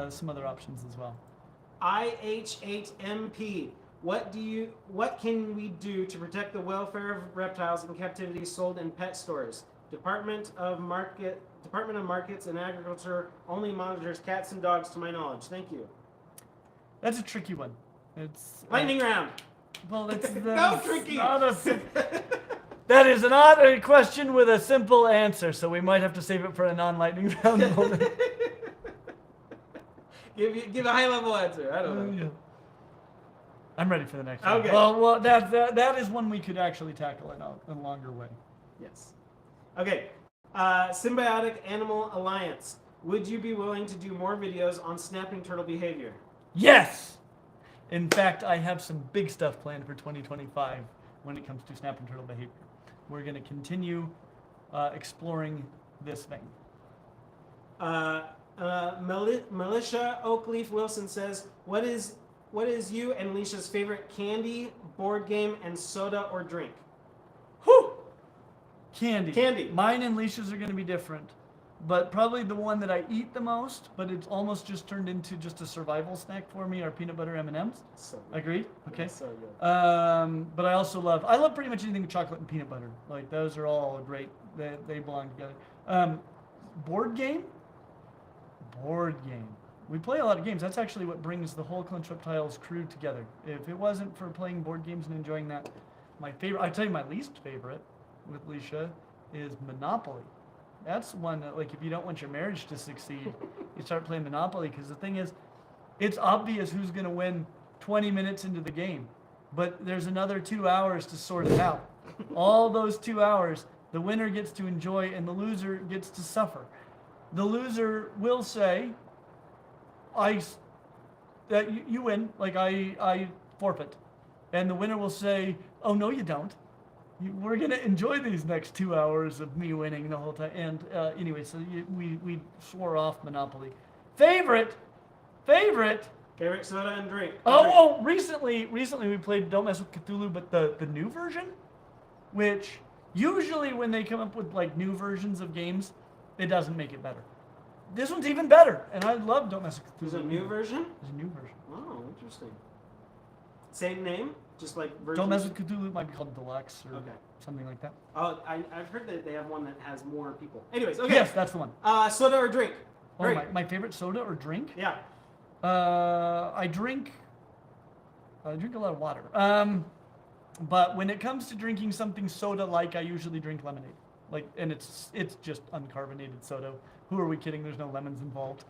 some other options as well. IH8MP. What can we do to protect the welfare of reptiles in captivity sold in pet stores? Department of Markets and Agriculture only monitors cats and dogs, to my knowledge. Thank you. That's a tricky one. It's Lightning round. Well, it's No tricky. That is not a question with a simple answer, so we might have to save it for a non-lightning round moment. Give a high level answer. I don't know. Yeah. I'm ready for the next one. Okay. Well, that is one we could actually tackle in a longer way. Yes. Okay. Symbiotic Animal Alliance. Would you be willing to do more videos on snapping turtle behavior? Yes! In fact, I have some big stuff planned for 2025 when it comes to snapping turtle behavior. We're going to continue exploring this vein. Militia Oakleaf Wilson says, what is you and Alicia's favorite candy, board game, and soda or drink? Whew! Candy. Candy. Mine and Leisha's are going to be different. But probably the one that I eat the most, but it's almost just turned into just a survival snack for me, are peanut butter M&Ms. So good. Agreed? Okay. So good. But I also love pretty much anything with chocolate and peanut butter. Like, those are all great. They belong together. Board game? Board game. We play a lot of games. That's actually what brings the whole Clint Reptiles crew together. If it wasn't for playing board games and enjoying that, my favorite, I tell you my least favorite with Leisha is Monopoly. That's one that, like, if you don't want your marriage to succeed, you start playing Monopoly, because the thing is, it's obvious who's going to win 20 minutes into the game, but there's another 2 hours to sort it out. All those 2 hours, the winner gets to enjoy and the loser gets to suffer. The loser will say, that you win, like I forfeit. And the winner will say, oh, no, you don't. We're going to enjoy these next 2 hours of me winning the whole time. And anyway, so we swore off Monopoly. Favorite Favorite soda and drink. Recently we played Don't Mess with Cthulhu, but the new version, which usually when they come up with like new versions of games, it doesn't make it better. This one's even better, and I love Don't Mess with Cthulhu. There's a new version? There's a new version. Oh, interesting. Same name? Just like version? Don't Mess with Cthulhu might be called Deluxe or something like that. Oh, I've heard that they have one that has more people. Anyways, okay. Yes, that's the one. Soda or drink? Oh, Drink. my favorite soda or drink? Yeah. I drink a lot of water. But when it comes to drinking something soda-like, I usually drink lemonade. And it's just uncarbonated soda. Who are we kidding? There's no lemons involved.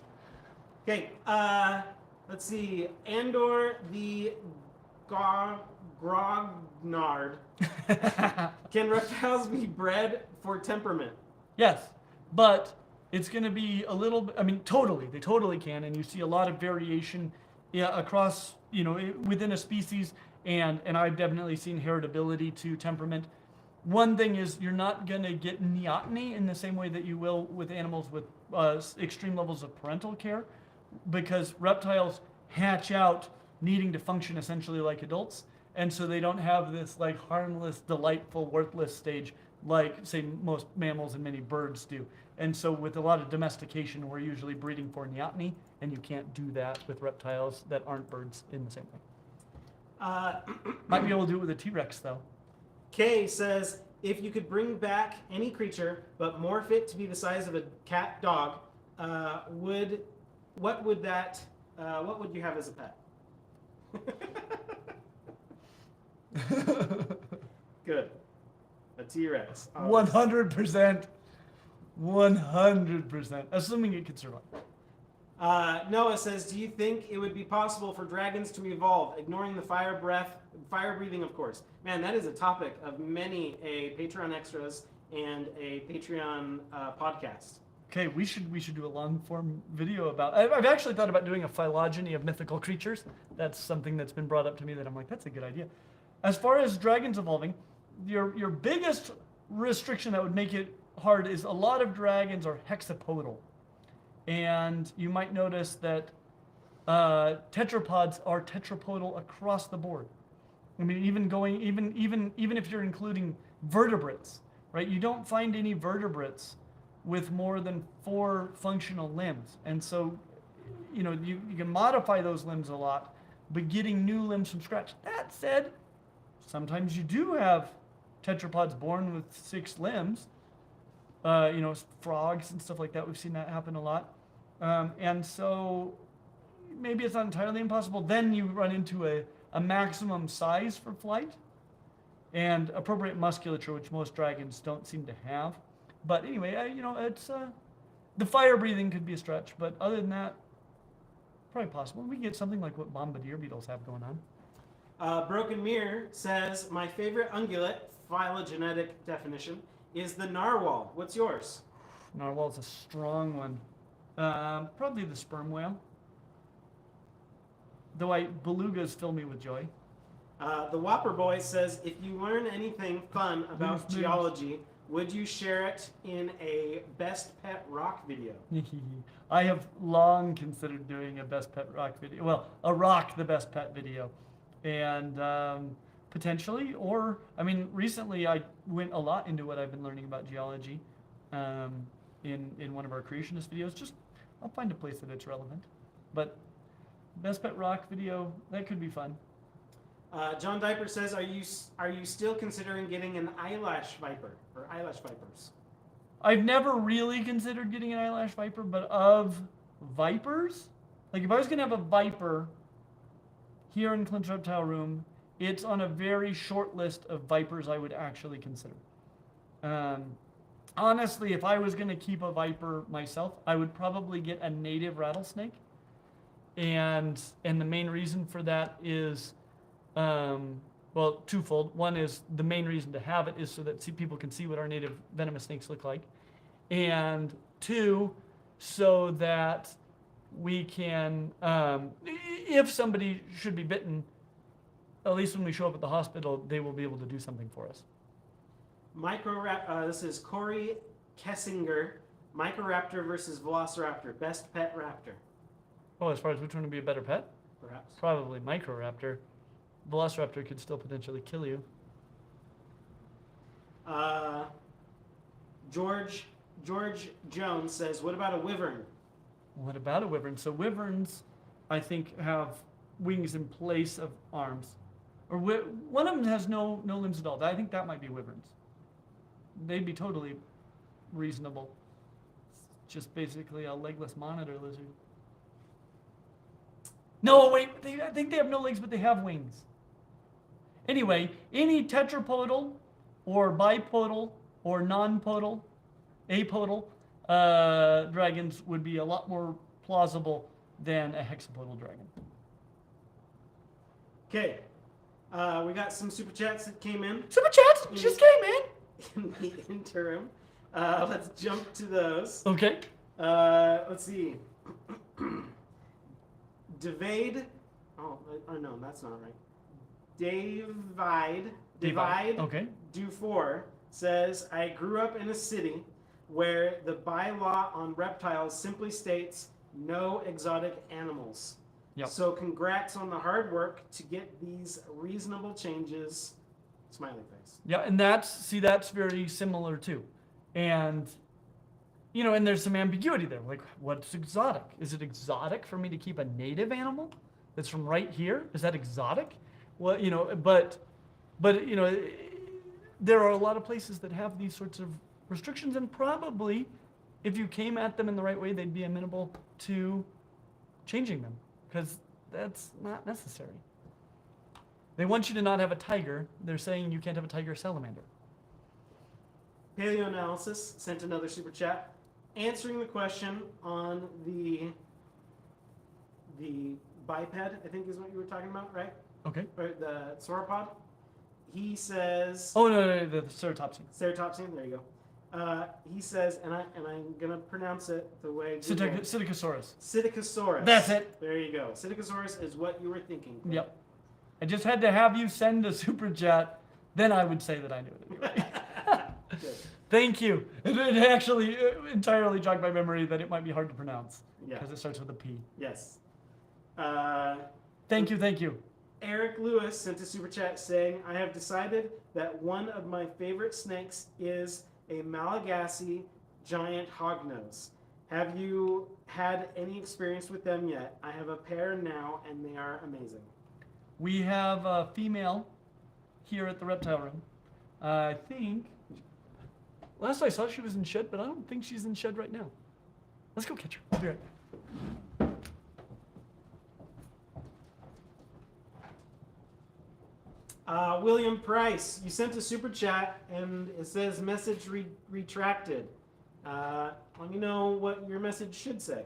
Okay. Let's see. Andor the Grognard. Can reptiles be bred for temperament? Yes, but it's going to be a little. I mean, totally. They totally can, and you see a lot of variation across, within a species, and I've definitely seen heritability to temperament. One thing is you're not going to get neoteny in the same way that you will with animals with extreme levels of parental care, because reptiles hatch out needing to function essentially like adults, and so they don't have this like harmless, delightful, worthless stage like, say, most mammals and many birds do. And so with a lot of domestication, we're usually breeding for neoteny, and you can't do that with reptiles that aren't birds in the same way. Might be able to do it with a T-Rex, though. Kay says, if you could bring back any creature, but morph it to be the size of a cat dog, what would you have as a pet? Good. A T-Rex. 100%. 100%. Assuming it could survive. Noah says, do you think it would be possible for dragons to evolve, ignoring the fire breathing, of course? Man, that is a topic of many Patreon extras and a Patreon podcast. Okay, we should do a long form video about. I've actually thought about doing a phylogeny of mythical creatures. That's something that's been brought up to me that I'm like, that's a good idea. As far as dragons evolving, your biggest restriction that would make it hard is a lot of dragons are hexapodal, and you might notice that tetrapods are tetrapodal across the board. I mean, even if you're including vertebrates, right? You don't find any vertebrates with more than 4 functional limbs. And so, you can modify those limbs a lot, but getting new limbs from scratch. That said, sometimes you do have tetrapods born with 6 limbs, frogs and stuff like that. We've seen that happen a lot. And so maybe it's not entirely impossible. Then you run into a maximum size for flight and appropriate musculature, which most dragons don't seem to have. But anyway, it's the fire breathing could be a stretch, but other than that, probably possible. We can get something like what bombardier beetles have going on. Broken Mirror says, my favorite ungulate, phylogenetic definition, is the narwhal. What's yours? Narwhal's a strong one. Probably the sperm whale. Though belugas fill me with joy. The Whopper Boy says, if you learn anything fun about geology, would you share it in a Best Pet Rock video? I have long considered doing a Best Pet Rock video. Well, a Rock the Best Pet video. And potentially, recently I went a lot into what I've been learning about geology in one of our creationist videos. I'll find a place that it's relevant. But Best Pet Rock video, that could be fun. John Diaper says, are you still considering getting an eyelash viper or eyelash vipers? I've never really considered getting an eyelash viper, but of vipers, like if I was going to have a viper here in Clint's Reptile Room, it's on a very short list of vipers I would actually consider. Honestly, if I was going to keep a viper myself, I would probably get a native rattlesnake. And the main reason for that is, twofold. One is the main reason to have it is so that people can see what our native venomous snakes look like. And 2, so that we can, if somebody should be bitten, at least when we show up at the hospital, they will be able to do something for us. This is Corey Kessinger. Microraptor versus Velociraptor. Best pet raptor. Oh, as far as which one would be a better pet? Perhaps. Probably Microraptor. Velociraptor could still potentially kill you. George Jones says, what about a wyvern? What about a wyvern? So wyverns, I think, have wings in place of arms. Or one of them has no limbs at all. I think that might be wyverns. They'd be totally reasonable. It's just basically a legless monitor lizard. No, wait, I think they have no legs, but they have wings. Anyway, any tetrapodal or bipodal or non-podal, apodal dragons would be a lot more plausible than a hexapodal dragon. Okay, we got some super chats that came in. Super chats just came in. In the interim. Let's jump to those. Okay. Let's see. Divide. Oh no, that's not right. Divide. Okay. Dufour says, I grew up in a city where the bylaw on reptiles simply states no exotic animals. Yep. So congrats on the hard work to get these reasonable changes. Smiley face. Yeah, and that's very similar too. And and there's some ambiguity there. Like, what's exotic? Is it exotic for me to keep a native animal that's from right here? Is that exotic? Well, but there are a lot of places that have these sorts of restrictions, and probably if you came at them in the right way, they'd be amenable to changing them, because that's not necessary. They want you to not have a tiger. They're saying you can't have a tiger salamander. Paleoanalysis sent another super chat answering the question on the biped, I think is what you were talking about, right? Okay. Or the sauropod. He says... Oh, no, the ceratopsian. Ceratopsian, there you He says, and I'm gonna pronounce it the way Psittacosaurus. Psittacosaurus. That's it. There you go. Psittacosaurus is what you were thinking. Yep. I just had to have you send a super chat, then I would say that I knew it anyway. Good. Thank you. It actually entirely jogged my memory that it might be hard to pronounce Yeah. because it starts with a P. Yes. Thank you. Eric Lewis sent a super chat saying, I have decided that one of my favorite snakes is a Malagasy giant hognose. Have you had any experience with them yet? I have a pair now and they are amazing. We have a female here at the reptile room. I think, last I saw she was in shed, but I don't think she's in shed right now. Let's go catch her. I'll be right back. William Price, you sent a super chat and it says message retracted. Let me know what your message should say.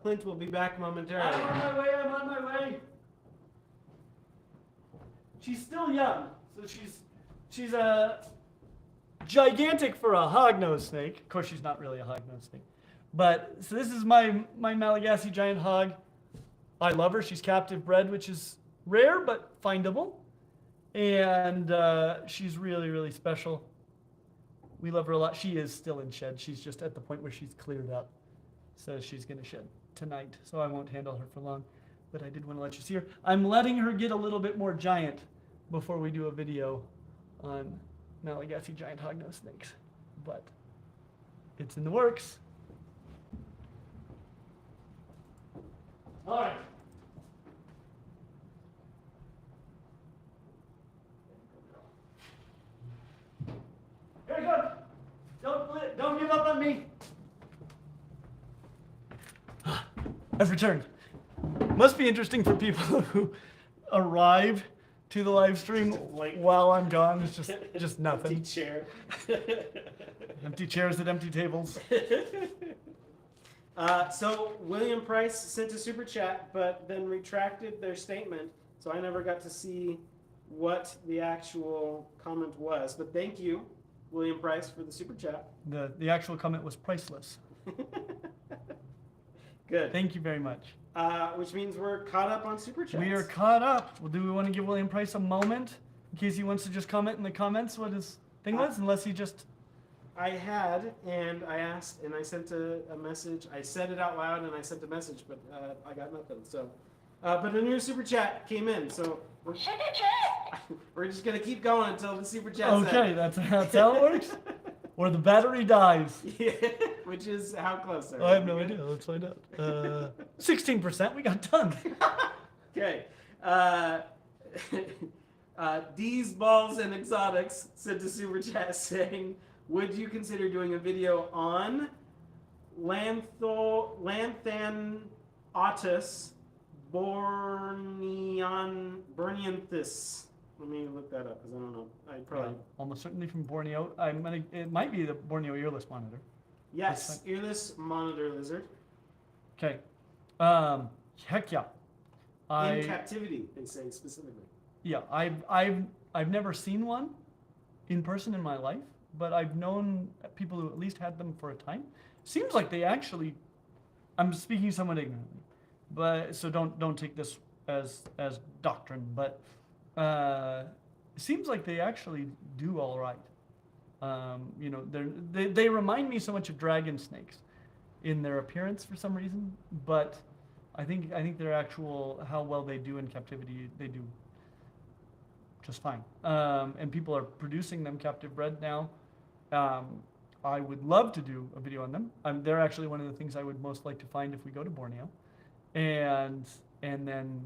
Clint will be back momentarily. I'm on my way. She's still young, so she's gigantic for a hognose snake. Of course, she's not really a hognose snake. But, so this is my Malagasy giant hog. I love her. She's captive bred, which is rare, but findable. And she's really, really special. We love her a lot. She is still in shed. She's just at the point where she's cleared up. So she's going to shed tonight. So I won't handle her for long. But I did want to let you see her. I'm letting her get a little bit more giant before we do a video on Malagasy giant hognose snakes. But it's in the works. All right. Very good. Don't give up on me. I've returned. Must be interesting for people who arrive to the live stream while I'm gone. It's just nothing. Empty chair. Empty chairs at empty tables. So William Price sent a super chat, but then retracted their statement. So I never got to see what the actual comment was. But thank you, William Price, for the super chat. The actual comment was priceless. Good. Thank you very much. Which means we're caught up on super chats. We are caught up. Well, do we want to give William Price a moment in case he wants to just comment in the comments what his thing was, unless he just... I had, and I asked, and I sent a message. I said it out loud, and I sent a message, but I got nothing. So, but a new super chat came in, so we're just gonna keep going until the super chat. Okay, that's how it works. Or the battery dies. Yeah, which is how close are we? I have no idea. Let's find out. 16%. We got done. Okay. D's Balls and Exotics sent a super chat saying, would you consider doing a video on Lanthanotus borneanthus? Let me look that up because I don't know. I probably almost certainly from Borneo. It might be the Borneo earless monitor. yes, earless monitor lizard. Okay. Heck yeah. In captivity, they say specifically. Yeah, I've never seen one in person in my life, but I've known people who at least had them for a time. Seems like they actually. I'm speaking somewhat ignorantly, but so don't take this as doctrine, but. It seems like they actually do all right. You know, they remind me so much of dragon snakes in their appearance for some reason, but I think their actual how well they do in captivity, they do just fine. And people are producing them captive bred now. I would love to do a video on them. They're actually one of the things I would most like to find if we go to Borneo, and then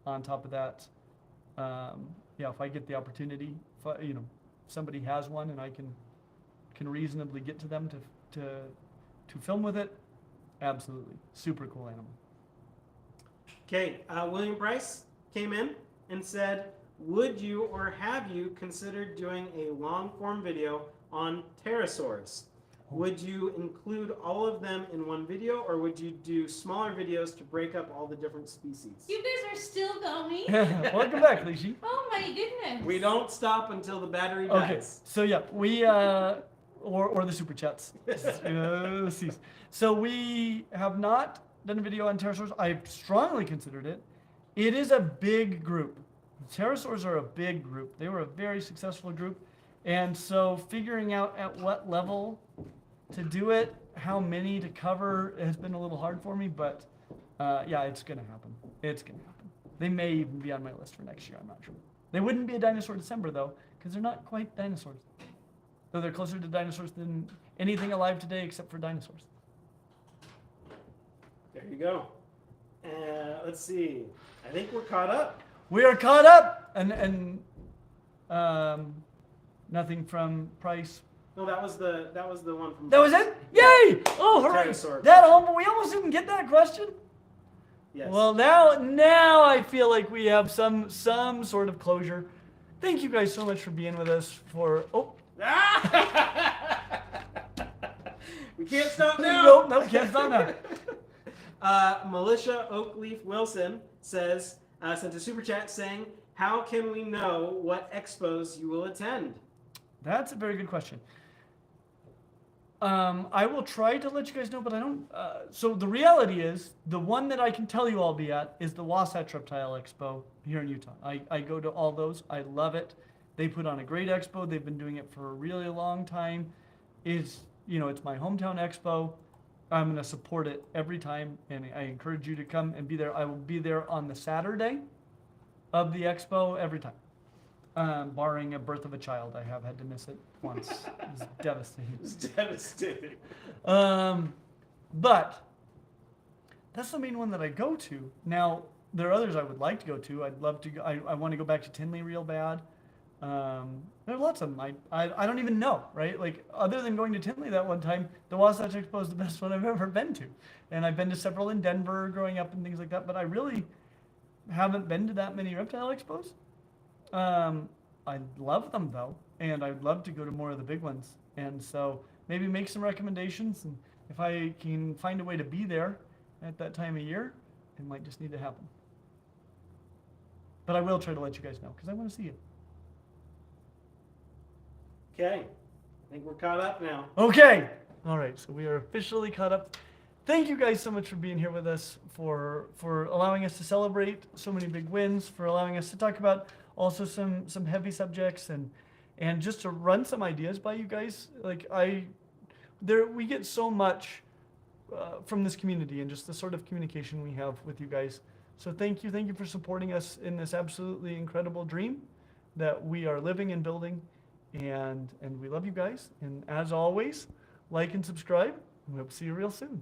on top of that. Yeah, if I get the opportunity, if somebody has one and I can reasonably get to them to film with it, absolutely, super cool animal. Okay, William Price came in and said, would you or have you considered doing a long form video on pterosaurs? Would you include all of them in one video, or would you do smaller videos to break up all the different species? You guys are still going? Welcome back, Lehi. Oh my goodness. We don't stop until the battery Okay, dies. so yeah, we or the super chats. So we have not done a video on pterosaurs. I've strongly considered it. It is a big group. Pterosaurs are a big group. They were a very successful group, and so figuring out at what level to do it, how many to cover, has been a little hard for me. But yeah, it's gonna happen. It's gonna happen. They may even be on my list for next year. I'm not sure. They wouldn't be a dinosaur December though, because they're not quite dinosaurs. Though they're closer to dinosaurs than anything alive today except for dinosaurs. There you go. Let's see. I think we're caught up. We are caught up, and nothing from Price. No, that was the one from. That was it. Yay! Oh, hooray! Pterosaur. We almost didn't get that question. Yes. Well, now I feel like we have some sort of closure. Thank you guys so much for being with us. We can't stop now. Nope, can't stop now. Militia Oakleaf Wilson says, sent a super chat saying, how can we know what expos you will attend? That's a very good question. I will try to let you guys know, but I don't. So the reality is, the one that I can tell you I'll be at is the Wasatch Reptile Expo here in Utah. I go to all those. I love it. They put on a great expo. They've been doing it for a really long time. It's my hometown expo. I'm going to support it every time, and I encourage you to come and be there. I will be there on the Saturday of the expo every time. Barring a birth of a child, I have had to miss it once. It was devastating. It's devastating. But that's the main one that I go to. Now, there are others I would like to go to. I'd love to go. I want to go back to Tinley real bad. There are lots of them. I don't even know, right? Like, other than going to Tinley that one time, the Wasatch Expo is the best one I've ever been to. And I've been to several in Denver growing up and things like that, but I really haven't been to that many reptile expos. I love them though, and I'd love to go to more of the big ones. And so maybe make some recommendations, and if I can find a way to be there at that time of year, it might just need to happen. But I will try to let you guys know, because I want to see you. Okay. I think we're caught up now. Okay. All right. So we are officially caught up. Thank you guys so much for being here with us, for allowing us to celebrate so many big wins, for allowing us to talk about also some heavy subjects, and just to run some ideas by you guys. Like we get so much from this community and just the sort of communication we have with you guys. So thank you for supporting us in this absolutely incredible dream that we are living and building. And we love you guys. And as always, like and subscribe. We hope to see you real soon.